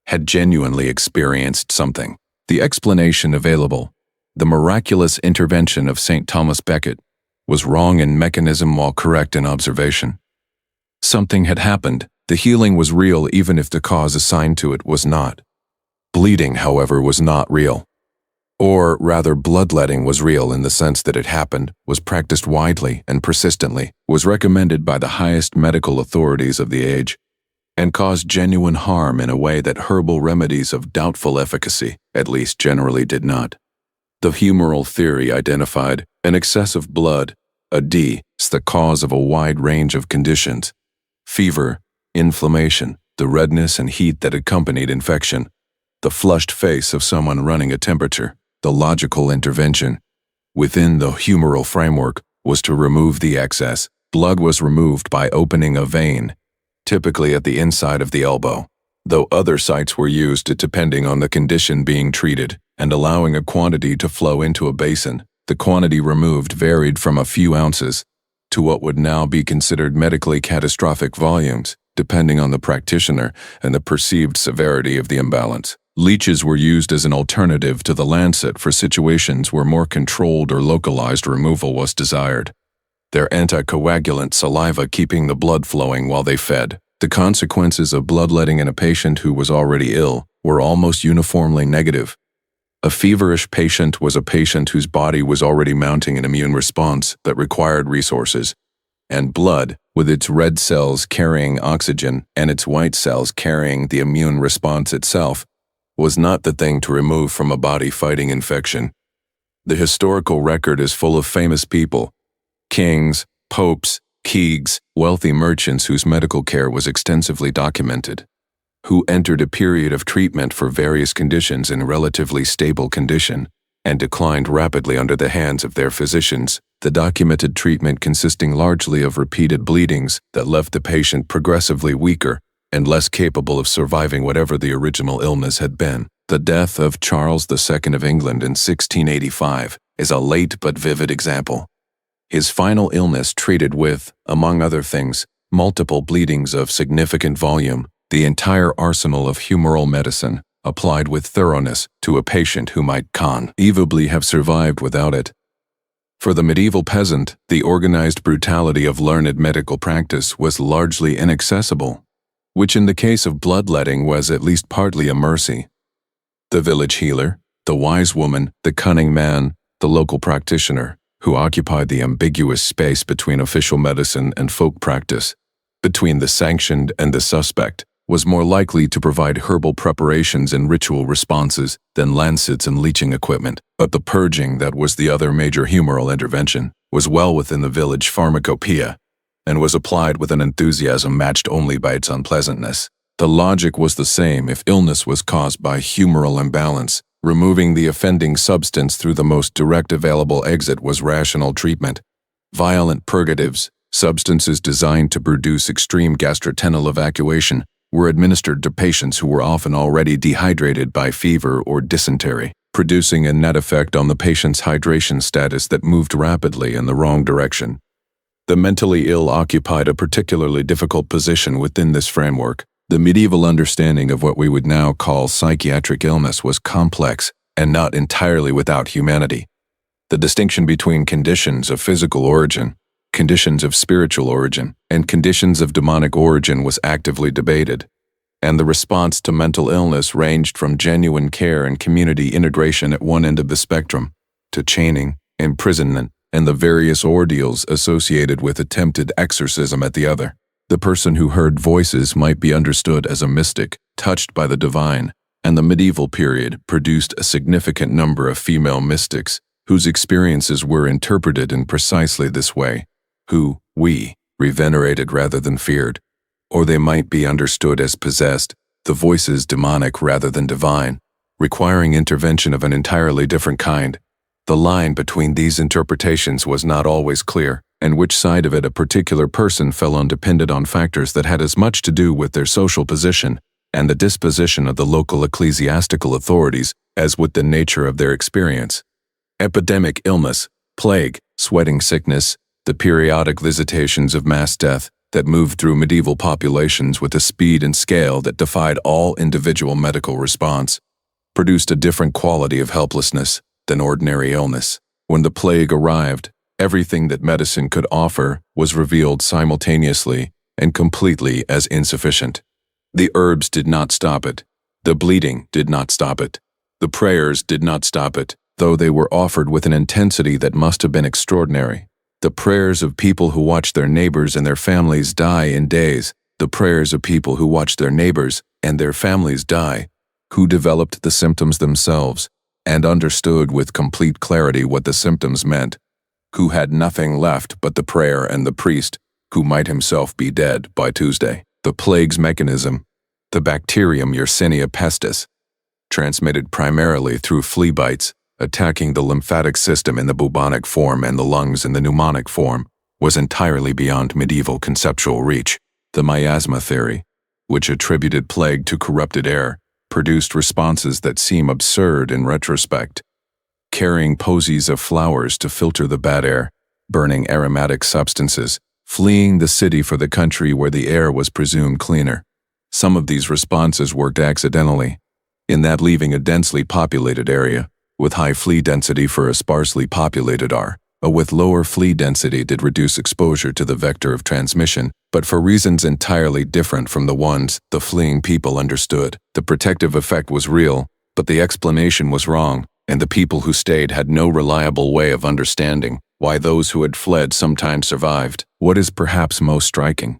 had genuinely experienced something. The explanation available, the miraculous intervention of St. Thomas Becket, was wrong in mechanism while correct in observation. Something had happened. The healing was real even if the cause assigned to it was not. Bleeding, however, was not real. Or, rather, bloodletting was real in the sense that it happened, was practiced widely and persistently, was recommended by the highest medical authorities of the age, and caused genuine harm in a way that herbal remedies of doubtful efficacy, at least generally, did not. The humoral theory identified an excess of blood, a D, as the cause of a wide range of conditions: fever, inflammation, the redness and heat that accompanied infection, the flushed face of someone running a temperature. The logical intervention, within the humoral framework, was to remove the excess. Blood was removed by opening a vein, typically at the inside of the elbow, though other sites were used depending on the condition being treated, and allowing a quantity to flow into a basin. The quantity removed varied from a few ounces to what would now be considered medically catastrophic volumes, depending on the practitioner and the perceived severity of the imbalance. Leeches were used as an alternative to the lancet for situations where more controlled or localized removal was desired, their anticoagulant saliva keeping the blood flowing while they fed. The consequences of bloodletting in a patient who was already ill were almost uniformly negative. A feverish patient was a patient whose body was already mounting an immune response that required resources, and blood, with its red cells carrying oxygen and its white cells carrying the immune response itself, was not the thing to remove from a body fighting infection. The historical record is full of famous people, kings, popes, keegs, wealthy merchants whose medical care was extensively documented, who entered a period of treatment for various conditions in relatively stable condition and declined rapidly under the hands of their physicians, the documented treatment consisting largely of repeated bleedings that left the patient progressively weaker and less capable of surviving whatever the original illness had been. The death of Charles II of England in 1685 is a late but vivid example. His final illness treated with, among other things, multiple bleedings of significant volume, the entire arsenal of humoral medicine, applied with thoroughness to a patient who might conceivably have survived without it. For the medieval peasant, the organized brutality of learned medical practice was largely inaccessible, which in the case of bloodletting was at least partly a mercy. The village healer, the wise woman, the cunning man, the local practitioner, who occupied the ambiguous space between official medicine and folk practice, between the sanctioned and the suspect, was more likely to provide herbal preparations and ritual responses than lancets and leeching equipment. But the purging that was the other major humoral intervention was well within the village pharmacopoeia, and was applied with an enthusiasm matched only by its unpleasantness. The logic was the same if illness was caused by humoral imbalance. Removing the offending substance through the most direct available exit was rational treatment. Violent purgatives, substances designed to produce extreme gastrointestinal evacuation, were administered to patients who were often already dehydrated by fever or dysentery. producing a net effect on the patient's hydration status that moved rapidly in the wrong direction. The mentally ill occupied a particularly difficult position within this framework. The medieval understanding of what we would now call psychiatric illness was complex and not entirely without humanity. The distinction between conditions of physical origin, conditions of spiritual origin, and conditions of demonic origin was actively debated, and the response to mental illness ranged from genuine care and community integration at one end of the spectrum to chaining, imprisonment, and the various ordeals associated with attempted exorcism at the other. The person who heard voices might be understood as a mystic, touched by the divine, and the medieval period produced a significant number of female mystics whose experiences were interpreted in precisely this way, who we revenerated rather than feared, or they might be understood as possessed, the voices demonic rather than divine, requiring intervention of an entirely different kind. The line between these interpretations was not always clear, and which side of it a particular person fell on depended on factors that had as much to do with their social position and the disposition of the local ecclesiastical authorities as with the nature of their experience. Epidemic illness, plague, sweating sickness, the periodic visitations of mass death that moved through medieval populations with a speed and scale that defied all individual medical response, produced a different quality of helplessness than ordinary illness. When the plague arrived, everything that medicine could offer was revealed simultaneously and completely as insufficient. The herbs did not stop it. The bleeding did not stop it. The prayers did not stop it, though they were offered with an intensity that must have been extraordinary. The prayers of people who watched their neighbors and their families die in days, the prayers of people who watched their neighbors and their families die, who developed the symptoms themselves and understood with complete clarity what the symptoms meant, who had nothing left but the prayer and the priest, who might himself be dead by Tuesday. The plague's mechanism, the bacterium Yersinia pestis, transmitted primarily through flea bites, attacking the lymphatic system in the bubonic form and the lungs in the pneumonic form, was entirely beyond medieval conceptual reach. The miasma theory, which attributed plague to corrupted air, produced responses that seem absurd in retrospect. Carrying posies of flowers to filter the bad air, burning aromatic substances, fleeing the city for the country where the air was presumed cleaner. Some of these responses worked accidentally, in that leaving a densely populated area, with high flea density for a sparsely populated R, with lower flea density did reduce exposure to the vector of transmission, but for reasons entirely different from the ones the fleeing people understood. The protective effect was real, but the explanation was wrong, and the people who stayed had no reliable way of understanding why those who had fled sometimes survived. What is perhaps most striking,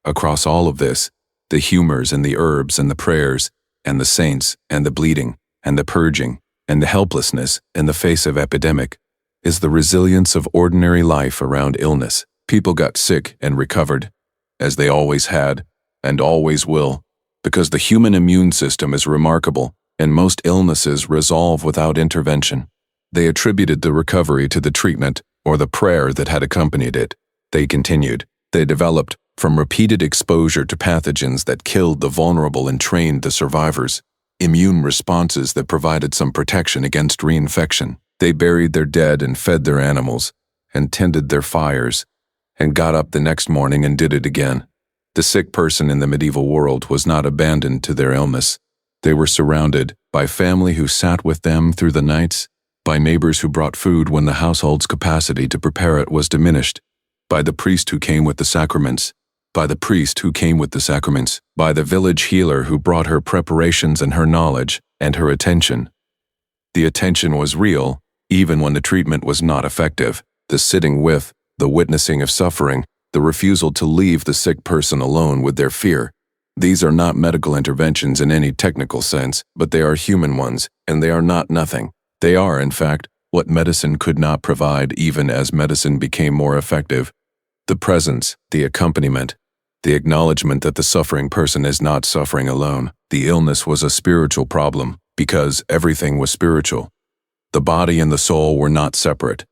across all of this, the humors and the herbs and the prayers, and the saints and the bleeding, and the purging, and the helplessness in the face of epidemic, is the resilience of ordinary life around illness. People got sick and recovered, as they always had, and always will, because the human immune system is remarkable, and most illnesses resolve without intervention. They attributed the recovery to the treatment or the prayer that had accompanied it. They continued. They developed from repeated exposure to pathogens that killed the vulnerable and trained the survivors, immune responses that provided some protection against reinfection. They buried their dead and fed their animals, and tended their fires, and got up the next morning and did it again. The sick person in the medieval world was not abandoned to their illness. They were surrounded by family who sat with them through the nights, by neighbors who brought food when the household's capacity to prepare it was diminished, by the priest who came with the sacraments, by the village healer who brought her preparations and her knowledge and her attention. The attention was real, even when the treatment was not effective. The sitting with, the witnessing of suffering, the refusal to leave the sick person alone with their fear. These are not medical interventions in any technical sense, but they are human ones, and they are not nothing. They are, in fact, what medicine could not provide even as medicine became more effective. The presence, the accompaniment, the acknowledgement that the suffering person is not suffering alone. The illness was a spiritual problem, because everything was spiritual. The body and the soul were not separate.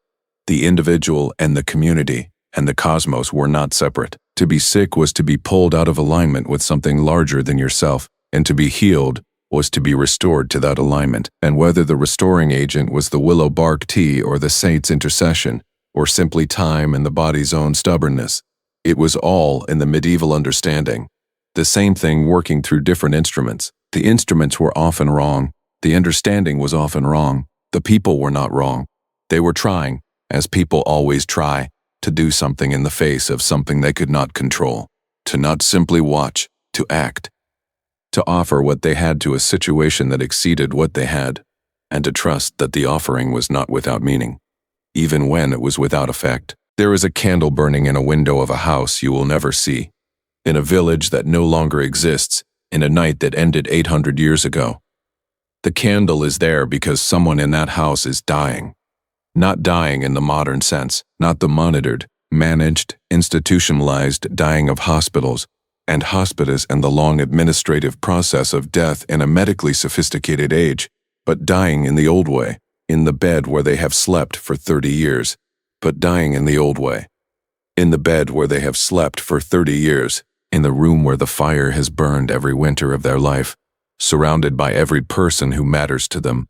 The individual and the community and the cosmos were not separate. To be sick was to be pulled out of alignment with something larger than yourself, and to be healed was to be restored to that alignment, and whether the restoring agent was the willow bark tea or the saint's intercession, or simply time and the body's own stubbornness, it was all in the medieval understanding. The same thing working through different instruments. The instruments were often wrong. The understanding was often wrong. The people were not wrong. They were trying, as people always try, to do something in the face of something they could not control, to not simply watch, to act, to offer what they had to a situation that exceeded what they had, and to trust that the offering was not without meaning, even when it was without effect. There is a candle burning in a window of a house you will never see, in a village that no longer exists, in a night that ended 800 years ago. The candle is there because someone in that house is dying. Not dying in the modern sense, not the monitored, managed, institutionalized dying of hospitals and hospices and the long administrative process of death in a medically sophisticated age, but dying in the old way, in the bed where they have slept for 30 years, but dying in the old way. In the bed where they have slept for 30 years, in the room where the fire has burned every winter of their life, surrounded by every person who matters to them,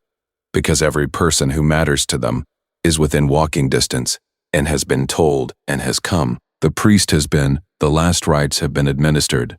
because every person who matters to them is within walking distance and has been told and has come. The priest has been, the last rites have been administered.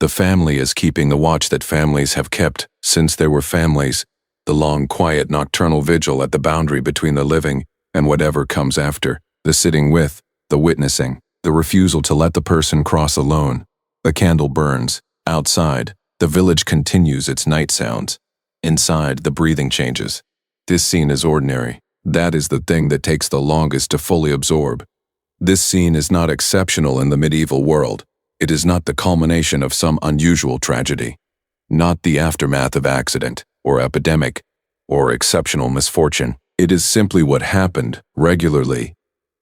The family is keeping the watch that families have kept since there were families, the long quiet nocturnal vigil at the boundary between the living and whatever comes after, the sitting with, the witnessing, the refusal to let the person cross alone. The candle burns. Outside, the village continues its night sounds. Inside, the breathing changes. This scene is ordinary. That is the thing that takes the longest to fully absorb. This scene is not exceptional in the medieval world. It is not the culmination of some unusual tragedy, not the aftermath of accident, or epidemic, or exceptional misfortune. It is simply what happened regularly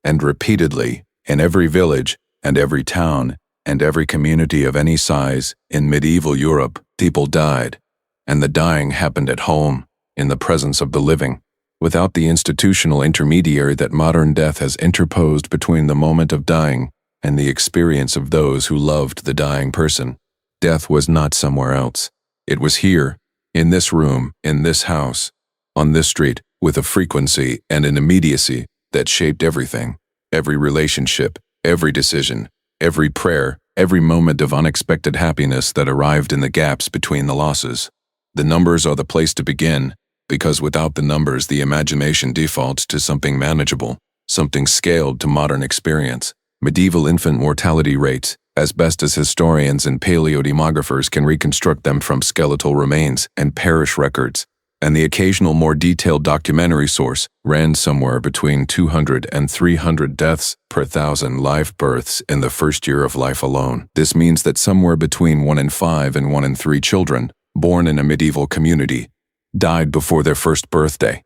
and repeatedly in every village and every town and every community of any size in medieval Europe. People died, and the dying happened at home, in the presence of the living, without the institutional intermediary that modern death has interposed between the moment of dying and the experience of those who loved the dying person. Death was not somewhere else. It was here, in this room, in this house, on this street, with a frequency and an immediacy that shaped everything, every relationship, every decision, every prayer, every moment of unexpected happiness that arrived in the gaps between the losses. The numbers are the place to begin, because without the numbers the imagination defaults to something manageable, something scaled to modern experience. Medieval infant mortality rates, as best as historians and paleodemographers can reconstruct them from skeletal remains and parish records, and the occasional more detailed documentary source, ran somewhere between 200 and 300 deaths per 1,000 live births in the first year of life alone. This means that somewhere between 1 in 5 and 1 in 3 children, born in a medieval community, died before their first birthday,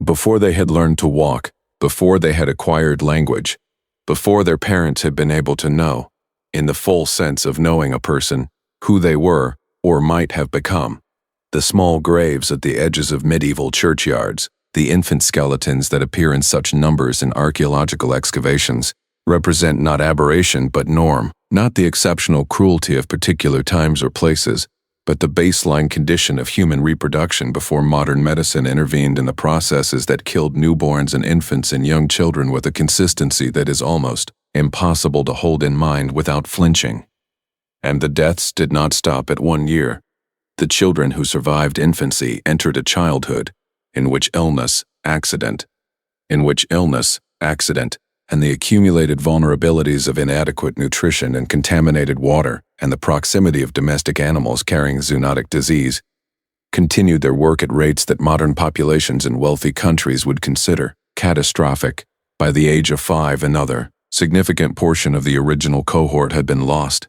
before they had learned to walk, before they had acquired language, before their parents had been able to know, in the full sense of knowing a person, who they were or might have become. The small graves at the edges of medieval churchyards, the infant skeletons that appear in such numbers in archaeological excavations, represent not aberration but norm, not the exceptional cruelty of particular times or places, but the baseline condition of human reproduction before modern medicine intervened in the processes that killed newborns and infants and young children with a consistency that is almost impossible to hold in mind without flinching. And the deaths did not stop at 1 year. The children who survived infancy entered a childhood in which illness, accident, and the accumulated vulnerabilities of inadequate nutrition and contaminated water and the proximity of domestic animals carrying zoonotic disease continued their work at rates that modern populations in wealthy countries would consider catastrophic. By the age of 5, another significant portion of the original cohort had been lost.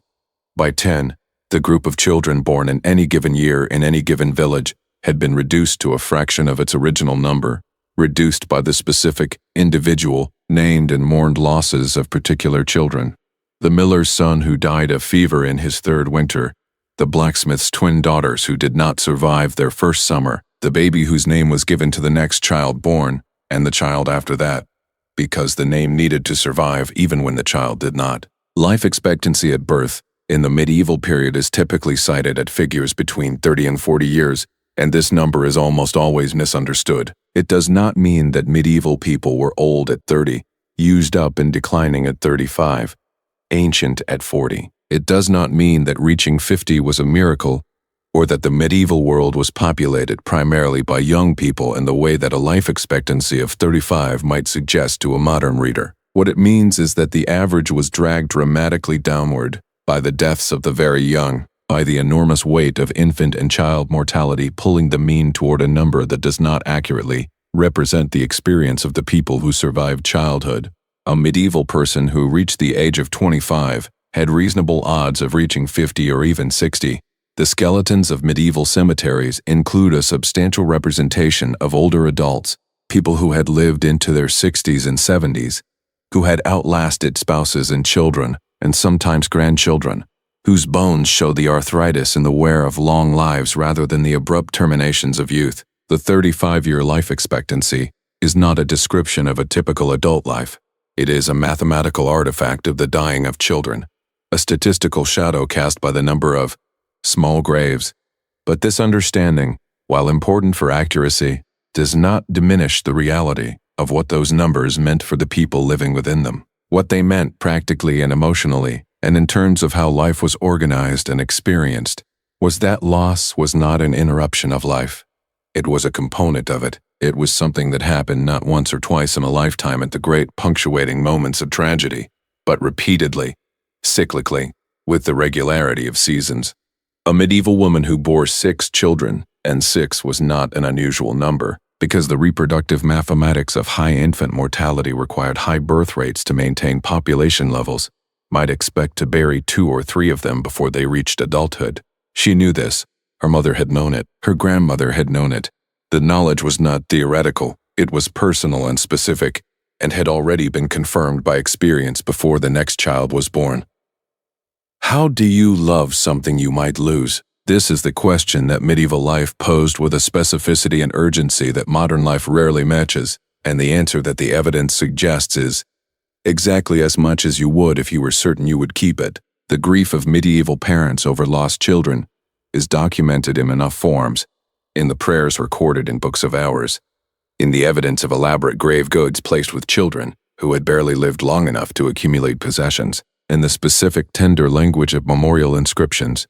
By 10, the group of children born in any given year in any given village had been reduced to a fraction of its original number, reduced by the specific, individual, named and mourned losses of particular children. The miller's son who died of fever in his 3rd winter, the blacksmith's twin daughters who did not survive their first summer, the baby whose name was given to the next child born, and the child after that, because the name needed to survive even when the child did not. Life expectancy at birth in the medieval period is typically cited at figures between 30 and 40 years, and this number is almost always misunderstood. It does not mean that medieval people were old at 30, used up and declining at 35, ancient at 40. It does not mean that reaching 50 was a miracle, or that the medieval world was populated primarily by young people in the way that a life expectancy of 35 might suggest to a modern reader. What it means is that the average was dragged dramatically downward by the deaths of the very young, by the enormous weight of infant and child mortality pulling the mean toward a number that does not accurately represent the experience of the people who survived childhood. A medieval person who reached the age of 25 had reasonable odds of reaching 50 or even 60. The skeletons of medieval cemeteries include a substantial representation of older adults, people who had lived into their 60s and 70s, who had outlasted spouses and children, and sometimes grandchildren, whose bones show the arthritis and the wear of long lives rather than the abrupt terminations of youth. The 35-year life expectancy is not a description of a typical adult life. It is a mathematical artifact of the dying of children, a statistical shadow cast by the number of small graves. But this understanding, while important for accuracy, does not diminish the reality of what those numbers meant for the people living within them, what they meant practically and emotionally, and in terms of how life was organized and experienced, was that loss was not an interruption of life. It was a component of it. It was something that happened not once or twice in a lifetime at the great punctuating moments of tragedy, but repeatedly, cyclically, with the regularity of seasons. A medieval woman who bore 6 children, and 6 was not an unusual number, because the reproductive mathematics of high infant mortality required high birth rates to maintain population levels, might expect to bury 2 or 3 of them before they reached adulthood. She knew this. Her mother had known it. Her grandmother had known it. The knowledge was not theoretical. It was personal and specific, and had already been confirmed by experience before the next child was born. How do you love something you might lose? This is the question that medieval life posed with a specificity and urgency that modern life rarely matches, and the answer that the evidence suggests is exactly as much as you would if you were certain you would keep it. The grief of medieval parents over lost children is documented in enough forms, in the prayers recorded in books of hours, in the evidence of elaborate grave goods placed with children who had barely lived long enough to accumulate possessions, in the specific tender language of memorial inscriptions,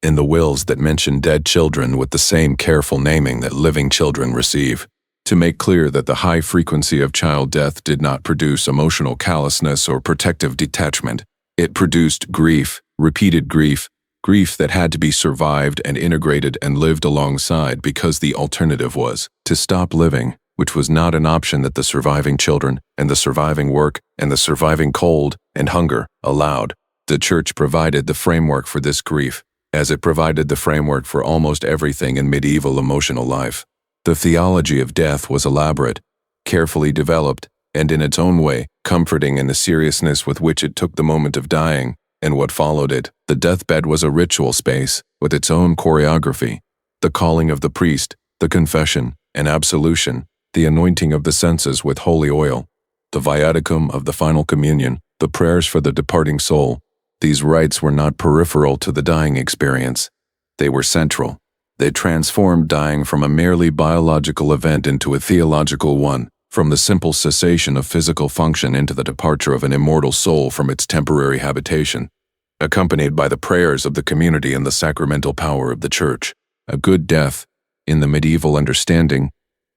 in the wills that mention dead children with the same careful naming that living children receive, to make clear that the high frequency of child death did not produce emotional callousness or protective detachment. It produced grief, repeated grief, grief that had to be survived and integrated and lived alongside because the alternative was to stop living, which was not an option that the surviving children and the surviving work and the surviving cold and hunger allowed. The Church provided the framework for this grief, as it provided the framework for almost everything in medieval emotional life. The theology of death was elaborate, carefully developed, and in its own way, comforting in the seriousness with which it took the moment of dying and what followed it. The deathbed was a ritual space with its own choreography, the calling of the priest, the confession and absolution, the anointing of the senses with holy oil, the viaticum of the final communion, the prayers for the departing soul. These rites were not peripheral to the dying experience. They were central. They transformed dying from a merely biological event into a theological one, from the simple cessation of physical function into the departure of an immortal soul from its temporary habitation, accompanied by the prayers of the community and the sacramental power of the Church. A good death, in the medieval understanding,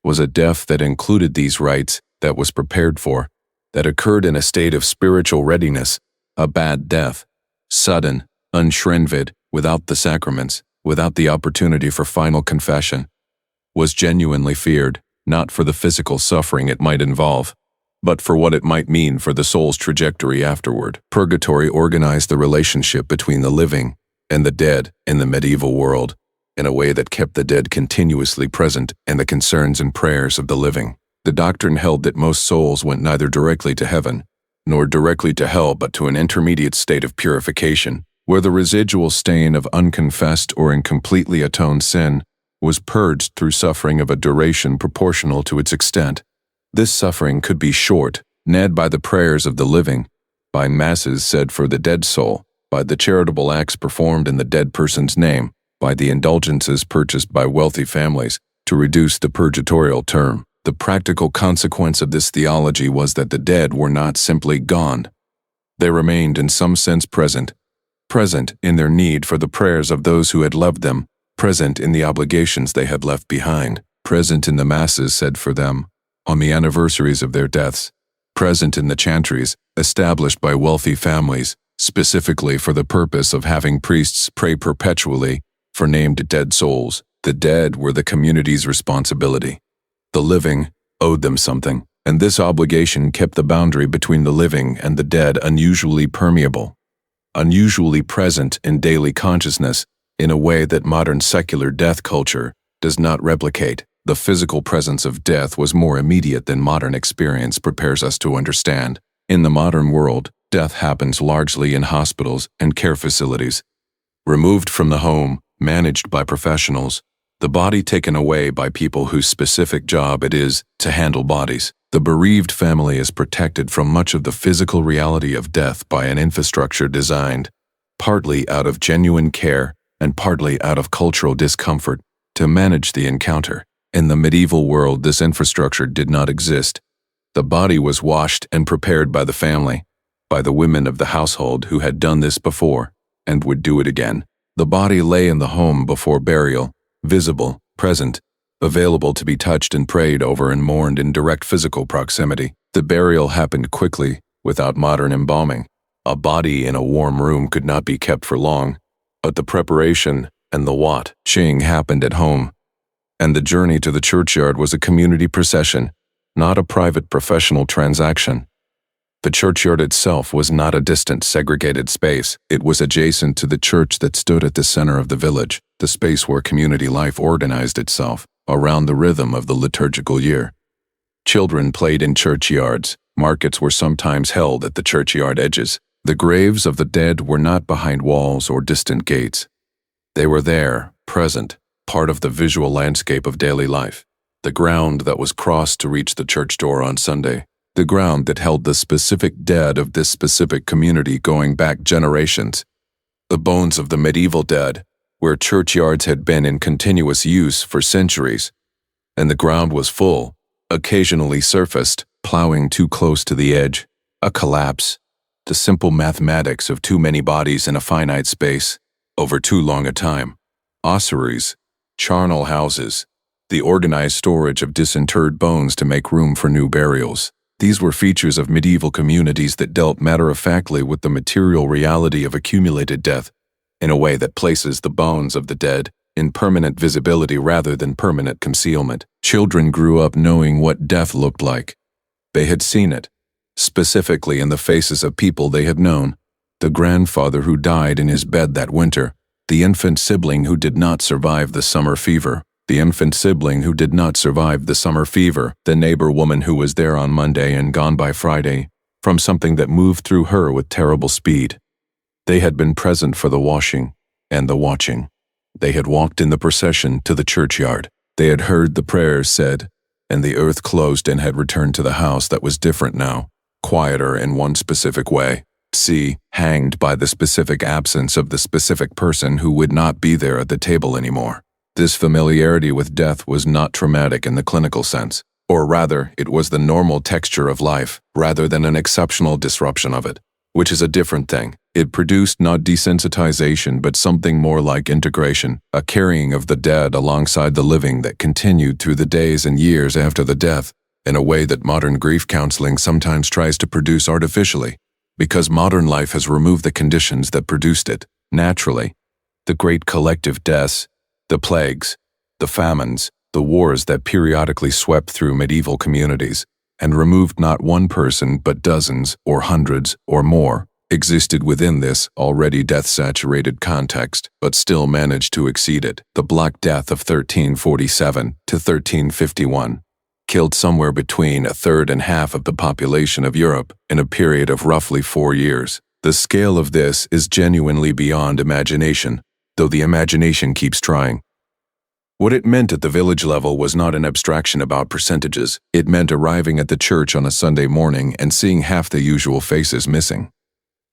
was a death that included these rites, that was prepared for, that occurred in a state of spiritual readiness. A bad death, sudden, unshrinvid, without the sacraments, without the opportunity for final confession, was genuinely feared, not for the physical suffering it might involve, but for what it might mean for the soul's trajectory afterward. Purgatory organized the relationship between the living and the dead in the medieval world in a way that kept the dead continuously present and the concerns and prayers of the living. The doctrine held that most souls went neither directly to heaven nor directly to hell, but to an intermediate state of purification, where the residual stain of unconfessed or incompletely atoned sin was purged through suffering of a duration proportional to its extent. This suffering could be short, kned by the prayers of the living, by masses said for the dead soul, by the charitable acts performed in the dead person's name, by the indulgences purchased by wealthy families to reduce the purgatorial term. The practical consequence of this theology was that the dead were not simply gone. They remained in some sense present in their need for the prayers of those who had loved them, present in the obligations they had left behind, present in the masses said for them on the anniversaries of their deaths, present in the chantries established by wealthy families, specifically for the purpose of having priests pray perpetually for named dead souls. The dead were the community's responsibility. The living owed them something, and this obligation kept the boundary between the living and the dead unusually permeable, unusually present in daily consciousness in a way that modern secular death culture does not replicate. The physical presence of death was more immediate than modern experience prepares us to understand. In the modern world, death happens largely in hospitals and care facilities, removed from the home, managed by professionals, the body taken away by people whose specific job it is to handle bodies. The bereaved family is protected from much of the physical reality of death by an infrastructure designed, partly out of genuine care and partly out of cultural discomfort, to manage the encounter. In the medieval world, this infrastructure did not exist. The body was washed and prepared by the family, by the women of the household who had done this before and would do it again. The body lay in the home before burial, visible, present, available to be touched and prayed over and mourned in direct physical proximity. The burial happened quickly, without modern embalming. A body in a warm room could not be kept for long, but the preparation and the watching happened at home, and the journey to the churchyard was a community procession, not a private professional transaction. The churchyard itself was not a distant, segregated space. It was adjacent to the church that stood at the center of the village, the space where community life organized itself around the rhythm of the liturgical year. Children played in churchyards. Markets were sometimes held at the churchyard edges. The graves of the dead were not behind walls or distant gates. They were there, present, part of the visual landscape of daily life. The ground that was crossed to reach the church door on Sunday, the ground that held the specific dead of this specific community going back generations. The bones of the medieval dead, where churchyards had been in continuous use for centuries, and the ground was full, occasionally surfaced, plowing too close to the edge, a collapse, the simple mathematics of too many bodies in a finite space, over too long a time. Ossuaries, charnel houses, the organized storage of disinterred bones to make room for new burials. These were features of medieval communities that dealt matter-of-factly with the material reality of accumulated death, in a way that places the bones of the dead in permanent visibility rather than permanent concealment. Children grew up knowing what death looked like. They had seen it, specifically in the faces of people they had known, the grandfather who died in his bed that winter, the infant sibling who did not survive the summer fever, the neighbor woman who was there on Monday and gone by Friday, from something that moved through her with terrible speed. They had been present for the washing and the watching. They had walked in the procession to the churchyard. They had heard the prayers said, and the earth closed and had returned to the house that was different now, quieter in one specific way. Hanged by the specific absence of the specific person who would not be there at the table anymore. This familiarity with death was not traumatic in the clinical sense, or rather, it was the normal texture of life, rather than an exceptional disruption of it, which is a different thing. It produced not desensitization but something more like integration, a carrying of the dead alongside the living that continued through the days and years after the death, in a way that modern grief counseling sometimes tries to produce artificially, because modern life has removed the conditions that produced it, naturally. The great collective deaths, the plagues, the famines, the wars that periodically swept through medieval communities, and removed not one person but dozens or hundreds or more, existed within this already death-saturated context, but still managed to exceed it. The Black Death of 1347 to 1351 killed somewhere between a third and half of the population of Europe in a period of roughly 4 years. The scale of this is genuinely beyond imagination, though the imagination keeps trying. What it meant at the village level was not an abstraction about percentages. It meant arriving at the church on a Sunday morning and seeing half the usual faces missing.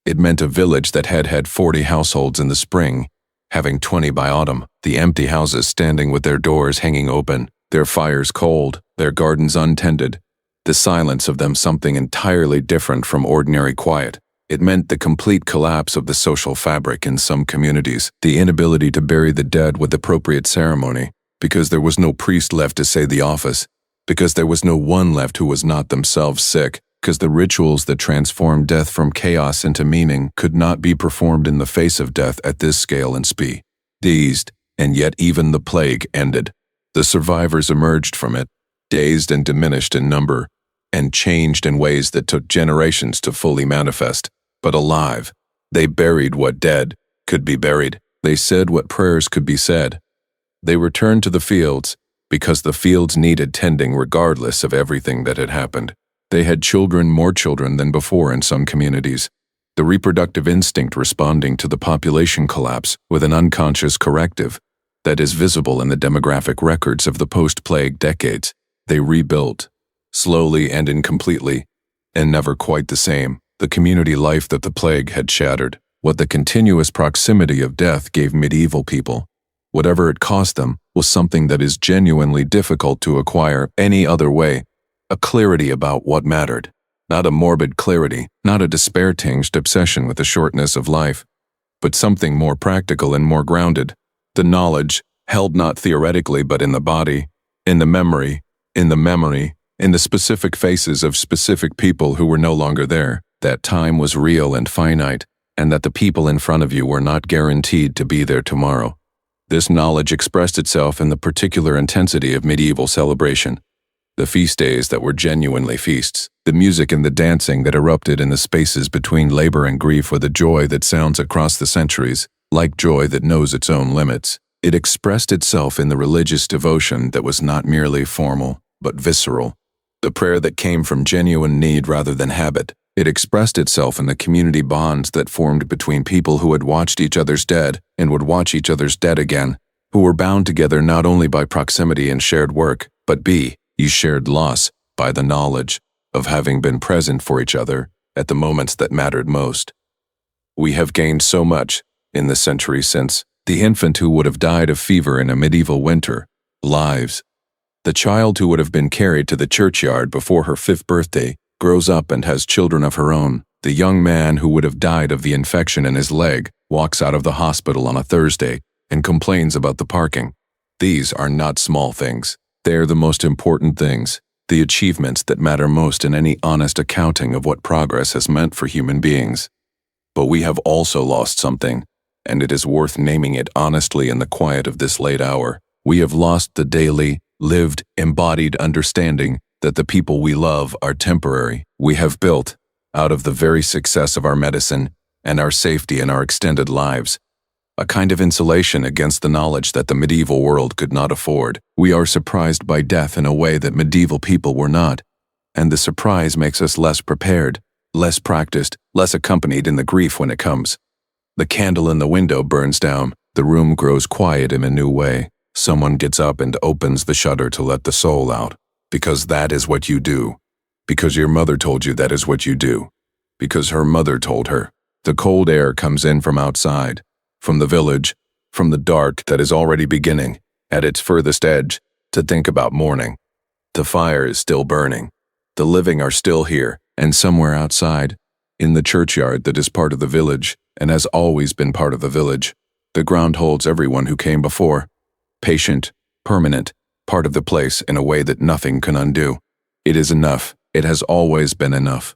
It meant a village that had 40 households in the spring, having 20 by autumn, the empty houses standing with their doors hanging open, their fires cold, their gardens untended, the silence of them something entirely different from ordinary quiet. It meant the complete collapse of the social fabric in some communities, the inability to bury the dead with appropriate ceremony, because there was no priest left to say the office, because there was no one left who was not themselves sick, because the rituals that transformed death from chaos into meaning could not be performed in the face of death at this scale and speed. Dazed, and yet even the plague ended. The survivors emerged from it, dazed and diminished in number, and changed in ways that took generations to fully manifest, but alive. They buried what dead could be buried. They said what prayers could be said. They returned to the fields, because the fields needed tending regardless of everything that had happened. They had children, more children than before in some communities, the reproductive instinct responding to the population collapse with an unconscious corrective that is visible in the demographic records of the post-plague decades. They rebuilt, slowly and incompletely, and never quite the same, the community life that the plague had shattered, what the continuous proximity of death gave medieval people. Whatever it cost them was something that is genuinely difficult to acquire any other way. A clarity about what mattered. Not a morbid clarity, not a despair-tinged obsession with the shortness of life, but something more practical and more grounded. The knowledge, held not theoretically but in the body, in the memory, in the specific faces of specific people who were no longer there, that time was real and finite, and that the people in front of you were not guaranteed to be there tomorrow. This knowledge expressed itself in the particular intensity of medieval celebration. The feast days that were genuinely feasts, the music and the dancing that erupted in the spaces between labor and grief with a joy that sounds across the centuries, like joy that knows its own limits. It expressed itself in the religious devotion that was not merely formal, but visceral, the prayer that came from genuine need rather than habit. It expressed itself in the community bonds that formed between people who had watched each other's dead and would watch each other's dead again, who were bound together not only by proximity and shared work, but you shared loss by the knowledge of having been present for each other at the moments that mattered most. We have gained so much in the century since. The infant who would have died of fever in a medieval winter, lives. The child who would have been carried to the churchyard before her 5th birthday grows up and has children of her own. The young man who would have died of the infection in his leg walks out of the hospital on a Thursday and complains about the parking. These are not small things. They're the most important things, the achievements that matter most in any honest accounting of what progress has meant for human beings. But we have also lost something, and it is worth naming it honestly in the quiet of this late hour. We have lost the daily, lived, embodied understanding that the people we love are temporary. We have built, out of the very success of our medicine and our safety and our extended lives, a kind of insulation against the knowledge that the medieval world could not afford. We are surprised by death in a way that medieval people were not, and the surprise makes us less prepared, less practiced, less accompanied in the grief when it comes. The candle in the window burns down. The room grows quiet in a new way. Someone gets up and opens the shutter to let the soul out. Because that is what you do. Because your mother told you that is what you do. Because her mother told her. The cold air comes in from outside, from the village, from the dark that is already beginning, at its furthest edge, to think about morning. The fire is still burning. The living are still here, and somewhere outside, in the churchyard that is part of the village, and has always been part of the village, the ground holds everyone who came before. Patient, permanent, part of the place in a way that nothing can undo. It is enough. It has always been enough.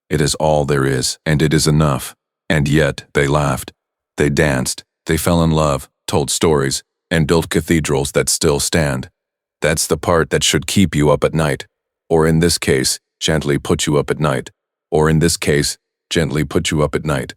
It is all there is, and it is enough. And yet they laughed. They danced. They fell in love, told stories, and built cathedrals that still stand. That's the part that should keep you up at night. Or in this case, gently put you up at night. Or in this case, gently put you up at night.